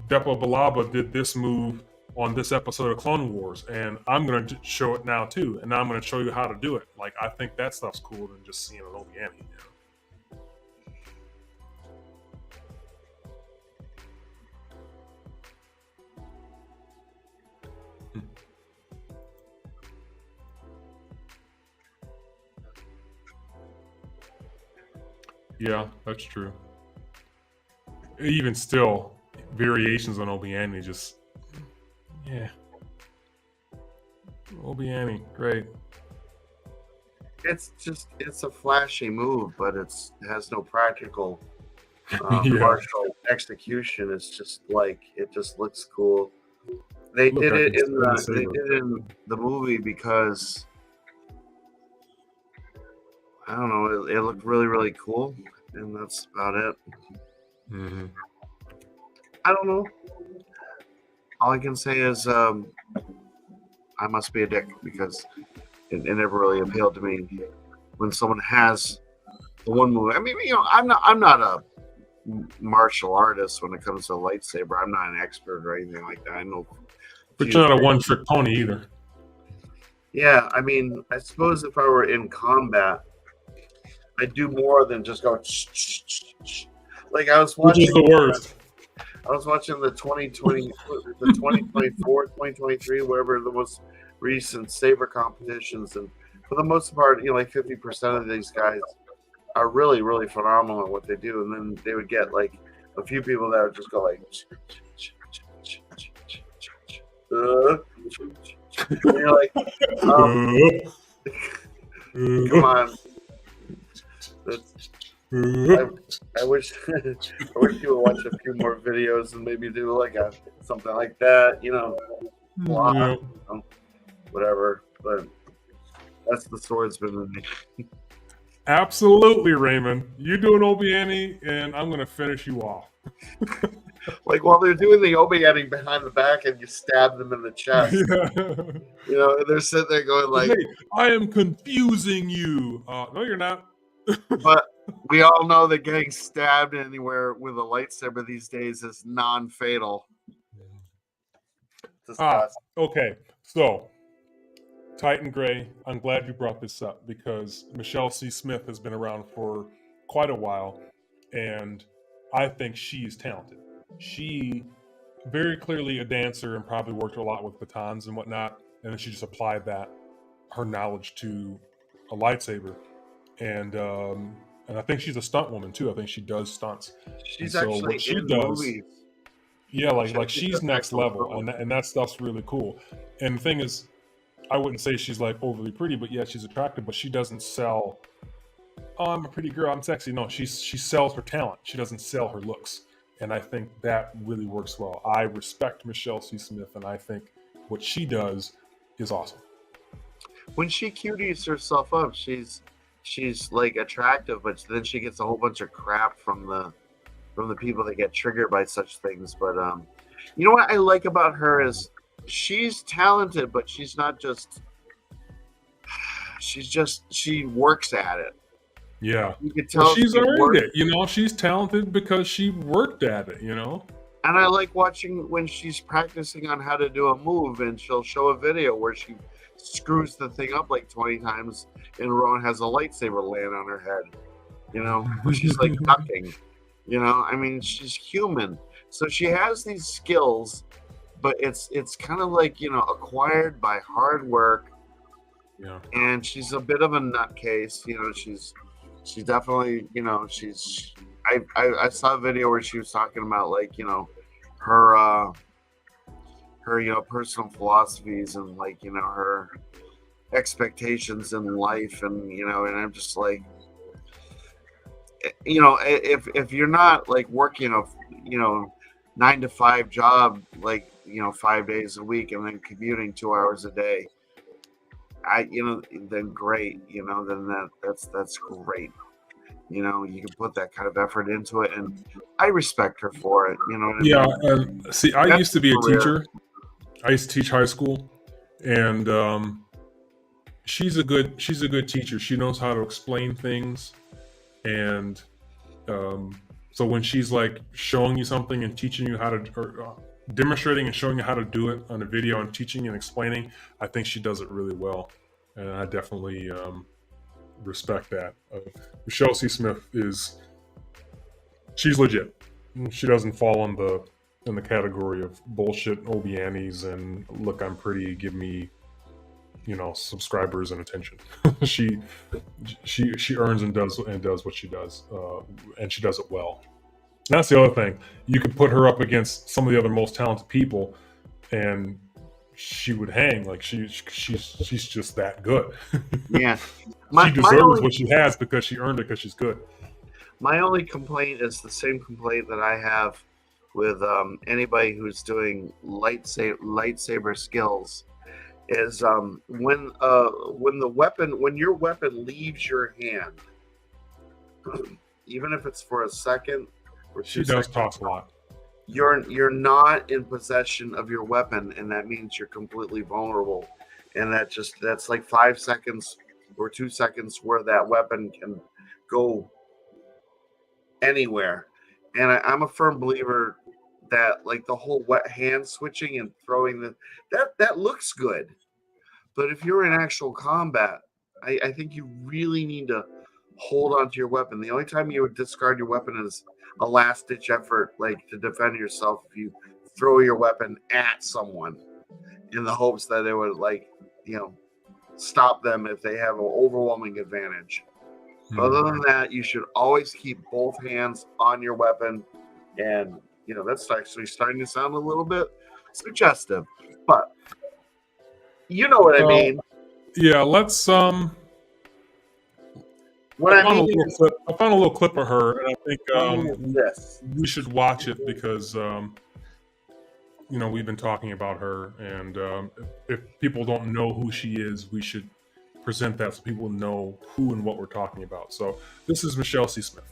Balaba did this move on this episode of Clone Wars, and I'm going to show it now too, and now I'm going to show you how to do it. Like, I think that stuff's cooler than just seeing an Obi-Wan. Yeah, that's true. Even still, variations on Obi-Wan just, yeah. Obi-Wan, great. It's a flashy move, but it has no practical Yeah. martial execution. It's just like, it just looks cool. They Look, did I it can in the still they say did it in the movie because I don't know, it looked really, really cool, and that's about it. Mm-hmm. I don't know. All I can say is I must be a dick because it never really appealed to me when someone has the one move. I mean, I'm not a martial artist when it comes to a lightsaber. I'm not an expert or anything like that. I know, But you're not a one-trick pony either. yeah. I mean, I suppose if I were in combat, I'd do more than just go. Like I was Which watching. is the worst. I was watching the 2020, the 2024, 2023, whatever the most recent saber competitions, and for the most part, like 50% of these guys are really, really phenomenal at what they do, and then they would get like a few people that would just go like, and you're like, come on. I wish I wish you would watch a few more videos and maybe do like something like that, Yeah. Whatever. But that's the swordsman in me. Absolutely, Raymond. You do an Obi-Wan, and I'm going to finish you off. Like while they're doing the Obi-Wan behind the back and you stab them in the chest. Yeah. And they're sitting there going like, hey, I am confusing you. No, you're not. But we all know that getting stabbed anywhere with a lightsaber these days is non-fatal. Okay. So, Titan Grey, I'm glad you brought this up because Michelle C. Smith has been around for quite a while, and I think she's talented. She very clearly a dancer and probably worked a lot with batons and whatnot, and then she just applied her knowledge to a lightsaber. And I think she's a stunt woman too. I think she does stunts. She's so actually what she in does, movies. Yeah, like she's next level, and that stuff's really cool. And the thing is, I wouldn't say she's like overly pretty, but yeah, she's attractive. But she doesn't sell. Oh, I'm a pretty girl. I'm sexy. No, she sells her talent. She doesn't sell her looks, and I think that really works well. I respect Michelle C. Smith, and I think what she does is awesome. When she cuties herself up, she's like attractive, but then she gets a whole bunch of crap from the people that get triggered by such things. But you know what I like about her is she's talented, but she's not just. She works at it. Yeah, you can tell she's earned it. She's talented because she worked at it. And I like watching when she's practicing on how to do a move, and she'll show a video where she screws the thing up like 20 times in a row and has a lightsaber land on her head. Where she's like ducking. I mean, she's human, so she has these skills, but it's kind of like acquired by hard work. Yeah. And she's a bit of a nutcase. She's definitely I saw a video where she was talking about like her personal philosophies and like her expectations in life, and and I'm just like, if you're not like working a 9 to 5 job like 5 days a week and then commuting 2 hours a day, then great, then that's great. You know, you can put that kind of effort into it, and I respect her for it. You know what I Yeah, mean? and see, I That's used to be a career. teacher. I used to teach high school, and she's a good teacher. She knows how to explain things, and so when she's like showing you something and teaching you how to, or demonstrating and showing you how to do it on a video and teaching and explaining, I think she does it really well, and I definitely respect that. Michelle C. Smith she's legit. She doesn't fall in the category of bullshit Obi Annies and look, I'm pretty, give me, subscribers and attention. she earns and does what she does, and she does it well. And that's the other thing. You could put her up against some of the other most talented people, and she would hang. Like she's just that good. Yeah. She deserves what she has because she earned it because she's good. My only complaint is the same complaint that I have with anybody who's doing lightsaber skills. Is when your weapon leaves your hand, even if it's for a second or 2 She does seconds, toss a lot. you're not in possession of your weapon, and that means you're completely vulnerable. And that's like 5 seconds or 2 seconds where that weapon can go anywhere. And I'm a firm believer that like the whole wet hand switching and throwing that looks good. But if you're in actual combat, I think you really need to hold on to your weapon. The only time you would discard your weapon is a last ditch effort, like to defend yourself. If you throw your weapon at someone in the hopes that it would stop them if they have an overwhelming advantage. Other than that, you should always keep both hands on your weapon. And that's actually starting to sound a little bit suggestive, but you know what I mean. Yeah, let's What I mean is, I found a little clip of her, and I think this. we should watch it because we've been talking about her, and if people don't know who she is, we should present that so people know who and what we're talking about. So this is Michelle C. Smith.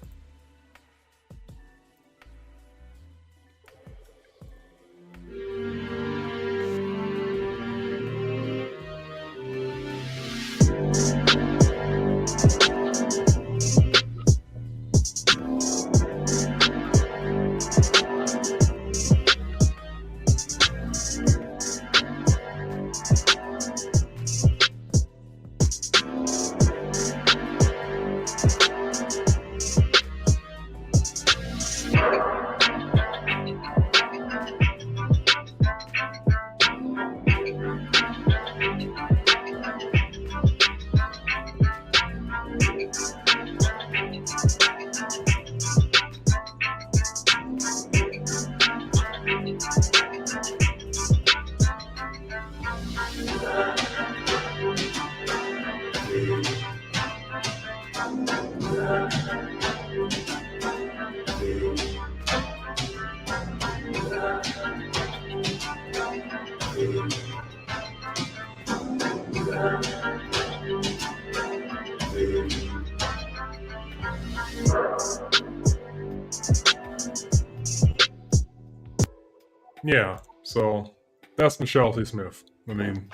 Yeah, so that's Michelle C. Smith. I mean,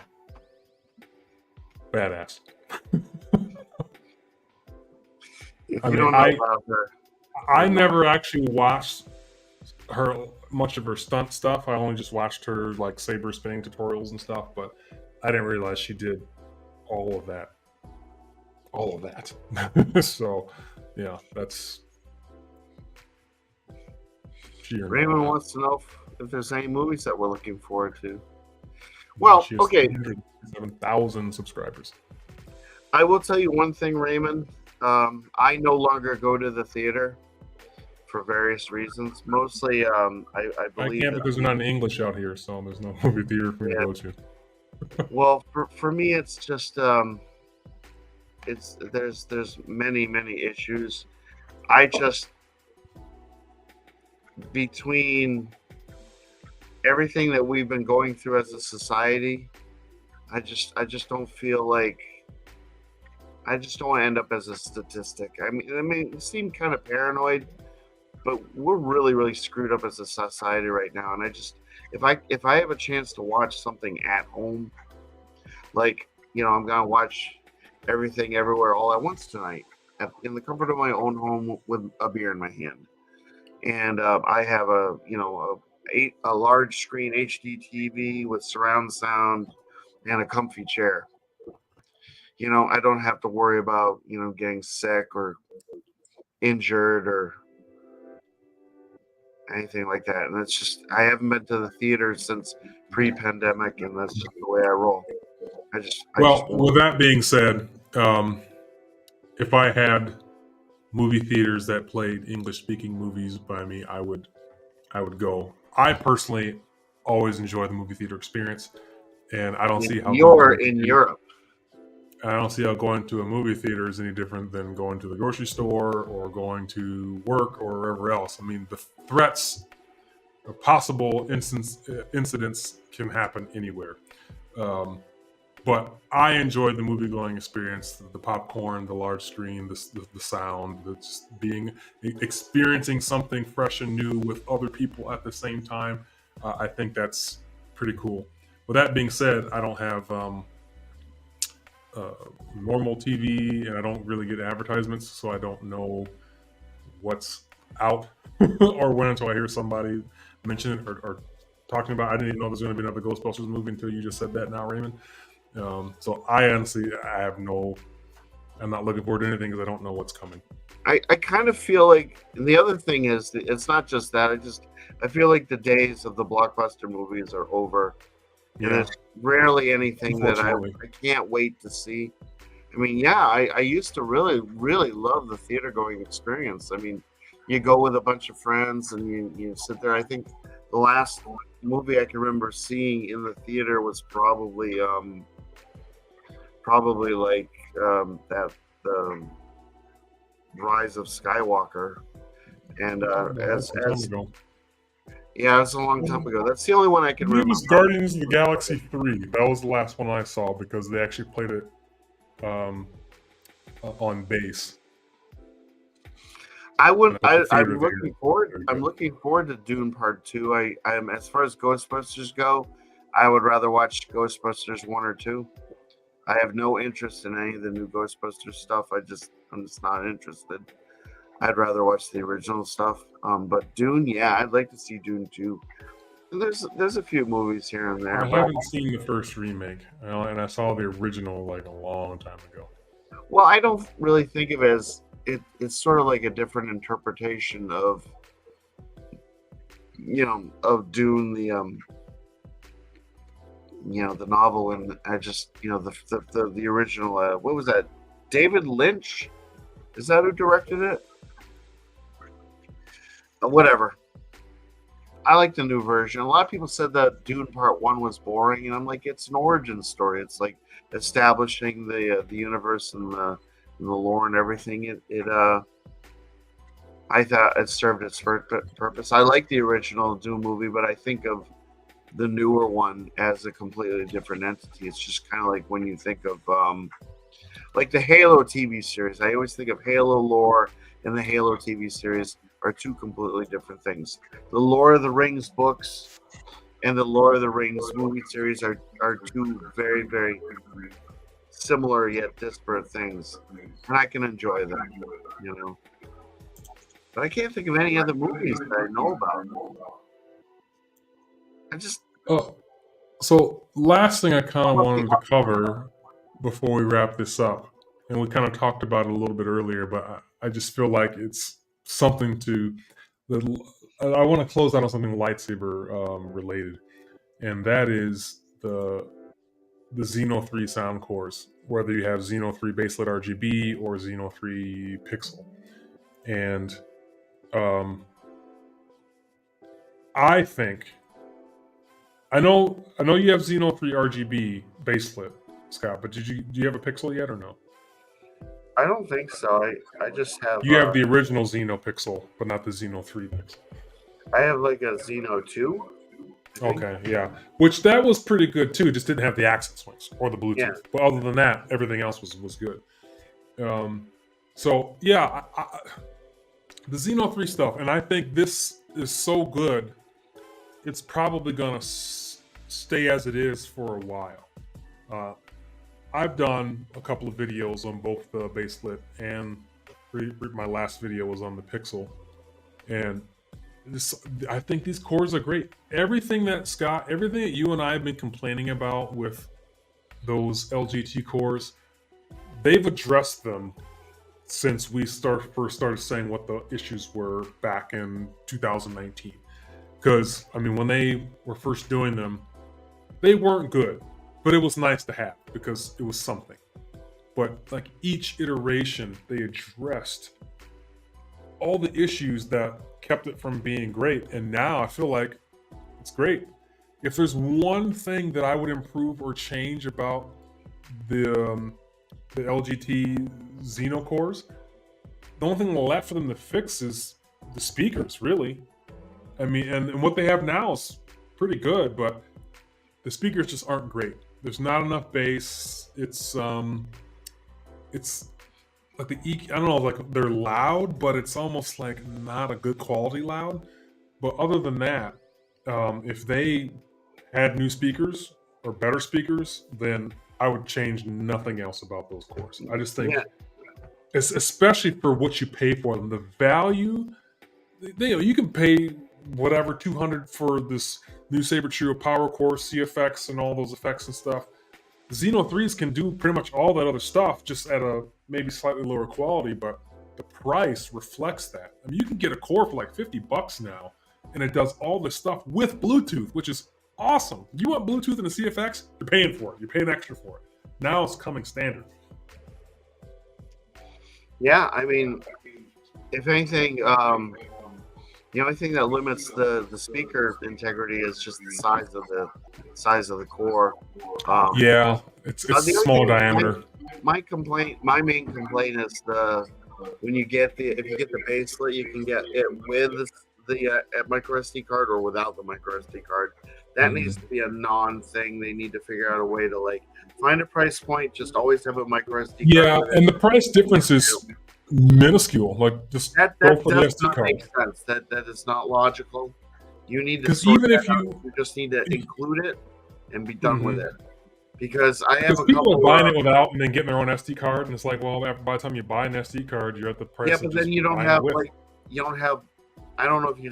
badass. I never actually watched her much of her stunt stuff. I only just watched her like saber spinning tutorials and stuff, but I didn't realize she did all of that. So, yeah, that's. Raymond wants to know if there's any movies that we're looking forward to. Well, okay. 7,000 subscribers. I will tell you one thing, Raymond. I no longer go to the theater for various reasons. Mostly, I believe. I can't because we're not in English out here, so there's no movie theater for me to go to. Well, for me, it's just there's many issues. I just between everything that we've been going through as a society, I just don't feel like I just don't want to end up as a statistic. I mean, you seem kind of paranoid, but we're really, really screwed up as a society right now. And I just, if I have a chance to watch something at home, like, I'm gonna watch Everything Everywhere All at Once tonight in the comfort of my own home with a beer in my hand, and I have a large screen HD TV with surround sound and a comfy chair. I don't have to worry about getting sick or injured or anything like that. And it's just, I haven't been to the theater since pre-pandemic, and that's just the way I roll. With that being said, if I had movie theaters that played English-speaking movies by me, I would go. I personally always enjoy the movie theater experience, and I don't see how you're in Europe. I don't see how going to a movie theater is any different than going to the grocery store or going to work or wherever else. I mean, the threats, the possible incidents can happen anywhere. But I enjoyed the movie-going experience, the popcorn, the large screen, the sound, just experiencing something fresh and new with other people at the same time. I think that's pretty cool. With that being said, I don't have normal TV, and I don't really get advertisements, so I don't know what's out or when until I hear somebody mention it or talking about. I didn't even know there's going to be another Ghostbusters movie until you just said that now, Raymond. So I honestly, I'm not looking forward to anything because I don't know what's coming. I kind of feel like, and the other thing is, it's not just that. I feel like the days of the blockbuster movies are over. And there's rarely anything that I can't wait to see. I mean, I used to really, really love the theater going experience. I mean, you go with a bunch of friends and you sit there. I think the last movie I can remember seeing in the theater was probably like the Rise of Skywalker. And it's a long time ago. That's the only one I can remember. It was Guardians of the Galaxy 3. That was the last one I saw because they actually played it on base. I'm looking forward to Dune Part 2. I'm as far as Ghostbusters go, I would rather watch Ghostbusters 1 or 2. I have no interest in any of the new Ghostbusters stuff. I'm just not interested. I'd rather watch the original stuff. But Dune, I'd like to see Dune 2. And there's a few movies here and there. I haven't seen the first remake, and I saw the original like a long time ago. Well, I don't really think of it as it's sort of like a different interpretation of Dune, the novel, and I just the original. What was that? David Lynch? Is that who directed it? Whatever. I like the new version. A lot of people said that Dune Part 1 was boring, and I'm like, it's an origin story. It's like establishing the universe and the lore and everything. I thought it served its purpose. I like the original Dune movie, but I think of the newer one as a completely different entity. It's just kind of like when you think of like the Halo TV series. I always think of Halo lore and the Halo TV series are two completely different things. The Lord of the Rings books and the Lord of the Rings movie series are two very, very similar yet disparate things. And I can enjoy them, But I can't think of any other movies that I know about. So last thing I kind of wanted to cover before we wrap this up, and we kind of talked about it a little bit earlier, but I just feel like it's something I want to close out on something lightsaber related, and that is the Xeno 3 sound cores, whether you have Xeno 3 baselit RGB or Xeno 3 pixel. And I think I know you have Xeno 3 RGB baselit, Scott, but do you have a pixel yet or no? I don't think so. I just have. You have the original Xeno pixel, but not the Xeno 3 pixel. I have like a Xeno 2. Okay, yeah. Which that was pretty good too. Just didn't have the accent switch or the Bluetooth. Yeah. But other than that, everything else was good. So yeah, the Xeno 3 stuff, and I think this is so good, it's probably gonna stay as it is for a while. I've done a couple of videos on both the baselit, and my last video was on the Pixel, and I think these cores are great. Everything that you and I have been complaining about with those LGT cores, they've addressed them since we first started saying what the issues were back in 2019. Because, I mean, when they were first doing them, they weren't good, but it was nice to have because it was something. But like each iteration, they addressed all the issues that kept it from being great. And now I feel like it's great. If there's one thing that I would improve or change about the LGT Xeno cores, the only thing left for them to fix is the speakers, really. I mean, and what they have now is pretty good, but the speakers just aren't great. There's not enough bass. It's like the EQ, I don't know, like they're loud, but it's almost like not a good quality loud. But other than that, if they had new speakers or better speakers, then I would change nothing else about those cores. I just think, especially for what you pay for them, the value, you can pay whatever $200 for this new Saber Trio Power Core, CFX, and all those effects and stuff. The Xeno 3s can do pretty much all that other stuff, just at a maybe slightly lower quality, but the price reflects that. I mean, you can get a core for like $50 now, and it does all this stuff with Bluetooth, which is awesome. You want Bluetooth in the CFX? You're paying for it. You're paying extra for it. Now it's coming standard. Yeah, I mean, if anything, the only thing that limits the speaker integrity is just the size of the core. Yeah, it's small diameter. My main complaint is if you get the baselet, you can get it with the micro SD card or without the micro SD card. That needs to be a non-thing. They need to figure out a way to like find a price point. Just always have a micro SD card. Yeah, and the price difference is minuscule. Like just go for the SD card. Make sense. That is not logical. You need to, because even if you just need to include it and be done with it. Because I have people are buying it without and then getting their own SD card, and it's like, well, by the time you buy an SD card, you're at the price. Yeah, but then you don't have I don't know if you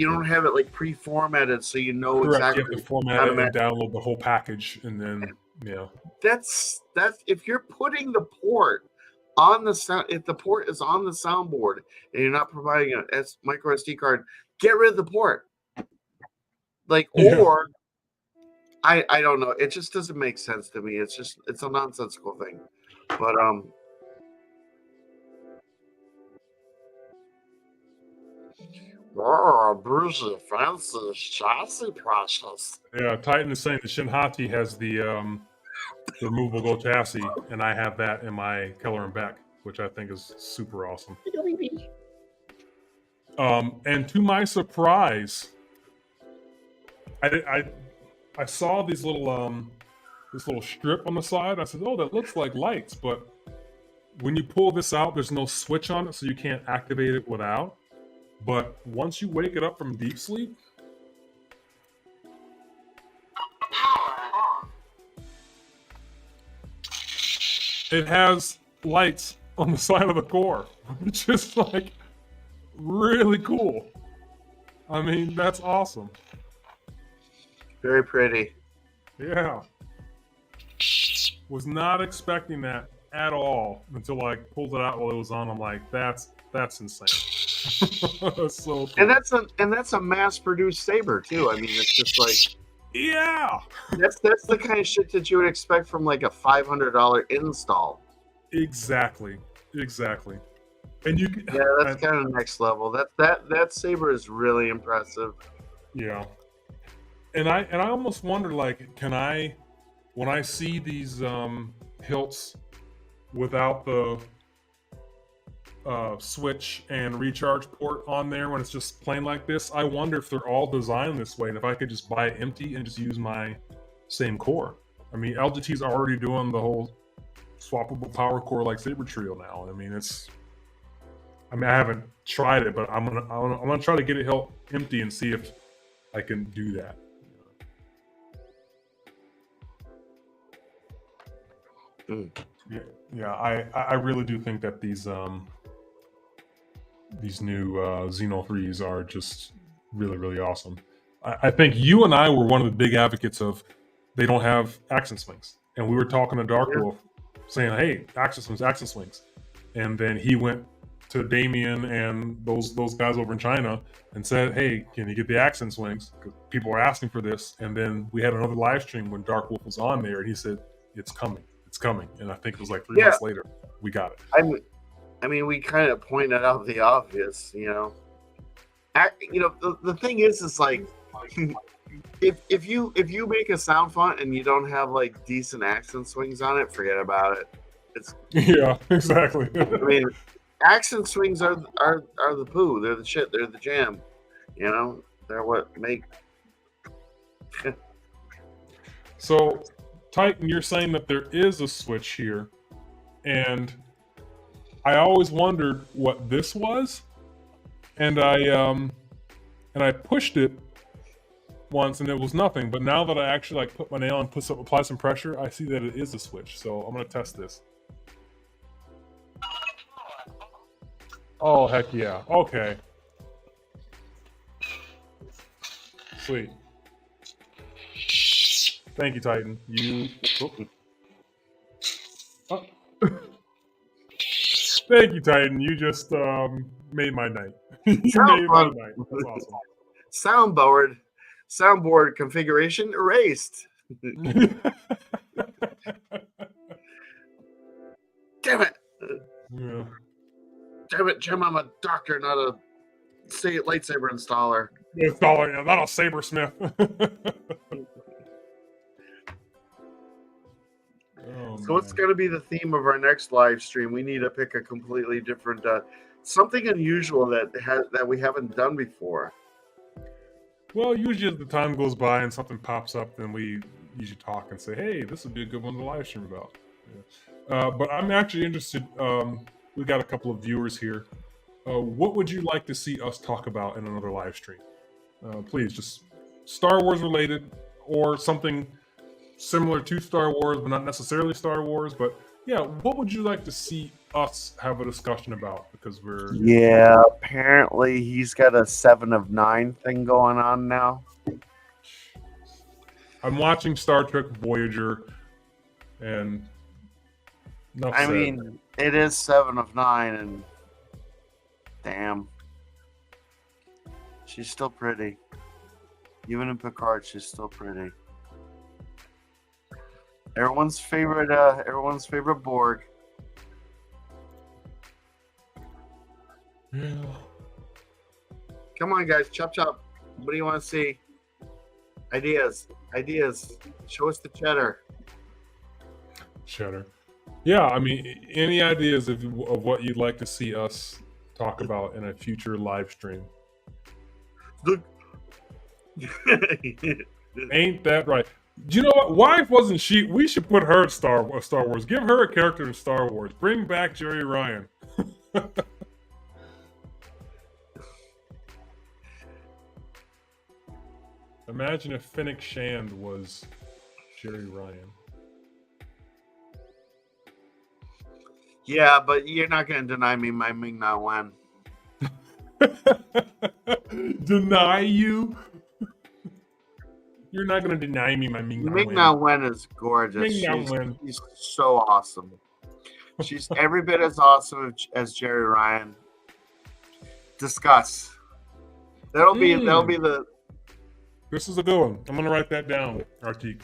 don't have it like pre-formatted, so you know exactly. You have to format it and download the whole package, and then That's if you're putting the port on the sound. If the port is on the soundboard and you're not providing a micro SD card, get rid of the port. Or I don't know. It just doesn't make sense to me. It's a nonsensical thing. But Bruce, fancy chassis process. Yeah, Titan is saying the Shinhati has the removable chassis, and I have that in my Keller and Beck, which I think is super awesome. And to my surprise, I saw these little this little strip on the side. I said, "Oh, that looks like lights," but when you pull this out, there's no switch on it, so you can't activate it without. But once you wake it up from deep sleep, it has lights on the side of the core, which is like really cool. I mean, that's awesome. Very pretty. Yeah. Was not expecting that at all until I pulled it out while it was on. I'm like, that's insane. That's so cool. And that's a mass-produced saber too. I mean, it's just like, yeah, that's the kind of shit that you would expect from like a $500 install. Exactly. And you can, that's kind of next level. That saber is really impressive. Yeah. And I almost wonder, like, when I see these hilts without the switch and recharge port on there, when it's just plain like this, I wonder if they're all designed this way, and if I could just buy it empty and just use my same core. I mean, LGT's already doing the whole swappable power core lightsaber trio now. I mean, I haven't tried it, but I'm gonna try to get it held empty and see if I can do that. Yeah. I really do think that these new Xeno 3s are just really, really awesome. I think you and I were one of the big advocates of they don't have action swings, and we were talking to Dark Wolf saying, "Hey, action swings," and then he went to Damien and those guys over in China and said, "Hey, can you get the action swings? Because people are asking for this." And then we had another live stream when Dark Wolf was on there, and he said, "It's coming, it's coming." And I think it was like 3 months later, we got it. I mean, we kind of pointed out the obvious, you know. The thing is like, if you make a sound font and you don't have like decent accent swings on it, forget about it. Yeah, exactly. I mean, accent swings are the poo. They're the shit. They're the jam. You know, they're what make. So, Titan, you're saying that there is a switch here, and I always wondered what this was, and I pushed it once and it was nothing. But now that I actually like put my nail and apply some pressure, I see that it is a switch. So I'm gonna test this. Oh heck yeah! Okay, sweet. Thank you, Titan. You. Oh. Thank you, Titan. You just made my night. You made my night. That's awesome. Soundboard configuration erased. Damn it! Yeah. Damn it, Jim! I'm a doctor, not a lightsaber installer. Installer, not a sabersmith. So what's going to be the theme of our next live stream? We need to pick a completely different, something unusual that we haven't done before. Well, usually as the time goes by and something pops up, then we usually talk and say, "Hey, this would be a good one to live stream about." Yeah. But I'm actually interested. We got a couple of viewers here. What would you like to see us talk about in another live stream? Please, just Star Wars related or something similar to Star Wars, but not necessarily Star Wars. But yeah, what would you like to see us have a discussion about? Because apparently he's got a 7 of 9 thing going on now. I'm watching Star Trek Voyager, and I mean, it is 7 of 9, and damn, she's still pretty. Even in Picard, she's still pretty. Everyone's favorite Borg. Yeah. Come on, guys, chop. What do you want to see? Ideas. Show us the cheddar. Yeah, I mean, any ideas of what you'd like to see us talk about in a future live stream? Ain't that right? Do you know what? Wife wasn't she? We should put her in Star Wars. Give her a character in Star Wars. Bring back Jerry Ryan. Imagine if Fennec Shand was Jerry Ryan. Yeah, but you're not going to deny me my Ming-Na Wen. Deny you? You're not going to deny me my Ming-Na Wen. Ming-Na Wen is gorgeous. She's so awesome. She's every bit as awesome as Jerry Ryan. Discuss. That'll be the. This is a good one. I'm going to write that down, Artik.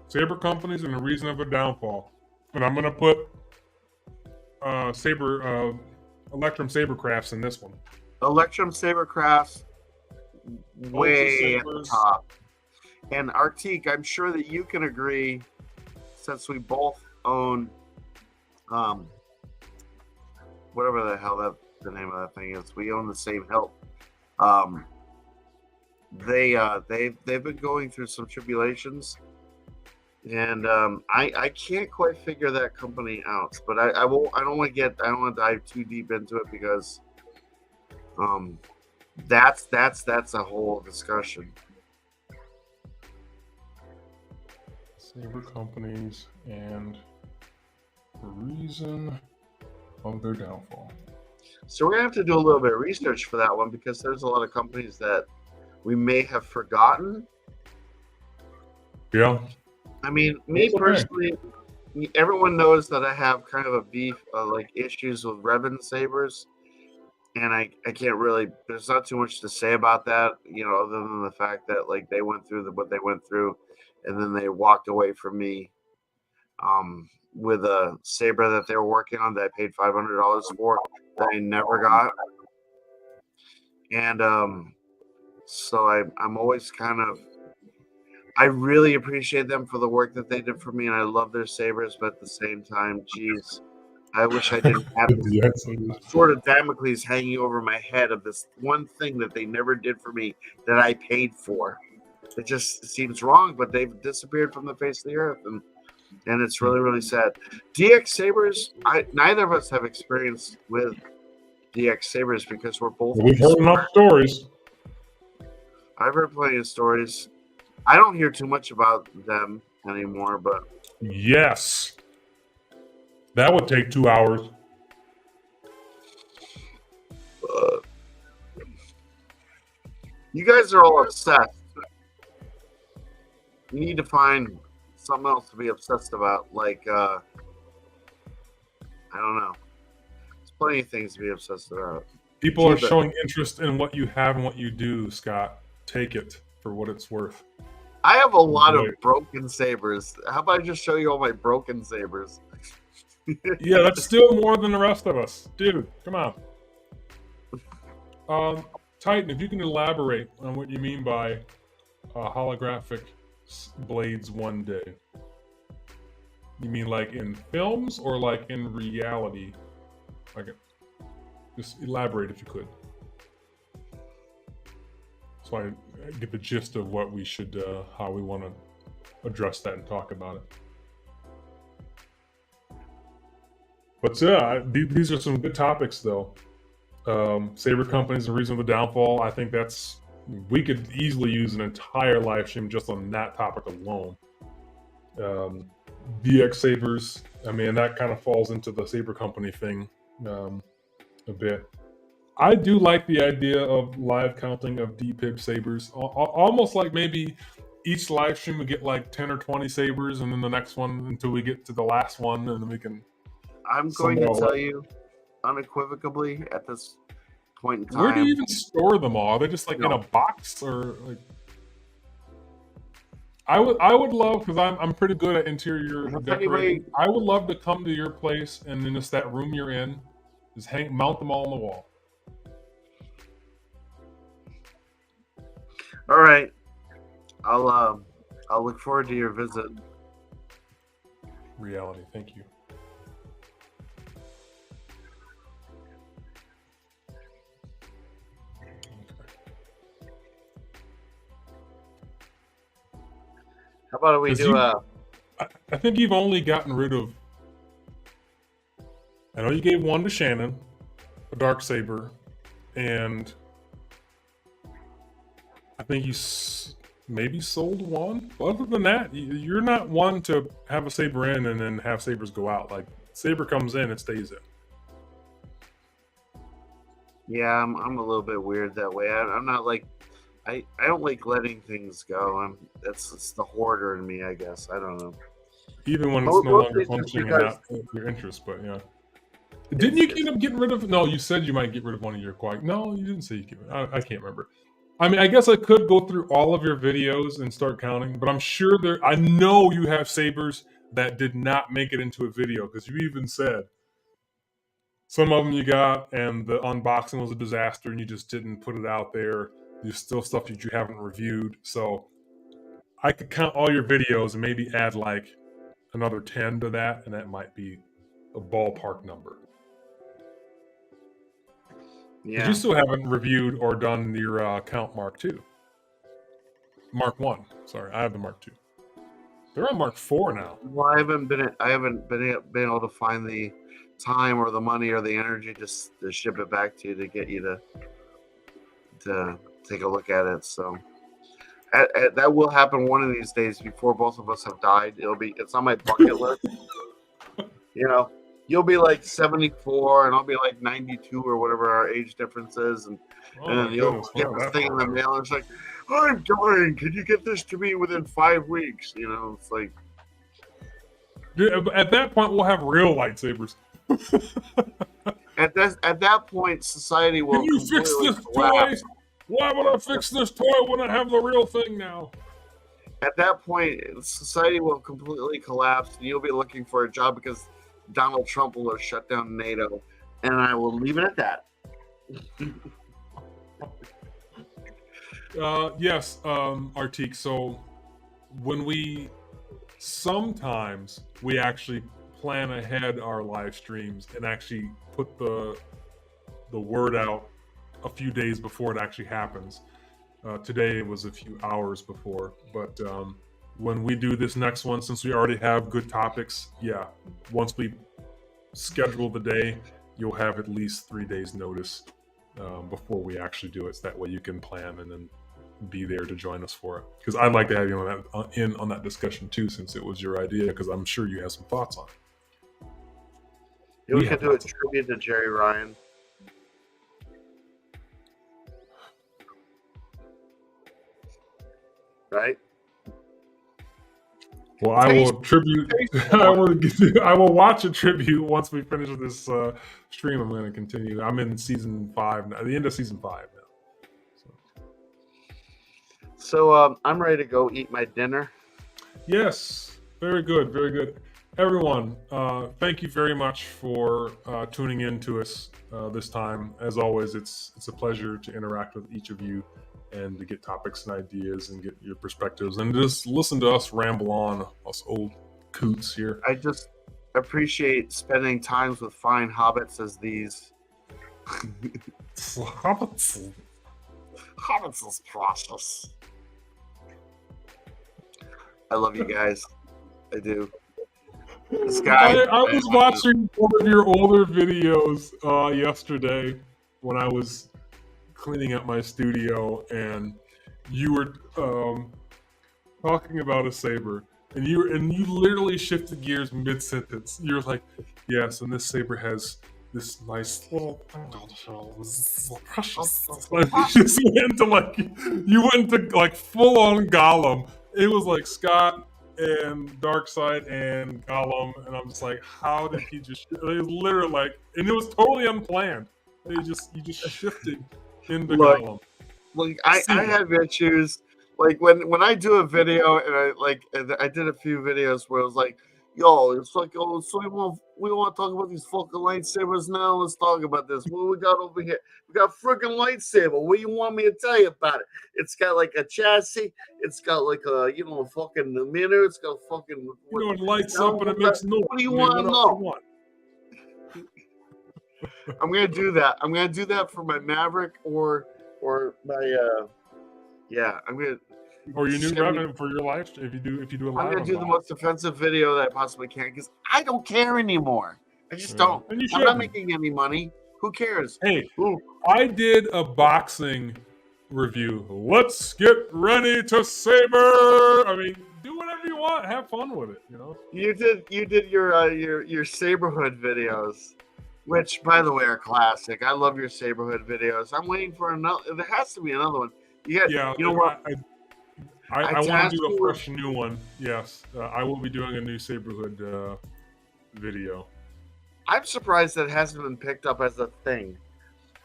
Saber companies and the reason of their downfall. And I'm going to put Electrum Sabercrafts in this one. Electrum Sabercrafts way at the top. And Artik, I'm sure that you can agree, since we both own whatever the hell the name of that thing is. We own the same hilt. They've been going through some tribulations. and I can't quite figure that company out. But I won't. I don't want to dive too deep into it because um, that's a whole discussion. Saber companies and the reason of their downfall. So we're gonna have to do a little bit of research for that one because there's a lot of companies that we may have forgotten. Yeah. I mean, me personally, everyone knows that I have kind of a beef, like issues with Revan sabers, and I can't really. There's not too much to say about that, other than the fact that like they went through what they went through, and then they walked away from me, with a saber that they were working on that I paid $500 for that I never got, and so I'm always kind of. I really appreciate them for the work that they did for me, and I love their sabers. But at the same time, geez, I wish I didn't have this sort of Damocles hanging over my head of this one thing that they never did for me that I paid for. It just seems wrong, but they've disappeared from the face of the earth, and it's really, really sad. DX sabers, neither of us have experience with DX sabers because we're both. We've heard enough stories. I've heard plenty of stories. I don't hear too much about them anymore, but yes, that would take 2 hours. You guys are all obsessed. You need to find something else to be obsessed about. Like, I don't know. There's plenty of things to be obsessed about. People are showing interest in what you have and what you do, Scott. Take it for what it's worth. I have a lot of broken sabers. How about I just show you all my broken sabers? Yeah, that's still more than the rest of us. Dude, come on. Titan, if you can elaborate on what you mean by holographic blades one day. You mean like in films or like in reality? Like, just elaborate if you could. So I get the gist of what we should, how we want to address that and talk about it. But yeah, these are some good topics, though. Saber companies and the reason of the downfall. I think we could easily use an entire live stream just on that topic alone. DX sabers. I mean, that kind of falls into the saber company thing a bit. I do like the idea of live counting of DPIB sabers. Almost like maybe each live stream would get like 10 or 20 sabers, and then the next one until we get to the last one, and then we can. I'm going to tell you unequivocally at this point in time. Where do you even store them all? Are they just like in a box, or like? I would love, because I'm pretty good at interior decorating. I would love to come to your place and then just that room you're in, just mount them all on the wall. All right, I'll look forward to your visit. Reality, thank you. How about we do I think you've only gotten rid of. I know you gave one to Shannon, a dark saber, and I think you maybe sold one. But other than that, you're not one to have a saber in and then have sabers go out. Like, saber comes in, it stays in. Yeah, I'm a little bit weird that way. I'm not like I don't like letting things go. It's the hoarder in me, I guess. I don't know. Even when it's no longer functioning and not your interest, but yeah. Didn't you end up getting rid of? No, you said you might get rid of one of your quiet. No, you didn't say you get. I can't remember. I mean, I guess I could go through all of your videos and start counting, but I'm sure I know you have sabers that did not make it into a video, because you even said some of them you got and the unboxing was a disaster and you just didn't put it out there. There's still stuff that you haven't reviewed. So I could count all your videos and maybe add like another 10 to that, and that might be a ballpark number. Yeah. You still haven't reviewed or done your count Mark 2. Mark 1. Sorry, I have the Mark 2. They're on Mark 4 now. Well, I haven't been able to find the time or the money or the energy just to ship it back to you to get you to take a look at it. So that will happen one of these days before both of us have died. It's on my bucket list. You know, you'll be like 74 and I'll be like 92 or whatever our age difference is, and then you'll get this thing in the mail and it's like, I'm dying. Can you get this to me within 5 weeks? You know, it's like. Dude, at that point, we'll have real lightsabers. At that point, society will. Can you fix this toy? Why would I fix this toy when I have the real thing now? At that point, society will completely collapse, and you'll be looking for a job because Donald Trump will have shut down NATO. And I will leave it at that. Yes, Artik. So when sometimes we actually plan ahead our live streams and actually put the word out a few days before it actually happens. Today it was a few hours before, but when we do this next one, since we already have good topics, yeah, once we schedule the day, you'll have at least 3 days notice before we actually do it. So that way you can plan and then be there to join us for it. Because I'd like to have you on that discussion too, since it was your idea, because I'm sure you have some thoughts on it. We could do a tribute to Jerry Ryan. Right? Well, I will tribute. I will watch a tribute once we finish this stream. I'm going to continue. I'm in season 5 now, the end of season 5 now. So I'm ready to go eat my dinner. Yes, very good, very good. Everyone, thank you very much for tuning in to us this time. As always, it's a pleasure to interact with each of you and to get topics and ideas and get your perspectives and just listen to us ramble on, us old coots here. I just appreciate spending times with fine hobbits as these. Hobbits. Hobbits is precious. I love you guys. I do. This guy. I was watching one of your older videos yesterday when I was cleaning up my studio, and you were talking about a saber, and you literally shifted gears mid sentence. You're like, yes, and this saber has this nice little precious. Like, you just went into full on Gollum. It was like Scott and Darkseid and Gollum, and I'm just like, how did he just? It was literally like, and it was totally unplanned. You just shifted into Gollum. Like I have issues. Like when I do a video, and I did a few videos where it was like, yo, it's like, oh, so we want to talk about these fucking lightsabers now. Let's talk about this. What we got over here? We got freaking lightsaber. What do you want me to tell you about it? It's got like a chassis. It's got like a fucking emitter. It's got fucking. It lights up and it makes noise. What do you want to know? I'm gonna do that. I'm gonna do that for my Maverick or my yeah. I'm gonna. Or your new revenue for your life if you do a live. I'm gonna do the most offensive video that I possibly can because I don't care anymore. I just don't. I'm not making any money. Who cares? Hey, I did a boxing review. Let's get ready to saber. I mean, do whatever you want. Have fun with it. You know. You did your Saberhood videos, which by the way are classic. I love your Saberhood videos. I'm waiting for another. There has to be another one. You know what? I want to do a fresh new one. Yes, I will be doing a new Saberhood video. I'm surprised that hasn't been picked up as a thing.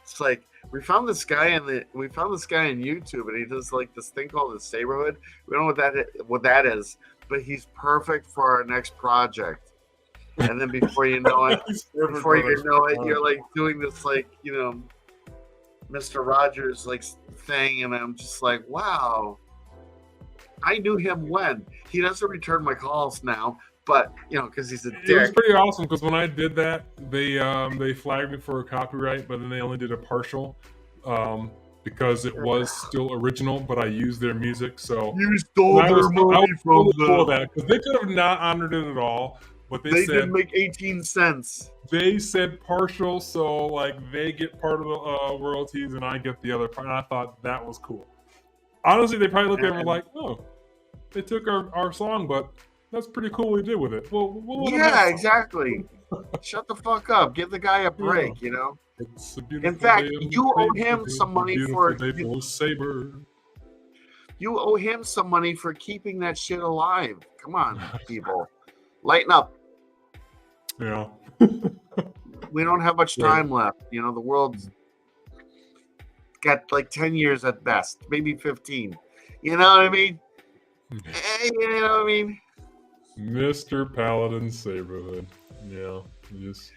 It's like we found this guy on YouTube, and he does like this thing called the Saberhood. We don't know what that is, but he's perfect for our next project. And then before you know it, you're like doing this Mr. Rogers thing, and I'm just like, wow. I knew him when. He doesn't return my calls now, but because he's a dick. It was pretty awesome because when I did that, they flagged me for a copyright, but then they only did a partial. because it was still original, but I used their music. So You stole I their was money from really cool with them. that because they could have not honored it at all. But They they said didn't make 18 cents. they said partial, so like they get part of the royalties and I get the other part. And I thought that was cool. Honestly, they probably looked at it and were like, "Oh, they took our song, but that's pretty cool. We did with it." Well, we'll let them have Yeah, some. exactly. Shut the fuck up. Give the guy a break, you know? It's a beautiful fact, day in you owe the him States. some It's a money beautiful for- day for Saber. You owe him some money for keeping that shit alive. Come on, people. Lighten up. Yeah. We don't have much time left. You know, the world's got like 10 years at best, maybe 15. You know what I mean? You know what I mean? Mr. Paladin Saberhood. Yeah. Just.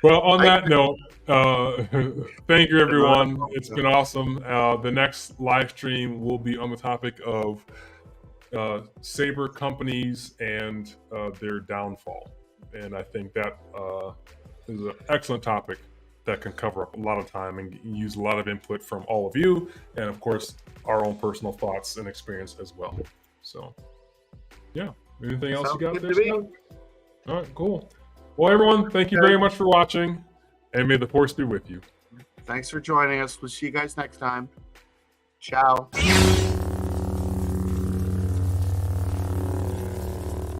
Well, on that note, thank you, everyone. It's been awesome. The next live stream will be on the topic of saber companies and their downfall. And I think that is an excellent topic that can cover up a lot of time and use a lot of input from all of you. And, of course, our own personal thoughts and experience as well. So, yeah. Anything else you got there, Scott? All right, cool. Well, everyone, thank you very much for watching, and may the force be with you. Thanks for joining us. We'll see you guys next time. Ciao.